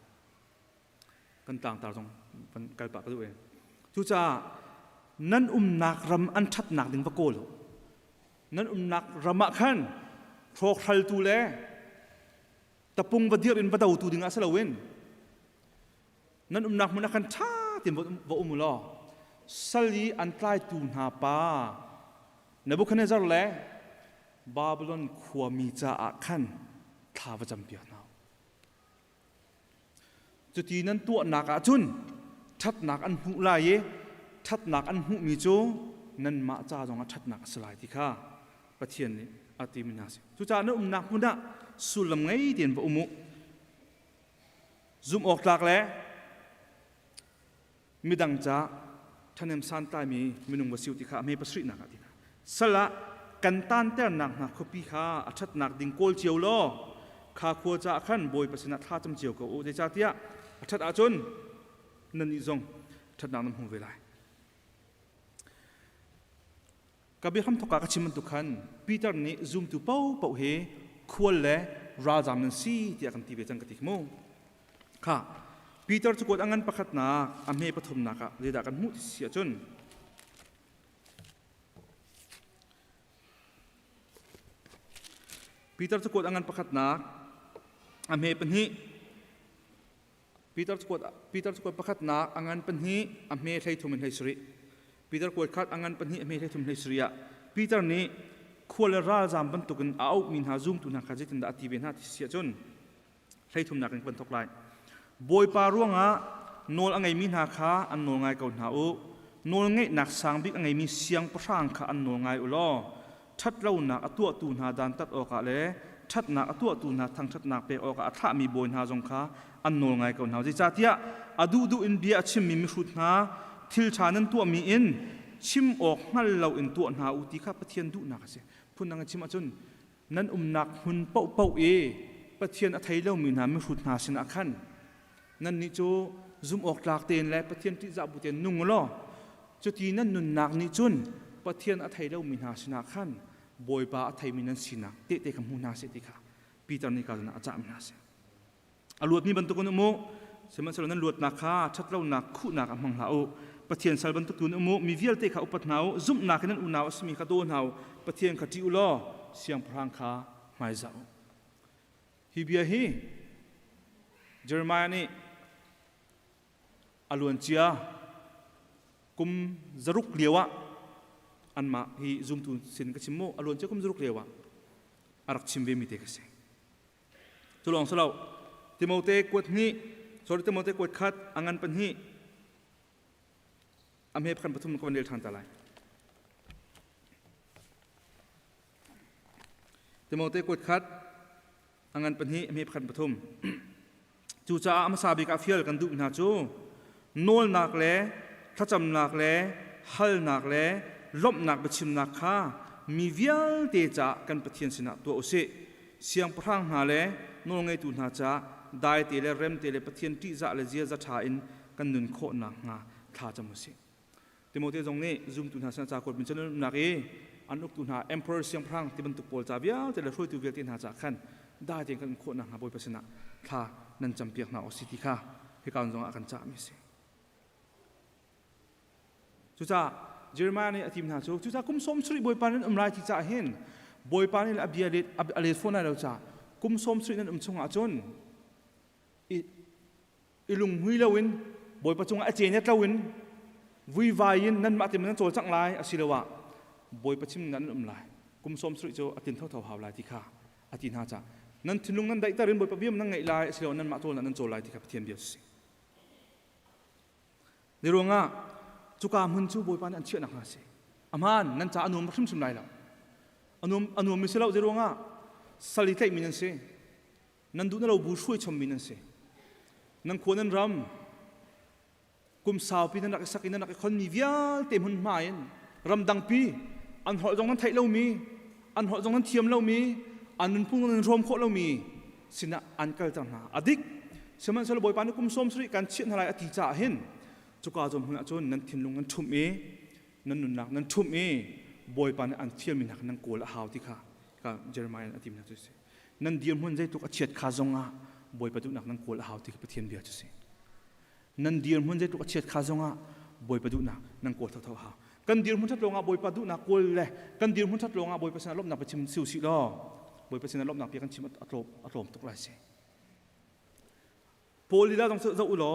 kan tang tar jong pan kal pa ka du e chu cha nan nak ram an that nak ding pa ko lo nan nak rama khan thok thal tu le tapung vadir in badau tu ding asalawen nan nak mun khan tha tin bo umulo sali an tlai tu na pa Nebuchadnezzar le Babylon khwami cha a khan tha wa champia na chuti nan tu nak a chun that nak an hu la ye that nak an hu mi chu nan ma cha jong a that nak salai ti kha pathian ni ati minase chu cha na nak huna sulam ngai den ba umu zoom ok lak le midang cha thanem san tai mi minung ba siu ti kha me pasri na ka ti sala kan tan ter nak na khopi kha athat nak ding kol chiu lo kha kho cha khan boy pasina tha cham chiu ko o de cha tia athat a chun nan ni zong that nak nam hu ve lai kabi ham thoka ka chiman tu khan Peter ni zoom tu pau he khwal le rajam nan si ti akan ti be chang ka ti mo kha Peter chu kot angan pakhat na ame pathum na ka le da kan mu ti sia chun Peter chu kot angan pakhat na ame panhi Peter chu kot pakhat na angan panhi ame thai thumin thai sri Peter ko khat angan panhi me thum nei sriya Peter ni khwal ra jam ban tukin au min ha zoom tu na khajitin da ti ben ha ti sia chun thai thum na kan pan thok lai boy pa ruanga nol angai min ha kha an nol ngai ko na u nol ngai nak sang bik angai mi siang prang kha an nol ngai u lo that lo na atu tu na dan tat o ka le that na atu tu na thang that na pe o ka atha mi boy na jong kha an nol ngai ko na ji cha tia adu du in bia chim mi mi hrut na thil chanan tu mi in chim ok ngal lo in tu na u ti kha pathian du na ka se phunang chim achun nan nak hun pau e pathian a thai lo mi na mi hrut na sin akhan nan ni chu zum ok lak ten le pathian ti za bu ten nung lo chu ti nan nun nak ni chun pathian a thai lo mi na sin akhan boy pa a thai mi nan sina te te kam hu na se ti kha Peter ni ka na acha mi na se alut ni ban tu kun mo seman salo nan luat na kha that lo na khu na ka mang la o pathian sal ban tu tun mo mi vial te kha upat nau zum na kan u nau asmi kha do nau pathian kha ti u lo siang prang kha mai za hi bia hi Jeremiah ni alun chia kum zaruk lewa anma hi zum tu sin ka chimmo alun chia kum zaruk lewa arak chimbe mi te ka se tulong salo Timote kwat ni sorry Timote kwat khat angan pan hi amhe phan pathum ko nel than talai Timote kwat khat angan pan hi amhe phan pathum chu cha am sabi ka fial kan du na chu nol nak le thacham nak le hal nak le lop nak bachim nak kha mi vial te cha kan pathian sina to ose siang prang ha le nol ngai tu na cha dai te le rem te le pathian ti za le zia za tha in kan nun kho na nga tha cham se Timote jong ne zoom tu na sa cha ko min chen na ke anuk tu na emperor siang prang ti ban tu pol cha vial te le hroi tu vial te na cha khan ได้เองกันโคตรหนักบอยปัสนะท่านั่นจำเปียกหนาอสิติค่ะให้การจงอากันจ่ามิสิจุจ้าเยอรมันเนี่ยทีมหาจูจุจ้ากุมสมสุริบอยปานั้นลายที่จ่าเห็นบอยปานี่อับยาเลฟอนอะไรเราจ่ากุมสมสุรินั้นชงอาจนอีลุงหุยเลวินบอยปัจจุบันอาเจเนตเลวินวิวายินนั่นมาติมันโจจังลายอสิเลวะบอยปัจจุบันนั้นลายกุมสมสุริโจอตินเท่าหาวลายที่ข้าอตินหาจ่านั่นทิ้งลุงนั่นได้ตาเรียนบอยปะเบี้ยมนั่งไงลายอสิเลวนั่นมาโจนั่นโจลายที่ข้าเทียนเบียสิในโรงงานจุกามันจูบอยปานอันเชื่อนักหนาสิอามันนั่นจ่าอนุมัติสมไรแล้วอนุมัติมิสเลาในโรงงานสลิดใจมินันสินั่นดูนั่นเราบูช่วยชมมินันสินั่งควรนั่นรำกุมสาวปีนั่นนักสักนั่นนักคนมีวิญเต็มหุ่นหมายรำดังปีอันหอจงนั้นไทยเรามีอันหอจงนั้นเทียมเรามีอันนั้นพุ่งนั้นรวมโคเรามีสินะอันเกิดจากหนาอดีตสมัยสลบอยปานกุมสมสุริการเชื่ออะไรอธิจ่าเห็นจุกาจมหุ่นจนนั้นทิ้งลงนั้นทุ่มนั่นนุนนักนั้นทุ่มบอยปานอันเทียมมีนักนั่งโกลหาวที่ข้าก็เยอรมันอธิมนักจุสินั่นเดียมหุ่นใจตุกเฉียดขาจงอ่ะบอยประตูนักนั่งโกลหาวที่ประเทศเบียร์จุสินั่นเดียมหุ่นใจตุกเฉียดขาจงอ่ะบอยประตูนักนั่งโกลเท่าหาวกันเดียมหุ่นทัดลงอ่ะบอยประตูนักโกลเลยกันเดียมหุ่นทัดลงอ่ะบอยประชาลบนักประชิมสิวสิล้อบอยประชาลบนักเพียงกันชิมอัตโลมตุกไรสิโพลีลาต้องเจ้าอุลอ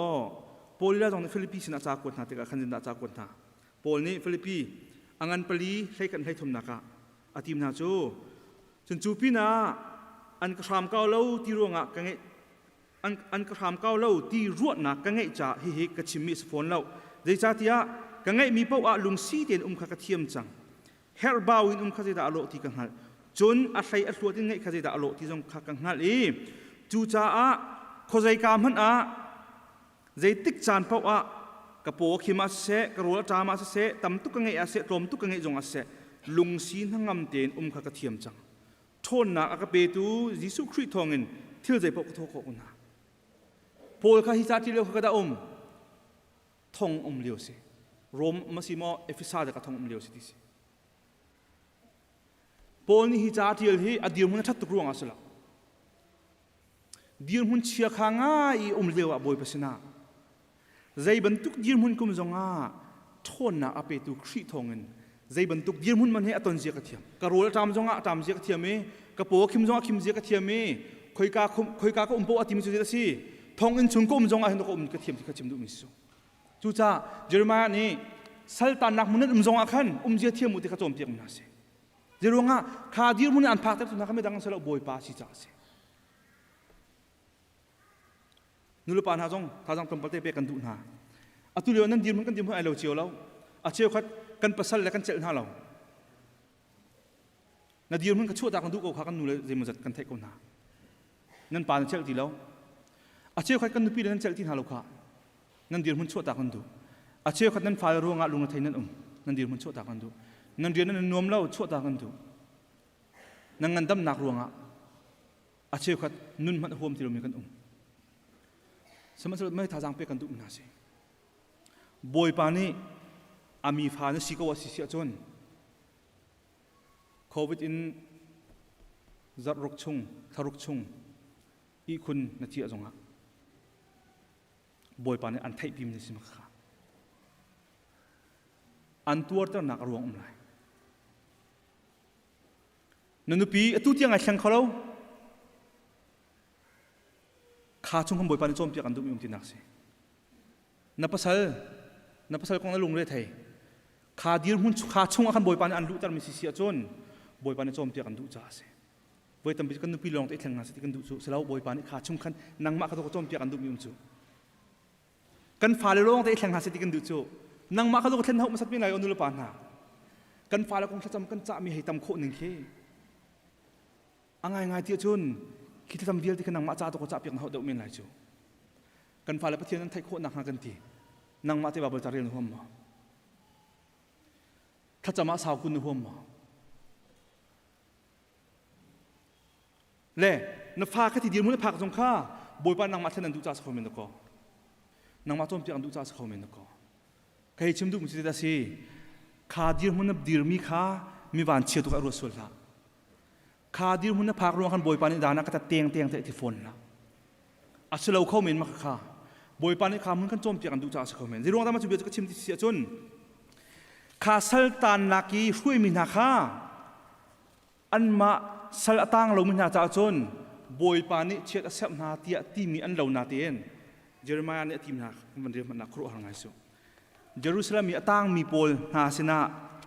โพลีลาต้องฟิลิปปินส์น่าจากวนหาแต่กับขันดินน่าจากวนหาโพลนี้ฟิลิปปินส์อังอันปลีใช้กันให้ทุนนักอาทิมนาจูจนจูปีน่าอันกระทำเก้าเล่าที่ร่วงอ่ะกันไงอันกระทำเก้าเล่าที่รวดนักกันไงจ่าเฮกระชิมิสฟอนเล่าใจจ่าที่อ่ะกันไงมีเป้าอ่ะลุงซีเตียนขากระเทียมจังเฮร์บาวินขาเจดาอโลที่กังหัลจนอาศัยอัศวที่ไงขาเจดาอโลที่จงขากังหัลจูจ่าอ่ะขใจกามหันอ่ะใจติกจานเป้าอ่ะกระโปงขีมาเสะกระโรลจามาเสะตำตุกงไงอาเสะตรมตุกงไงจงอาเสะลุงซีนทั้งงำเตียนขากระเทียมจังทนนักอากาเปตูยิสุคริสต์ทองเงินเที่ยวใจพวกทุกคนนะโพลข้าฮิจาที่เลี้ยวข้าได้ทองเลี้ยวสิโรมมาสิมอเอฟิซาเด็กทองเลี้ยวสิที่สิโพลนี่ฮิจาที่เลี้ยวอดีตมันชัดตุกรวงอาสละดีมันเชียข้างง่ายเลี้ยวบอยปัสนาใจบรรทุกดีมันกุมจงอ่ะทนนักอเปตูคริสต์ทองเงินใจบรรทุกดีมันมันให้อตอนเจียกระเทียมกระโรลจามจงอ่ะจามเจียกระเทียมกระโปงคิมจงอ่ะคิมเจียกระเทียมคอยกาก็โปอติมิสุดสิทองอินชุงก็จงอ่ะเห็นก็กระเทียมที่กระเทียมดูมิสุจูจ้าเยอรมันนี่สัลตานนักมันนั่นจงอ่ะขันเจียเทียมมุติกระโจมเตียงมันนะสิเจริญอ่ะข้าดีมันอันพักแต่สุนัขไม่ดังสละบอยป้าสิจ้าสินู่นลูกปานหาจงท่าจังตรงประเทศเปกันดูนะอัตุเลียนั่นดีมันกันดีมันไอเราเชียวแล้วอาเชียวคัดกันปัสสาวะกันเจริญหาเรานาดีมันก็ชั่วตากันดูก็ขากันนู่นเลยเจมันจัดกันเทกันนะนั่นปานเชลที่แล้วอาเชียวคัดกันดูปีนั้นเชลที่หาเราขานั่นดีมันชั่วตากันดูอาเชียวคัดนั้นฝ่ายรู้งะลุงไทยนั่นนั่นดีมันชั่วตากันดูนั่นเดียนั้นนวมเล่าชั่วตากันดูนั่งงันดำหนักรู้งะอาเชียวคัดนุ่นมันห่วมที่เรามีกันสมัยไม่ท่าจังเปกันดูน่าสิบอยปานี่อามีฟ้านี่สิกว่าสิเสียจนโควิดอินจัดรุกชงทารุกชงอีคุณนาทีอะไรจงอ่ะบอยปานี่อันไทยพิมพ์นี่สิมาค่ะอันตัวเจ้าหนักรวงอะไรนั่นนุปีตู้เตียงไอ้ช่างเขาแล้วข้าชงคำบอยปานี่โจมตีกันดูมีที่นักสินับภาษาของนั่นลุงเรไทยข้าดีร์หุ่นข้าชงอาคันบอยปานี่อันรู้จักมีสิเสียจนบอยปานี่โจมตีกันดูจ้าสิบอยตั้มไปกันนุปีลองแต่แข่งงานสิกันดูจู่เสร็จแล้วบอยปานี่ข้าชงคันนางมาเขาต้องโจมตีกันดูมีจู่กันฟ้าเลยลองแต่แข่งงานสิกันดูจู่นางมาเขาต้องเล่นเขามาสัตว์ไม่ไหลอนุลปานากันฟ้าแล้วคงจำกันจะมีให้ตำโคหนึ่งเคง่ายเที่ยวจนคิดทำเดียวที่กันนางมาจ้าตัวก็จะเปียกเขาเดือดไม่ไหลจู่กันฟ้าแล้วประเทศนั้นไทยโคหนักหากันทีนางมาที่บาเบลจารีนหัวมาถ้าจะมาสาวคุณหัวมาเล่นฟ้าแค่ทีเดียวมันพักตรงข้าบอยปานนางมาเท่านั้นดูจ้าสักคนเมนตะกอนางมาต้มเปียกดูจ้าสักคนเมนตะกอใครชิมดูมันจะได้สิข้าดีร์มันดีร์มีข้ามีวันเชียร์ตัวอรุณสุลละ ขาดิรมุนพากรวงขันบอยปานิดานักแต่เตียงเตะฝนนะอัศเราเข้าเมนมาข้าบอยปานิขามันกันโจมตีกันดูจ่าสเข้าเมนที่รวงตามมาจุดเดียวก็ชิมที่เสียจนข้าสัลตันนักกีช่วยมินาข้าอันมาสัลตังเรามินาจ่าจนบอยปานิเชิดเสพนาเตียที่มีอันเรานาเตียนเยอรมันเนี่ยทีมนักมันเรียกมันนักครุหางไงสุเยรูซาเล็มมีตั้งมีโพลนาเซนา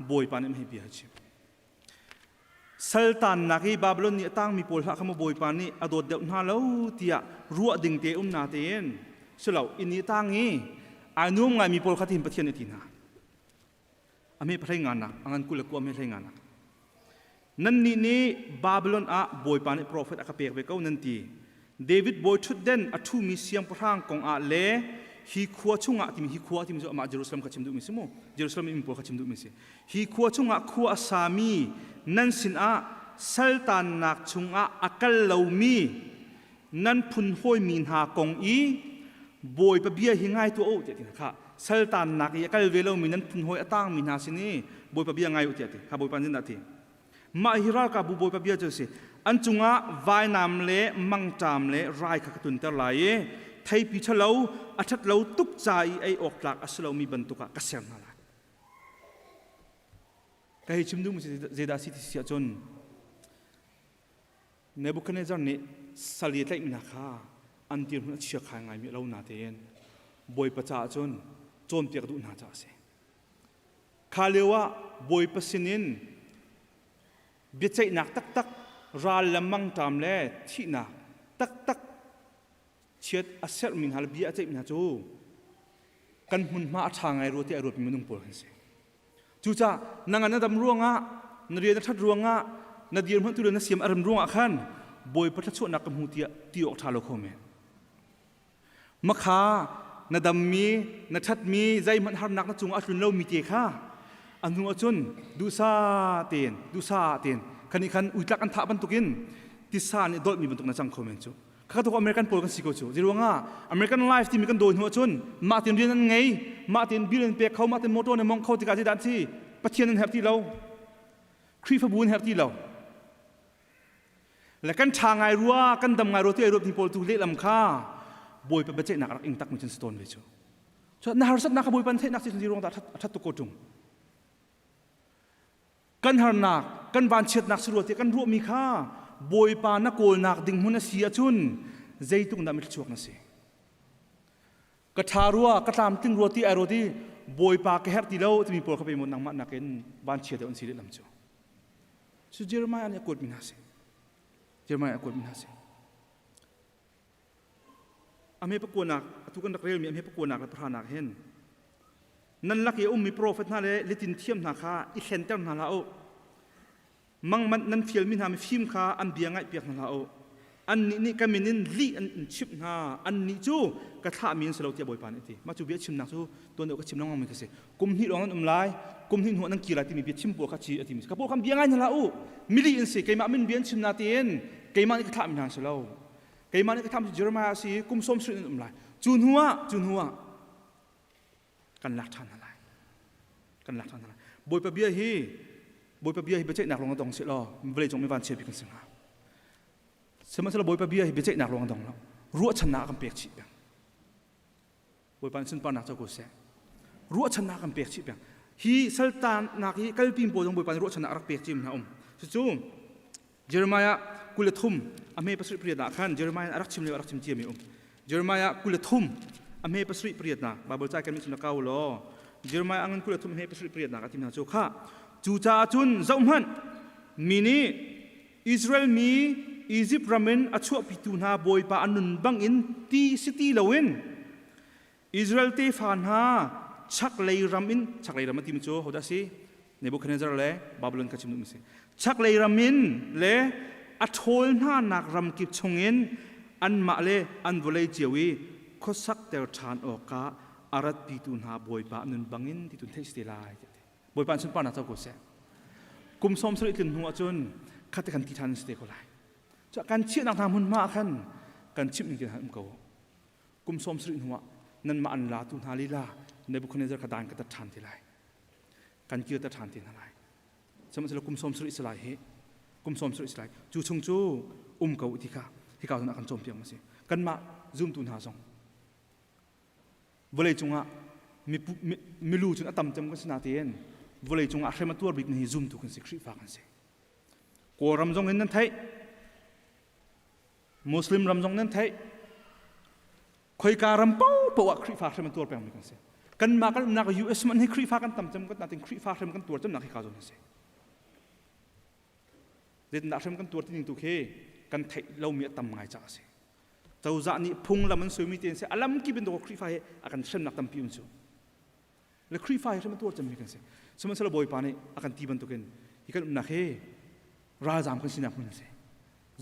บอยปานิไม่เบียดชิมสัลตันนักกีบาบิโลนเนี่ยตั้งมีโพลหักขโมยบอยปานิอดเดียวนาเล่าเตียรัวดิ่งเตอุมนาเตียนสลาวอินนี้ตั้งงี้อานุมไงมีโพลขัดทิมปะเทียนในทีน่ะอเมริกาไงนะอันนั้นกุลกัวอเมริกาไงนะนั่นนี่บาบิโลนอะบอยปานิโปรเฟตอะคาเปียกเบก้านั่นทีเดวิดบอยชุดเด่นอัทุมีเสียงพระางของอาเล่ฮีขัวชุ่งอะที่มีฮีขัวที่มีจะมาเยรูซาเล็มขัดชิมดูมิสิโมเยรูซาเล็มอิมโพขัดชิมดูมิสิฮีขัวชุ่งอะขัวสามีนั่นสินอะสัลตันนักชุ่งอะอักลเลวมีนั่นพุนห้อยมีนหากงอีบอยปะเบียหิง่ายตัวโอ้เจ็ดนะคะสัลตันนักยักษ์เวลามีนั้นพุนห้อยตั้งมีนาสินีบอยปะเบียง่ายอุตเจ็ดค่ะบอยปันจินดาทีมาฮิรัลกับบอยปะเบียเจอสิอันจุงะวายนามเละมังจามเละรายขกตุนเตลายไทยพิชเลาอัชัดเลาตุกใจไอออกหลักอัศเลามีบรรทุกกระเสียงนั่นแหละก็ให้ชิมดูมันจะได้สิทธิเสียจนเนบุคเนจาร์นี่สลีเล็กมินาคาอันที่มันเชื่อขายไงมีเราหนาเตียนบอยประจาจนโจมตีกระดุนหาจ่าเสคาเลวะบอยประสินินเบียดใจหนักตักราลมังตามเล่ที่หนักตักเชียดอาเซลมินฮาลบีอาใจมินาจูกันหุ่นมาทางไงรู้ที่อารมณ์มันนุ่งปวดกันเสจูจ้านังอันนั้นดำร่วงอ่ะนเรียนทัดร่วงอ่ะนเดียนมันตุเรนเสียมอารมณ์ร่วงอ่ะขันบอยประทัดชวนักกำหูเตียตีออกทาโลโคเมนมะขานดำมีนทัดมีใจมันหานักนจุงอาจุนเรามีเตียข้าอันนู้นอาจุนดูซาเตียนขันนี้ขันอุยลักอันท่าบรรทุกินที่ซาเนี่ยโดดมีบรรทุกนั่งจังคอมเมนต์จูข้าตัวอเมริกันโพลกันสิโก้จูจีรวงอ่ะอเมริกันไลฟ์ที่มีกันโดนหัวจุนมาเตียนเรียนนั่นไงมาเตียนบิลเลนเปียเขามาเตียนโมโต้ในมองเขาที่การที่ด้านที่ปะเทียนนั่นแฮปที่เราครีฟบูนแฮปที่เราและกันทางไงรัวกันดำไงรัวที่ไอรูปที่โพลตุเล่ลำค่าบอยเป็นเบเจนักรักอิงตักมิชนสโตนเลยจูฉะนั้นหาสักนักบอยเป็นเทนักที่รวงตาทัดตุกจุงกันหานักกันบานเชิดนักสรวจที่กันรัวมีค่าบอยปานักโกลนักดิ่งมุนเสียจุนใจตุงดำมิชชวกนั่นสิกระทารัวกระทำติ้งรัวที่ไอรัวที่บอยปาแค่ที่เราที่มีโปรเขาไปหมดนังมันนักเอ็นบานเชิดแต่อันสีเล่ลำจูสุดเจอร์มายเนี่ยกดมินาสิเจอร์มายกดมินาสิอเมริกานักทุกคนนักเรียนมีอเมริกานักและประธานักเห็นนั่นลักยิ่งมีโปรเฟตนั่นเลยลิตินเทียมนักข้าอีเซนเตอร์นั่นละโอมังมันนั่นฟิลมินามีฟิล์มข้าอันเบียงไงเปียกนั่นละโออันนี้ก็มีนินลีอันชิปนาอันนี้จูกระทามีนสโลเตียบอยปานทีมาจูเบียชิมนักจูตัวเดียวก็ชิมน้องมันก็เสียกุมที่ร้องนั้นไล่กุมที่หัวนั่งกีฬาที่มีเบียชิมปัวข้าชีที่มีกระโปรงคำเบียงไงนั่นละโอมิลีอินสิเกมามินเบียชิมนาเตียนเกมานี่กระทามีนสโลเกมานี่ก็ทำเยอรมันสิกุมสมสุดนั่นไรจูนหัวกันหลักฐานอะไรบอยปะเบียฮีเบเจนักลงกระดองเสียล้อมันเลยจงไม่วันเชียร์พิกันสิงหาสมัยเราบอยปะเบียฮีเบเจนักลงกระดองแล้วรัวชนะกันเปียกชีเปียงบอยปันสุนปานักเจ้ากุศลรัวชนะกันเปียกชีเปียงฮีสัลตันนักฮีกัลปิมโปดงบอยปันรัวชนะรักเปียกชีมนะจู่เยอรมันกุลทุ่มอเมริกาสุริเปรียดนักขันเยอรมันรักชิมเลยรักชิมเจียมีเยอรมันกุลทุ่มอเมริกาสุริเปรียดนักบาเบิลใจกันมิสุนักเกาลอเยอรมันอังกุลทุ่มอเมริกาสุริเปรียดนักทีมนาโจข้าจูจ่าจุนเจ้ามันมินีอิสราเอลมีอียิปต์รามินอัชวปิตุนาบอยปาอันนุนบังอินตีซิตี้ลาวินอิสราเอลเตฟานฮาชักเลยรามินทีมโจเขาได้สิในบุคคลนี้จะเล่บาบิโลนกัจจิมุมิสิชักเลยรามินเล่อัทโลน่านักรำกิบชงเงินอันมาเล่อันวลัยเจวีข้อสักเตอร์ชานออกกาอารัตปิตุนาบอยปาอันนุนบังอินที่ตุนเทสติลายบอยปานสุนปานาเจ้ากุศลกุมสมสริตินหัวจนขัดกันที่ทันสเตกุไลจากการเชื่อนักทำหุ่นมากขันการชิมนี่กันหันกูกุมสมสริติหัวนั่นมาอันลาตุนฮาลิลาในบุคคลนี้จะกระดานกระตัดทานที่ไรการเกี่ยวตัดทานที่นั่นไรสมัยเรากุมสมสริติสลายเห กุมสมสุริสไลจูชงจูเกาที่เขาต้องการโจมเพียงมาสิกันมาzoomตุนหาซองวลัยจงอ่ะมิลูจนอัตมจำกันสนาเตียนวลัยจงอ่ะใครมาตัวบิกนี่zoomตุกันสิคริฟ้ากันสิกูรำจงนั้นไทยมุสลิมรำจงนั้นไทยคอยการรำเป้าเพราะว่าคริฟ้าใครมาตัวแปลงมันกันสิกันมากันนักUSมันให้คริฟ้ากันตำจำกันนาติงคริฟ้าใครมันกันตัวจำนักให้เขาจงนั้นสิเด็ดนักใครมันกันตัวที่หนึ่งตัวเคกันไทยเรามีตำไงจ้าสิเจ้าจ่านี่พุ่งละมันสวยมีเตียนเสียอลัมกี่เป็นตัวคริฟ้าอากันเช่นนักตำพิมพ์สูและคริฟ้าใครมันตัวจำมีกันสิสมัยสละบอยปานี่อากันตีบันตัวกันที่กันนักเฮราจามกันสินักมันสิ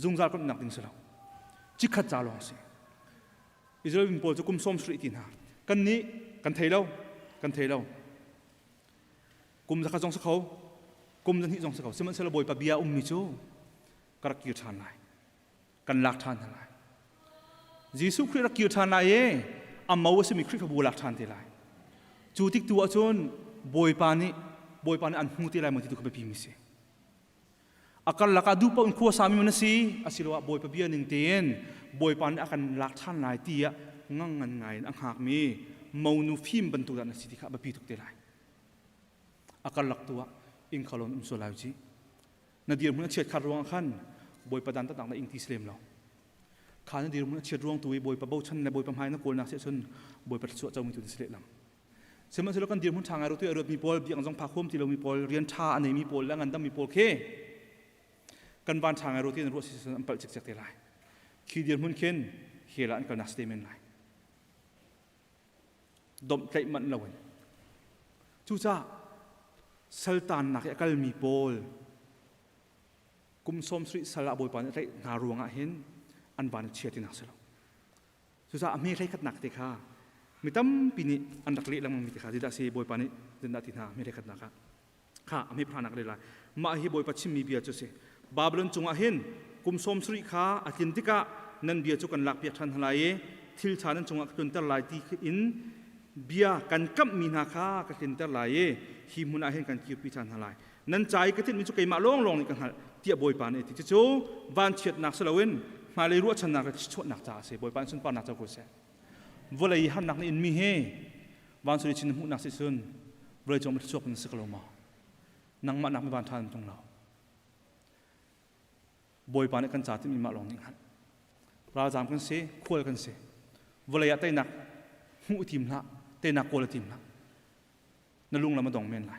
จุงจาร์กันนักดิ้งสลาวจิกขัดจาลองสิอิสราเอลเป็นพลจะกุมส้มสุริตินหากันนี้กันเทเลากุมจะขัดจงสักเขากุมจะหิจงสักเขาสมัยสละบอยปะเบียมิจูกระกิวทานไหนกันลักทานไหนยิสุคริสต์กิวทานไหนอัมมาวสมิคริสต์บูลักทานที่ไรจูติกตัวจนบอยปานี่อันหูที่ไรมันที่ตุกไปพิมิสิakan lakadu pa unkuwa sami manasi asilawa boy pa biya ning ten boy pan akan laktan lai tia ngangan ngain ang hakmi maunu phim bantu dan siti kha ba pituk te lai akan laktua ing khalon umso lauji nadir mun chet kharwang khan boy pa dan ta tang na ing ti slem lo khan nadir mun chet ruang tuwi boy pa bau chan na boy pa mai na kol na se sun boy pa chu chaw mi tu sile lam sema selo kan dir mun thanga ro tu erot mi pol biang jong pha khom ti lo mi pol rian tha anei mi pol la ngan dam mi pol kheกันบ้านทางอารมณ์ที่นรกสิสันเปิดจิกจักเตลัยคีเดียร์มุนเคนเฮลันกันนัสเตมันไลดมใจมันละวันจู่จ้าสัลตานนักอักลมีโพลกุมสมสริสละบอยปานไรนารุงอ่ะเห็นอันบานเชียตินักสละจู่จ้าไม่ไรขัดนักเตค่ะไม่ตั้มปีนี้อันดักเลี้ยงมันมีเตค่ะที่ได้เสียบอยปานนี้ดินดาตินาไม่ไรขัดนักค่ะไม่พลาดนักเลยละมาให้บอยปัจฉิมมีเบียจุเสบาบิลอนจงอาหินกุมสมสริขาอากินติกะนันเบียจุกันหลักเปียชันทลายทิลชานันจงอากินตะลายที่อินเบียกันกับมีนาคากินตะลายฮิมุนอาหินกันคิวปีชันทลายนันใจกระถิ่นมิจุกมาลงนี่กันหาเตียบอยปานเอติจูวันเฉียดนักสลาวินมาเลยรู้ชันนักชดนักจ่าเสบอยปานสุนปานนักเจ้ากุศลวลัยหันนักอินมีเฮวันสุริชินมุนักสิสุนวลัยจงมิจุกันสกลมานังมานักไม่บานทานตรงเราบอยปานกันจ่าที่มีมาลงนี่ฮันราจามกันเสียควอลกันเสียวลัยเตนักหูทีมละเตนักโกลทีมละนั่นลุงเรามาดองเมนไหล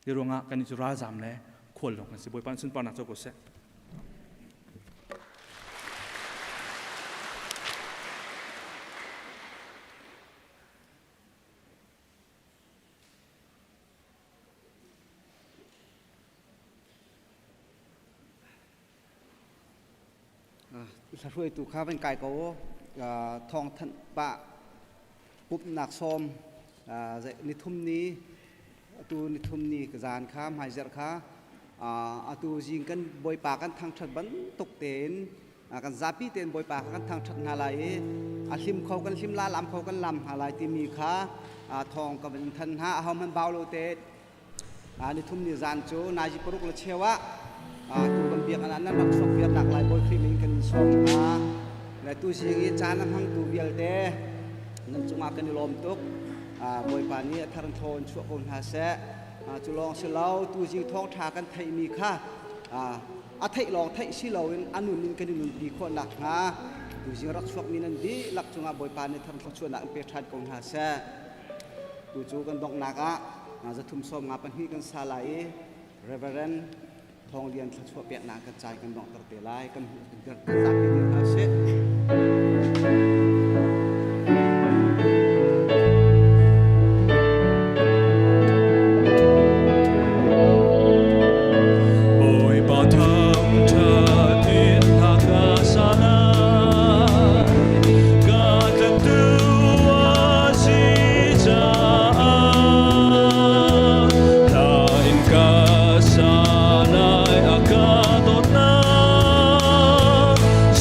เดี๋ยวงะกันจะราจามแล้วควอลลงกันเสียบอยปานสุนปานักเจ้ากุศลสรุปตัวข้าเป็นไก่เขาทองทันปะปุ๊บหนักซ้อมนิทุมนี้ตัวนิทุมนี้กระจานข้ามหายเจร์ข้าตัวยิงกันบอยปากกันทางชัดบันตกเต็นกันซาปีเต็นบอยปากกันทางชัดหาลายชิมเขากันชิมลาลำเขากันลำหาลายที่มีข้าทองกับเป็นทันหาเขามันเบาโลเตนิทุมนี้จานโจนายจิปรุกละเชวะตัวกันเบียกันนั้นนักสอบเบียหนักหลายบอยฟรีมิงกันส่งมาและตัวสิ่งที่จานทั้งตัวเบียเต้นั่นจุมากันลมตุกบอยปานี้ทารันโทนช่วยคนหาเสจุลองเสลาตัวสิ่งท้องทากันไทยมีค่าไทยลองไทยสิเราอันนู้นนินกันนู่นดีคนหนักฮะตัวสิ่งรักสวกมีนันดีหลักจุมาบอยปานี้ทารันโทนช่วยหนักเปียชัดคนหาเสตัวจูกันดอกนักจะทุ่มซ้อมงาปันฮีกันสลายเรเวเรนทองเรียนชั่วเปียนากระจายกันดอกตะเตลายกันเดือดจับเป็นอาเซ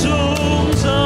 Zoom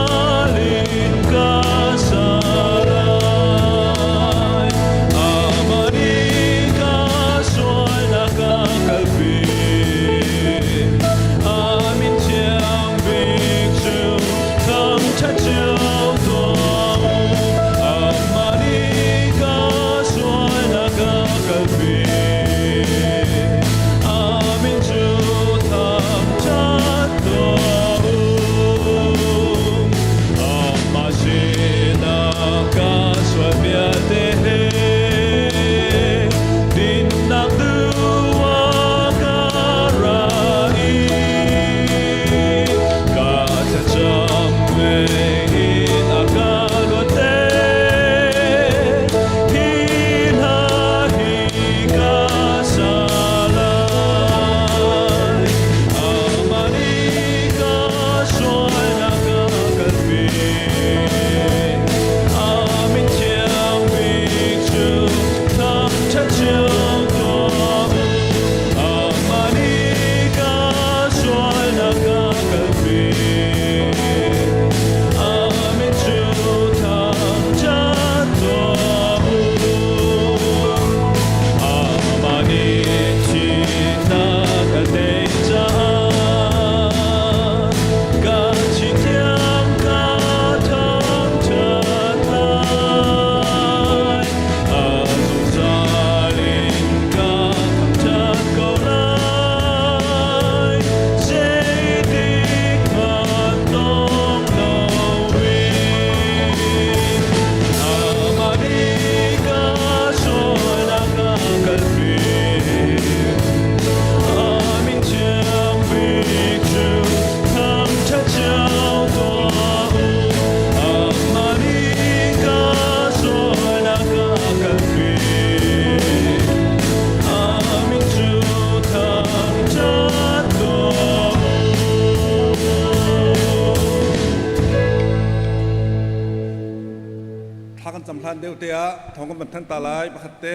เดียวเตียทองกำบันทันตาลายประคัตเต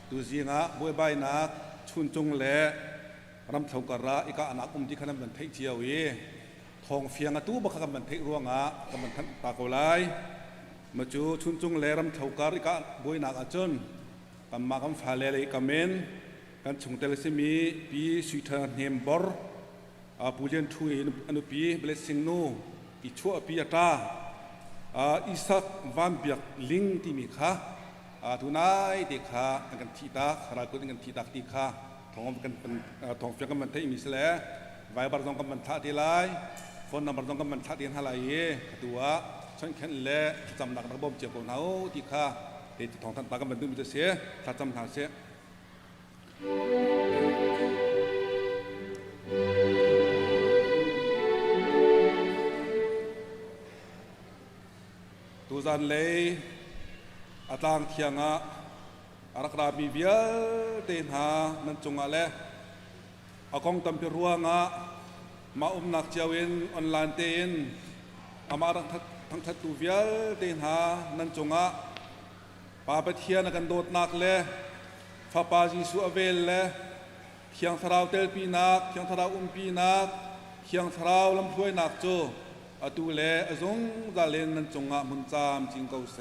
ดูจีงะบวยใบนักชุนจงเละรำเท่ากระอีกาอนักที่ขนมบันเทเจียวอีทองเฟียงตู้บักกำบันเทร่วงกำบันทันตาโกไลมาจูชุนจงเละรำเท่ากระอีกาบวยนักจนกำมากำฟาเลเลยกำเมนกันชงเตลซิมีปีสุยเทนเฮมบอร์ผู้เรียนทุยอนุปีเบลสิงโนอีชั่วปีตาอิสักวันเบียกลิงที่มีข้าทุนายเด็กข้ากันทีตาขรากุนกันทีตาที่ข้าทองกันทองเฟียกันมันเทมิสเลไว้บาร์ซองกันมันท่าที่ไรฟอนนับาร์ซองกันมันท่าที่ฮัลไลเย่ตัวฉันแค่เล่จำหนักนักบ่มเจียวคนเอาที่ข้าเด็กทองทันตากันมันดูมิตรเสียถ้าจำหาเสียตัวจันเลยอาตางเทียงอารักราบีเบียเตนหานันจงอะไรอากองตำพิรัวงะมานักเจ้าเวนออนไลน์เตนอามาทั้งทัดตูเบียเตนหานันจงปาปเทียนกันโดดนักเลยฟาปาจิสุอเวลเลยเทียงสราวเตลปีนักเทียงสราวปีนักเทียงสราวลำพวยนักโจอตูเลอซงดาเลนนันจงมุนจามจิงเกาเซ